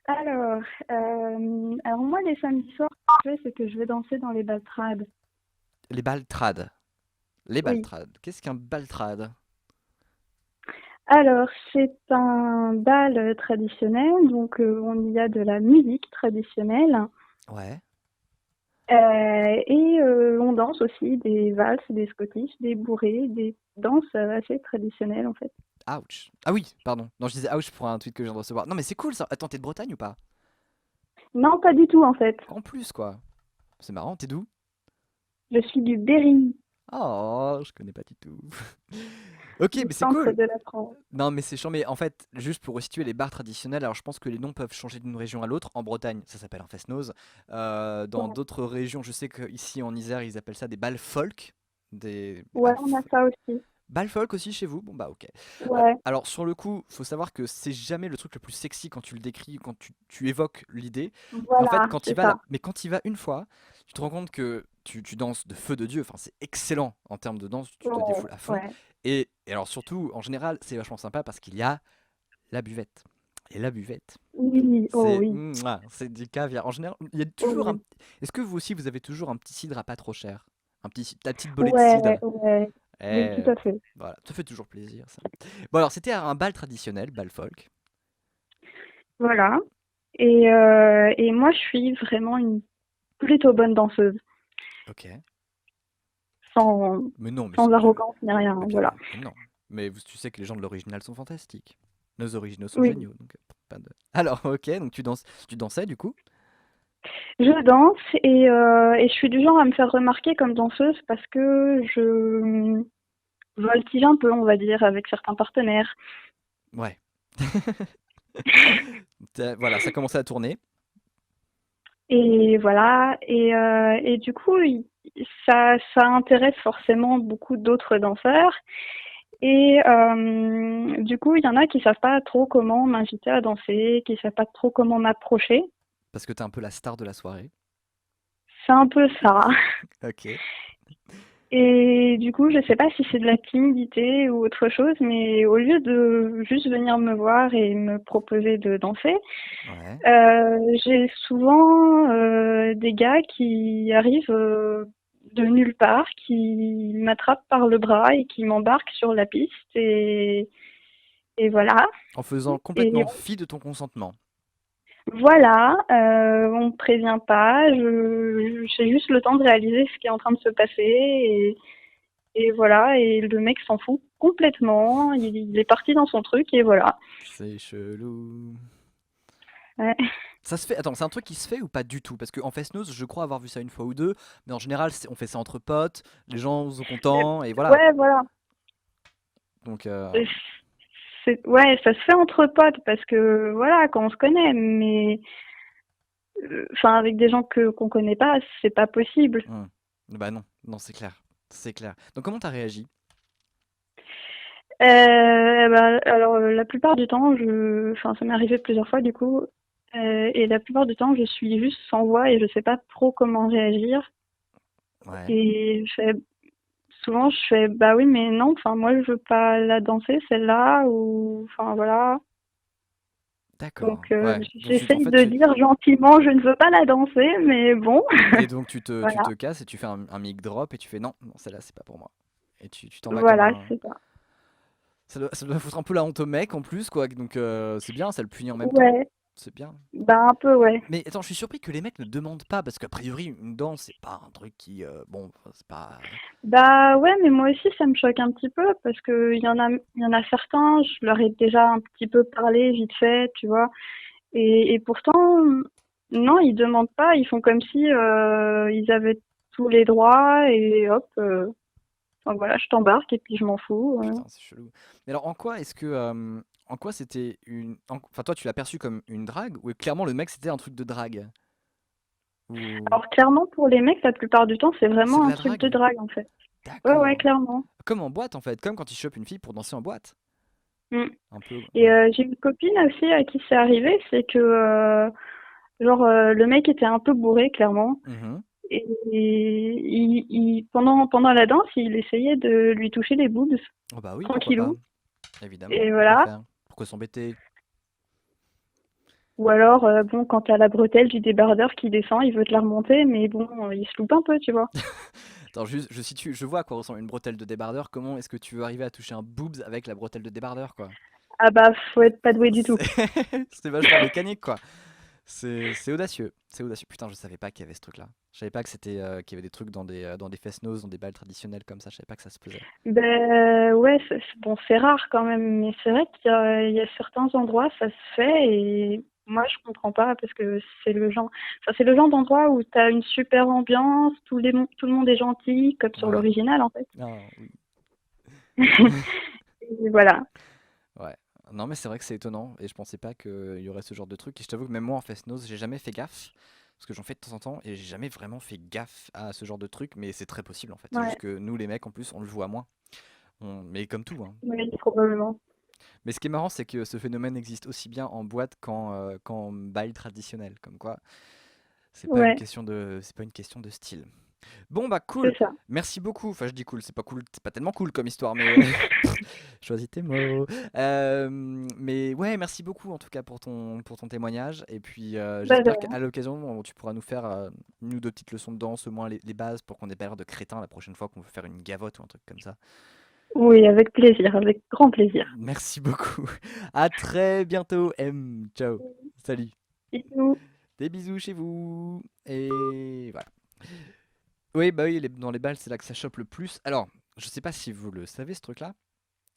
Speaker 8: Alors, alors moi, les samedis soirs, ce que je fais, c'est que je vais danser dans les baltrades.
Speaker 1: Les baltrades. Les
Speaker 8: Oui.
Speaker 1: baltrades. Qu'est-ce qu'un baltrade?
Speaker 8: Alors, c'est un bal traditionnel, donc on y a de la musique traditionnelle
Speaker 1: Ouais.
Speaker 8: et on danse aussi des valses, des scottish, des bourrées, des danses assez traditionnelles en fait.
Speaker 1: Ouch. Ah oui, pardon. Non, je disais ouch pour un tweet que je viens de recevoir. Non, mais c'est cool ça. Attends, t'es de Bretagne ou pas?
Speaker 8: Non, pas du tout en fait.
Speaker 1: En plus, quoi. C'est marrant, t'es d'où?
Speaker 8: Je suis du Berry,
Speaker 1: Oh, je connais pas du tout. Ok,
Speaker 8: du
Speaker 1: mais c'est
Speaker 8: centre
Speaker 1: cool.
Speaker 8: de la France.
Speaker 1: Non, mais c'est chiant. Mais en fait, juste pour resituer les bars traditionnels, alors je pense que les noms peuvent changer d'une région à l'autre. En Bretagne, ça s'appelle un fest-noz. Dans
Speaker 8: Ouais,
Speaker 1: d'autres régions, je sais qu'ici en Isère, ils appellent ça des bals folk. Des
Speaker 8: ouais,
Speaker 1: bals,
Speaker 8: on a ça aussi.
Speaker 1: bals folk aussi chez vous? Bon, bah, ok.
Speaker 8: Ouais,
Speaker 1: Alors, sur le coup, faut savoir que c'est jamais le truc le plus sexy quand tu le décris, quand tu évoques l'idée. Mais en fait,
Speaker 8: voilà,
Speaker 1: quand tu
Speaker 8: c'est
Speaker 1: vas
Speaker 8: ça.
Speaker 1: là, mais quand tu y vas une fois, tu te rends compte que tu danses de feu de Dieu. Enfin, c'est excellent en termes de danse, tu te
Speaker 8: Ouais,
Speaker 1: défoules à fond.
Speaker 8: ouais.
Speaker 1: Et alors, surtout, en général, c'est vachement sympa parce qu'il y a la buvette. Et la buvette,
Speaker 8: Oui, oh
Speaker 1: c'est
Speaker 8: oui,
Speaker 1: c'est du caviar. En général, il y a
Speaker 8: oh
Speaker 1: toujours un.
Speaker 8: oui.
Speaker 1: Est-ce que vous aussi, vous avez toujours un petit cidre à pas trop cher? La petite bolée de
Speaker 8: Ouais,
Speaker 1: cidre?
Speaker 8: ouais. Oui, tout
Speaker 1: Eh,
Speaker 8: à fait.
Speaker 1: voilà, ça fait toujours plaisir, ça. Bon, alors, c'était un bal traditionnel, bal folk.
Speaker 8: Voilà. Et moi, je suis vraiment une plutôt bonne danseuse,
Speaker 1: Ok.
Speaker 8: sans,
Speaker 1: Mais non, mais
Speaker 8: sans
Speaker 1: tu.
Speaker 8: arrogance ni rien,
Speaker 1: Mais bien,
Speaker 8: voilà.
Speaker 1: mais non. Mais tu sais que les gens de l'original sont fantastiques. Nos originaux sont
Speaker 8: Oui.
Speaker 1: géniaux, donc pas de. Alors, ok, donc tu dansais du coup?
Speaker 8: Je danse et je suis du genre à me faire remarquer comme danseuse parce que je voltige un peu, on va dire, avec certains partenaires.
Speaker 1: Ouais. Voilà, ça commençait à tourner.
Speaker 8: Et voilà. Et du coup, ça intéresse forcément beaucoup d'autres danseurs. Et du coup, il y en a qui savent pas trop comment m'inviter à danser, qui savent pas trop comment m'approcher.
Speaker 1: Parce que t'es un peu la star de la soirée.
Speaker 8: C'est un peu ça.
Speaker 1: Ok.
Speaker 8: Et du coup, je sais pas si c'est de la timidité ou autre chose, mais au lieu de juste venir me voir et me proposer de danser,
Speaker 1: Ouais.
Speaker 8: j'ai souvent des gars qui arrivent de nulle part, qui m'attrapent par le bras et qui m'embarquent sur la piste. Et voilà.
Speaker 1: En faisant
Speaker 8: Et
Speaker 1: complètement fi de ton consentement.
Speaker 8: voilà, on me prévient pas, j'ai juste le temps de réaliser ce qui est en train de se passer et voilà, et le mec s'en fout complètement, il est parti dans son truc et voilà.
Speaker 1: C'est chelou.
Speaker 8: Ouais.
Speaker 1: Ça se fait. Attends, c'est un truc qui se fait ou pas du tout? Parce qu'en fest-noz, je crois avoir vu ça une fois ou deux, mais en général, on fait ça entre potes, les gens sont contents, et voilà.
Speaker 8: Ouais, voilà.
Speaker 1: Donc,
Speaker 8: Ouais, ça se fait entre potes parce que voilà, quand on se connaît, mais enfin avec des gens qu'on connaît pas, c'est pas possible.
Speaker 1: bah non, non, c'est clair. C'est clair. Donc, comment t'as réagi?
Speaker 8: Bah, alors la plupart du temps, enfin ça m'est arrivé plusieurs fois du coup, et la plupart du temps, je suis juste sans voix et je sais pas trop comment réagir.
Speaker 1: Ouais.
Speaker 8: Et souvent je fais bah oui mais non, enfin moi je veux pas la danser celle-là ou enfin voilà.
Speaker 1: D'accord.
Speaker 8: Donc
Speaker 1: Ouais. Donc, en
Speaker 8: j'essaye
Speaker 1: fait,
Speaker 8: de dire gentiment je ne veux pas la danser, mais bon,
Speaker 1: et donc tu
Speaker 8: voilà,
Speaker 1: te casses et tu fais un mic drop et tu fais non, non, celle-là, c'est pas pour moi. Et tu t'en vas comme
Speaker 8: voilà,
Speaker 1: un.
Speaker 8: c'est ça.
Speaker 1: Ça doit foutre un peu la honte au mec en plus, quoi. Donc c'est bien, ça le punit en même temps.
Speaker 8: Ouais,
Speaker 1: C'est bien.
Speaker 8: bah un peu ouais.
Speaker 1: Mais attends, je suis surpris que les mecs ne demandent pas, parce qu'a priori, une danse, c'est pas un truc qui. Bon, c'est pas.
Speaker 8: Bah ouais, mais moi aussi ça me choque un petit peu parce que il y en a certains, je leur ai déjà un petit peu parlé vite fait, tu vois. Et pourtant, non, ils demandent pas, ils font comme si ils avaient tous les droits et hop, enfin voilà, je t'embarque et puis je m'en fous.
Speaker 1: Putain, c'est chelou. Mais alors, en quoi est-ce que. En quoi c'était une. Enfin, toi, tu l'as perçu comme une drague, ou clairement le mec c'était un truc de drague? Ou.
Speaker 8: Alors clairement pour les mecs, la plupart du temps, c'est
Speaker 1: C'est
Speaker 8: vraiment
Speaker 1: de
Speaker 8: un
Speaker 1: la
Speaker 8: truc de
Speaker 1: drague?
Speaker 8: drague en fait. Ouais, ouais,
Speaker 1: D'accord.
Speaker 8: clairement.
Speaker 1: Comme en boîte en fait, comme quand ils chopent une fille pour danser en boîte.
Speaker 8: Mm.
Speaker 1: Un peu.
Speaker 8: Et
Speaker 1: Ouais.
Speaker 8: j'ai une copine aussi à qui c'est arrivé, c'est que le mec était un peu bourré clairement
Speaker 1: Mhm.
Speaker 8: et pendant la danse, il essayait de lui toucher les boobs
Speaker 1: Oh bah oui, pourquoi pas.
Speaker 8: tranquillou.
Speaker 1: Évidemment.
Speaker 8: Et
Speaker 1: Pourquoi
Speaker 8: voilà.
Speaker 1: faire? Pourquoi s'embêter?
Speaker 8: Ou alors bon, quand t'as la bretelle du débardeur qui descend, il veut te la remonter, mais bon, il se loupe un peu, tu vois.
Speaker 1: Attends, juste, je situe, je vois à quoi ressemble une bretelle de débardeur. Comment est-ce que tu veux arriver à toucher un boobs avec la bretelle de débardeur, quoi?
Speaker 8: Ah bah, faut être pas doué du
Speaker 1: C'est
Speaker 8: tout.
Speaker 1: c'est vachement mécanique, quoi. C'est audacieux. C'est audacieux. Putain, je savais pas qu'il y avait ce truc-là. Je savais pas que c'était qu'il y avait des trucs dans des fest-noz, dans des balles traditionnelles comme ça. Je savais pas que ça se faisait.
Speaker 8: Ben ouais, bon, c'est rare quand même, mais c'est vrai qu'il y a certains endroits, ça se fait et moi je comprends pas parce que c'est le genre d'endroit où t'as une super ambiance, tout le monde est gentil, comme sur
Speaker 1: Ouais.
Speaker 8: l'original en fait.
Speaker 1: Ah oui.
Speaker 8: Et voilà.
Speaker 1: Ouais. Non, mais c'est vrai que c'est étonnant et je pensais pas qu'il y aurait ce genre de truc. Et je t'avoue que même moi en fest-noz, j'ai jamais fait gaffe. Parce que j'en fais de temps en temps et j'ai jamais vraiment fait gaffe à ce genre de truc. Mais c'est très possible en fait. C'est juste
Speaker 8: Ouais,
Speaker 1: que nous, les mecs, en plus, on le voit moins. Mais comme tout, hein.
Speaker 8: ouais, probablement.
Speaker 1: Mais ce qui est marrant, c'est que ce phénomène existe aussi bien en boîte qu'en bail traditionnel. Comme quoi,
Speaker 8: Ouais,
Speaker 1: c'est pas une question de style. Bon bah cool,
Speaker 8: c'est ça.
Speaker 1: merci beaucoup. Enfin je dis cool, c'est pas tellement cool comme histoire, mais choisis tes mots. Mais ouais, merci beaucoup en tout cas pour ton témoignage. Et puis
Speaker 8: Bah, de
Speaker 1: j'espère
Speaker 8: rien.
Speaker 1: qu'à l'occasion tu pourras nous faire une ou deux petites leçons de danse, au moins les bases, pour qu'on ait pas l'air de crétin la prochaine fois qu'on veut faire une gavotte ou un truc comme ça.
Speaker 8: Oui, avec plaisir, avec grand plaisir.
Speaker 1: Merci beaucoup. À très bientôt, M. Ciao. Salut.
Speaker 8: Bisous.
Speaker 1: Des bisous chez vous. Et voilà. Oui, bah oui, dans les balles, c'est là que ça chope le plus. Alors, je sais pas si vous le savez ce truc-là,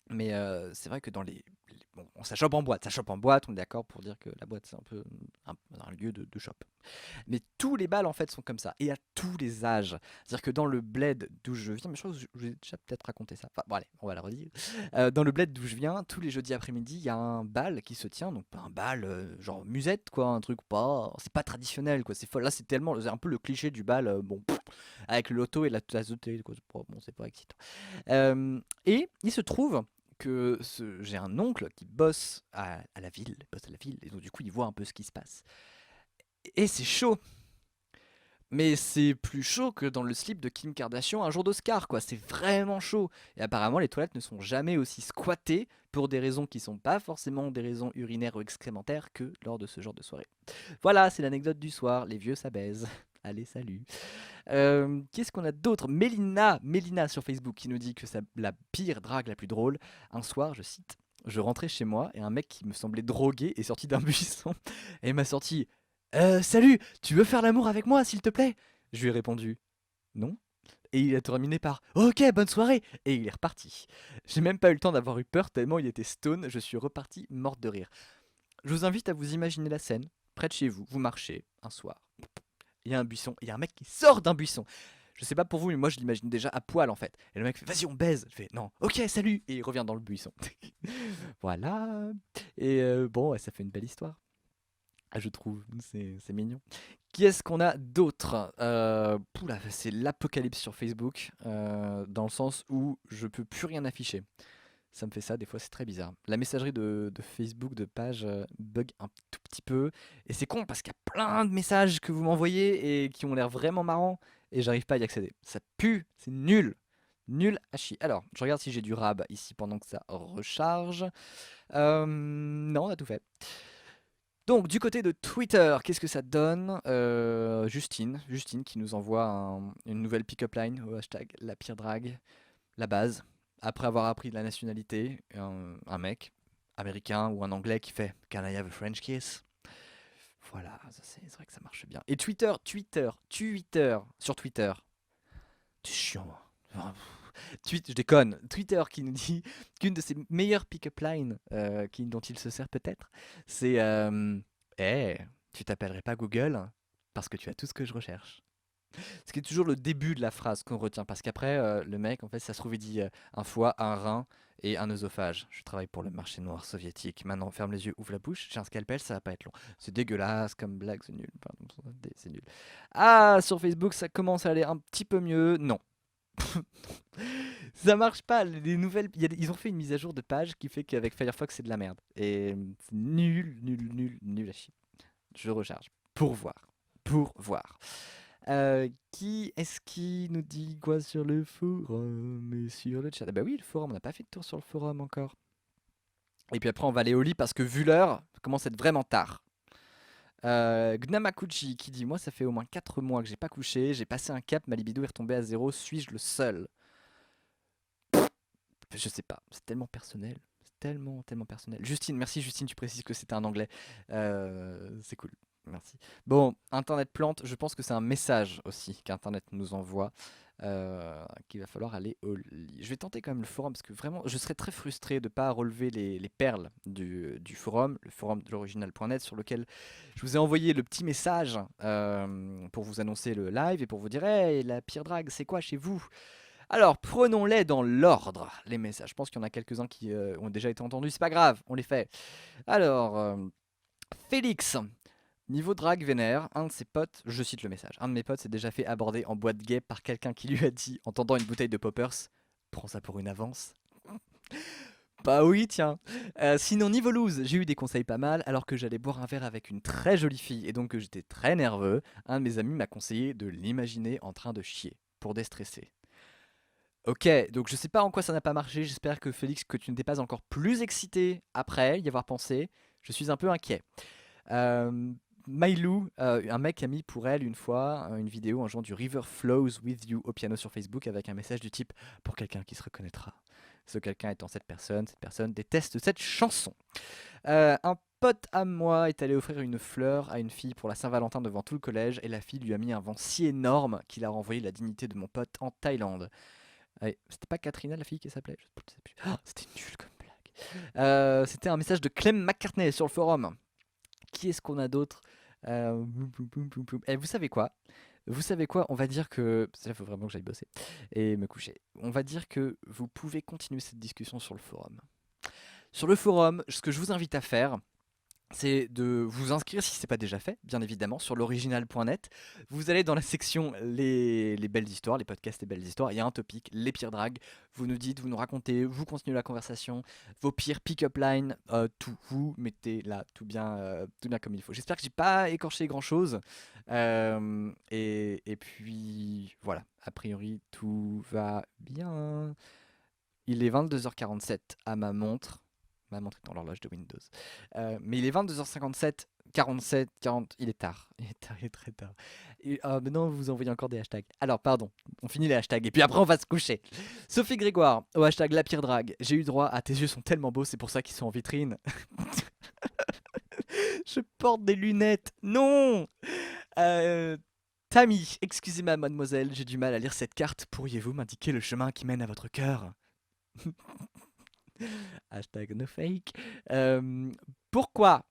Speaker 1: mais c'est vrai que bon, ça chope en boîte. Ça chope en boîte, on est d'accord pour dire que la boîte, c'est un peu un lieu de shop. Mais tous les bals en fait sont comme ça et à tous les âges. C'est-à-dire que dans le bled d'où je viens, mais je crois que je vous ai déjà peut-être raconté ça. Enfin bon allez, on va la redire. Dans le bled d'où je viens, tous les jeudis après-midi, il y a un bal qui se tient, donc pas un bal genre musette quoi, un truc pas, c'est pas traditionnel quoi. C'est là c'est un peu le cliché du bal, bon avec le loto et la tasse de thé quoi. Bon c'est pas excitant. Et il se trouve que j'ai un oncle qui bosse à la ville, et donc du coup il voit un peu ce qui se passe. Et c'est chaud. Mais c'est plus chaud que dans le slip de Kim Kardashian un jour d'Oscar, quoi. C'est vraiment chaud. Et apparemment, les toilettes ne sont jamais aussi squattées pour des raisons qui sont pas forcément des raisons urinaires ou excrémentaires que lors de ce genre de soirée. Voilà, c'est l'anecdote du soir. Les vieux, ça baise. Allez, salut. Qu'est-ce qu'on a d'autre? Mélina sur Facebook qui nous dit que la pire drague la plus drôle. Un soir, je cite, je rentrais chez moi et un mec qui me semblait drogué est sorti d'un buisson et m'a sorti salut, tu veux faire l'amour avec moi, s'il te plaît? Je lui ai répondu non. Et il a terminé par ok, bonne soirée. Et il est reparti. J'ai même pas eu le temps d'avoir eu peur tellement il était stone. Je suis reparti morte de rire. Je vous invite à vous imaginer la scène. Près de chez vous, vous marchez un soir. Il y a un buisson, il y a un mec qui sort d'un buisson. Je sais pas pour vous, mais moi je l'imagine déjà à poil en fait. Et le mec fait vas-y, on baise. Je fais non, ok, salut. Et il revient dans le buisson. Voilà. Et bon, ouais, ça fait une belle histoire. Ah, je trouve, c'est mignon. Qui est-ce qu'on a d'autre? Poula, c'est l'apocalypse sur Facebook, dans le sens où je peux plus rien afficher. Ça me fait ça, des fois c'est très bizarre. La messagerie de Facebook, de page, bug un tout petit peu. Et c'est con parce qu'il y a plein de messages que vous m'envoyez et qui ont l'air vraiment marrants et j'arrive pas à y accéder. Ça pue, c'est nul. Nul à chier. Alors, je regarde si j'ai du rab ici pendant que ça recharge. Non, on a tout fait. Donc du côté de Twitter, qu'est-ce que ça donne? Justine qui nous envoie une nouvelle pick-up line au hashtag la pire drague, la base. Après avoir appris de la nationalité, un mec américain ou un anglais qui fait Can I have a French kiss? Voilà, c'est vrai que ça marche bien. Et Twitter, sur Twitter. C'est chiant. Ah, je déconne. Twitter qui nous dit qu'une de ses meilleures pick-up lines dont il se sert peut-être, c'est hey, tu t'appellerais pas Google parce que tu as tout ce que je recherche. Ce qui est toujours le début de la phrase qu'on retient parce qu'après, le mec, en fait, ça se trouve, il dit un foie, un rein et un œsophage. Je travaille pour le marché noir soviétique. Maintenant, ferme les yeux, ouvre la bouche. J'ai un scalpel, ça va pas être long. C'est dégueulasse comme blague, c'est nul. Pardon, c'est nul. Ah, sur Facebook, ça commence à aller un petit peu mieux. Non. Ça marche pas. Les nouvelles, ils ont fait une mise à jour de page qui fait qu'avec Firefox c'est de la merde. Et c'est nul à chier. Je recharge pour voir. Pour voir. Qui est-ce qui nous dit quoi sur le forum et sur le chat? Ah bah oui, le forum, on n'a pas fait de tour sur le forum encore. Et puis après, on va aller au lit parce que vu l'heure, ça commence à être vraiment tard. Gnamakuchi qui dit: moi, ça fait au moins 4 mois que j'ai pas couché, j'ai passé un cap, ma libido est retombée à 0, suis-je le seul? Je sais pas, c'est tellement personnel. C'est tellement personnel. Justine, merci Justine, tu précises que c'était un anglais. C'est cool, merci. Bon, Internet plante, je pense que c'est un message aussi qu'Internet nous envoie. Qu'il va falloir aller au lit. Je vais tenter quand même le forum parce que vraiment je serais très frustré de ne pas relever les perles du forum, le forum de l'original.net sur lequel je vous ai envoyé le petit message pour vous annoncer le live et pour vous dire: hey, la pire drague c'est quoi chez vous? Alors prenons-les dans l'ordre, les messages. Je pense qu'il y en a quelques-uns qui ont déjà été entendus, c'est pas grave, on les fait. Alors, Félix, niveau drague vénère, un de ses potes, je cite le message, un de mes potes s'est déjà fait aborder en boîte gay par quelqu'un qui lui a dit, en tendant une bouteille de poppers: prends ça pour une avance. Bah oui, tiens. Sinon, niveau loose, j'ai eu des conseils pas mal alors que j'allais boire un verre avec une très jolie fille et donc que j'étais très nerveux. Un de mes amis m'a conseillé de l'imaginer en train de chier pour déstresser. Ok, donc je sais pas en quoi ça n'a pas marché. J'espère que Félix, que tu n'étais pas encore plus excité après y avoir pensé. Je suis un peu inquiet. Euh, Mailou, un mec a mis pour elle une fois une vidéo en jouant du River Flows With You au piano sur Facebook avec un message du type: pour quelqu'un qui se reconnaîtra. Ce quelqu'un étant cette personne déteste cette chanson. Un pote à moi est allé offrir une fleur à une fille pour la Saint-Valentin devant tout le collège et la fille lui a mis un vent si énorme qu'il a renvoyé la dignité de mon pote en Thaïlande. Ouais, c'était pas Katrina la fille qui s'appelait? Je sais plus. Oh, c'était nul comme blague. C'était un message de Clem McCartney sur le forum. Qui est-ce qu'on a d'autre? Et vous savez quoi? Vous savez quoi? On va dire que... Il faut vraiment que j'aille bosser et me coucher. On va dire que vous pouvez continuer cette discussion sur le forum. Sur le forum, ce que je vous invite à faire, c'est de vous inscrire si ce n'est pas déjà fait, bien évidemment, sur l'original.net. Vous allez dans la section les belles histoires, les podcasts, les belles histoires. Il y a un topic, les pires dragues. Vous nous dites, vous nous racontez, vous continuez la conversation, vos pires pick-up lines, tout. Vous mettez là tout bien comme il faut. J'espère que j'ai pas écorché grand-chose. Et puis voilà, a priori tout va bien. Il est 22h47 à ma montre. Ma montre est dans l'horloge de Windows. Mais il est 22h57, 47, 40. Il est tard. Il est très tard. Et, maintenant, vous envoyez encore des hashtags. Alors, pardon. On finit les hashtags. Et puis après, on va se coucher. Sophie Grégoire, au hashtag la pire drague. J'ai eu droit à tes yeux sont tellement beaux, c'est pour ça qu'ils sont en vitrine. Je porte des lunettes. Non. Tammy, excusez-moi, mademoiselle, j'ai du mal à lire cette carte. Pourriez-vous m'indiquer le chemin qui mène à votre cœur? Hashtag no fake. Pourquoi?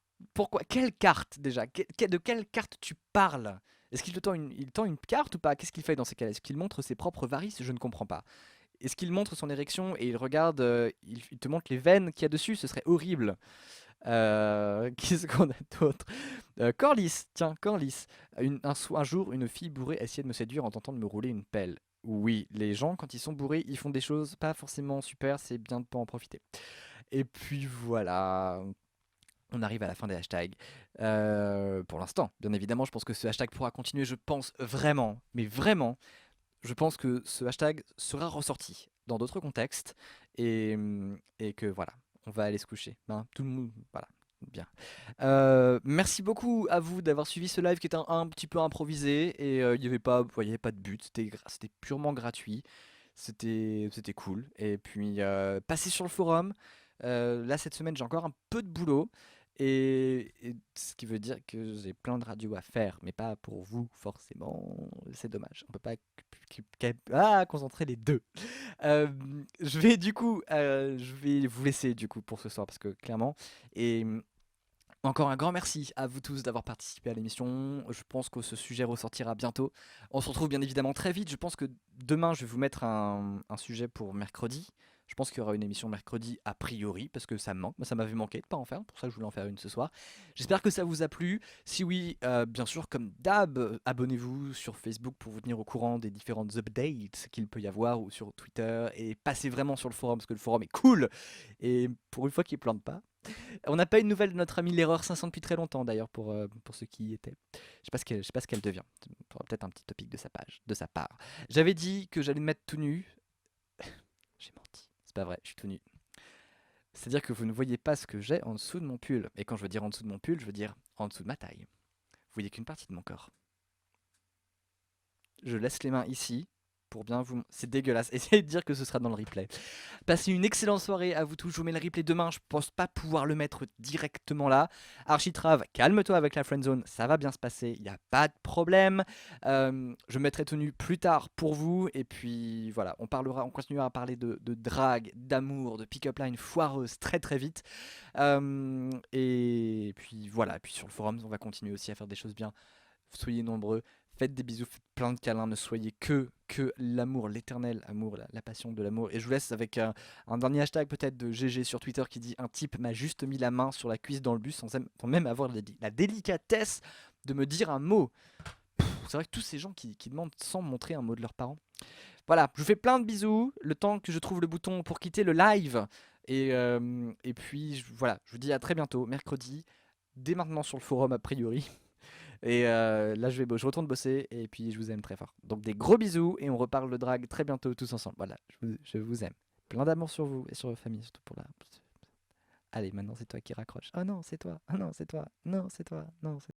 Speaker 1: Quelle carte déjà? De quelle carte tu parles? Est-ce qu'il il tend une carte ou pas? Qu'est-ce qu'il fait dans ces cas-là? Est-ce qu'il montre ses propres varices? Je ne comprends pas. Est-ce qu'il montre son érection et il regarde, il te montre les veines qu'il y a dessus? Ce serait horrible. Qu'est-ce qu'on a d'autre? Corliss, tiens, Corliss. Un jour, une fille bourrée a essayé de me séduire en tentant de me rouler une pelle. Oui, les gens, quand ils sont bourrés, ils font des choses pas forcément super, c'est bien de pas en profiter. Et puis voilà, on arrive à la fin des hashtags. Pour l'instant, bien évidemment, je pense que ce hashtag pourra continuer, je pense vraiment, mais vraiment, je pense que ce hashtag sera ressorti dans d'autres contextes et que voilà, on va aller se coucher. Hein, tout le monde, voilà. Bien. Merci beaucoup à vous d'avoir suivi ce live qui était un petit peu improvisé et il n'y avait pas de but, c'était purement gratuit, c'était cool. Et puis passez sur le forum. Là cette semaine j'ai encore un peu de boulot et ce qui veut dire que j'ai plein de radios à faire, mais pas pour vous forcément. C'est dommage, on peut pas concentrer les deux. Je vais du coup, je vais vous laisser du coup pour ce soir parce que clairement et encore un grand merci à vous tous d'avoir participé à l'émission. Je pense que ce sujet ressortira bientôt. On se retrouve bien évidemment très vite. Je pense que demain je vais vous mettre un sujet pour mercredi. Je pense qu'il y aura une émission mercredi a priori, parce que ça me manque. Moi, ça m'avait manqué de pas en faire, pour ça que je voulais en faire une ce soir. J'espère que ça vous a plu. Si oui, bien sûr, comme d'hab, abonnez-vous sur Facebook pour vous tenir au courant des différentes updates qu'il peut y avoir, ou sur Twitter, et passez vraiment sur le forum, parce que le forum est cool, et pour une fois qu'il plante pas. On n'a pas une nouvelle de notre ami l'erreur 500 depuis très longtemps d'ailleurs pour ceux qui y étaient. Je sais pas ce qu'elle devient. Il faudra peut-être un petit topic de sa part. J'avais dit que j'allais me mettre tout nu. J'ai menti. C'est pas vrai, je suis tout nu. C'est-à-dire que vous ne voyez pas ce que j'ai en dessous de mon pull. Et quand je veux dire en dessous de mon pull, je veux dire en dessous de ma taille. Vous voyez qu'une partie de mon corps. Je laisse les mains ici pour bien vous... C'est dégueulasse. Essayez de dire que ce sera dans le replay. Passez une excellente soirée à vous tous. Je vous mets le replay demain. Je pense pas pouvoir le mettre directement là. Architrave, calme-toi avec la friendzone. Ça va bien se passer. Il n'y a pas de problème. Je mettrai tout nu plus tard pour vous. Et puis voilà, on continuera à parler de drague, d'amour, de pick-up line foireuse très très vite. Et puis voilà. Et puis sur le forum, on va continuer aussi à faire des choses bien. Soyez nombreux. Faites des bisous, faites plein de câlins, ne soyez que l'amour, l'éternel amour, la passion de l'amour. Et je vous laisse avec un dernier hashtag peut-être de GG sur Twitter qui dit: un type m'a juste mis la main sur la cuisse dans le bus sans même avoir la délicatesse de me dire un mot. C'est vrai que tous ces gens qui demandent sans montrer un mot de leurs parents. Voilà, je vous fais plein de bisous, le temps que je trouve le bouton pour quitter le live. Et puis voilà, je vous dis à très bientôt, mercredi, dès maintenant sur le forum a priori. Et là, je retourne bosser et puis je vous aime très fort. Donc des gros bisous et on reparle de drague très bientôt tous ensemble. Voilà, je vous aime. Plein d'amour sur vous et sur votre famille, surtout pour la... Allez, maintenant c'est toi qui raccroche. Oh non, c'est toi. Oh non, c'est toi. Non, c'est toi. Non, c'est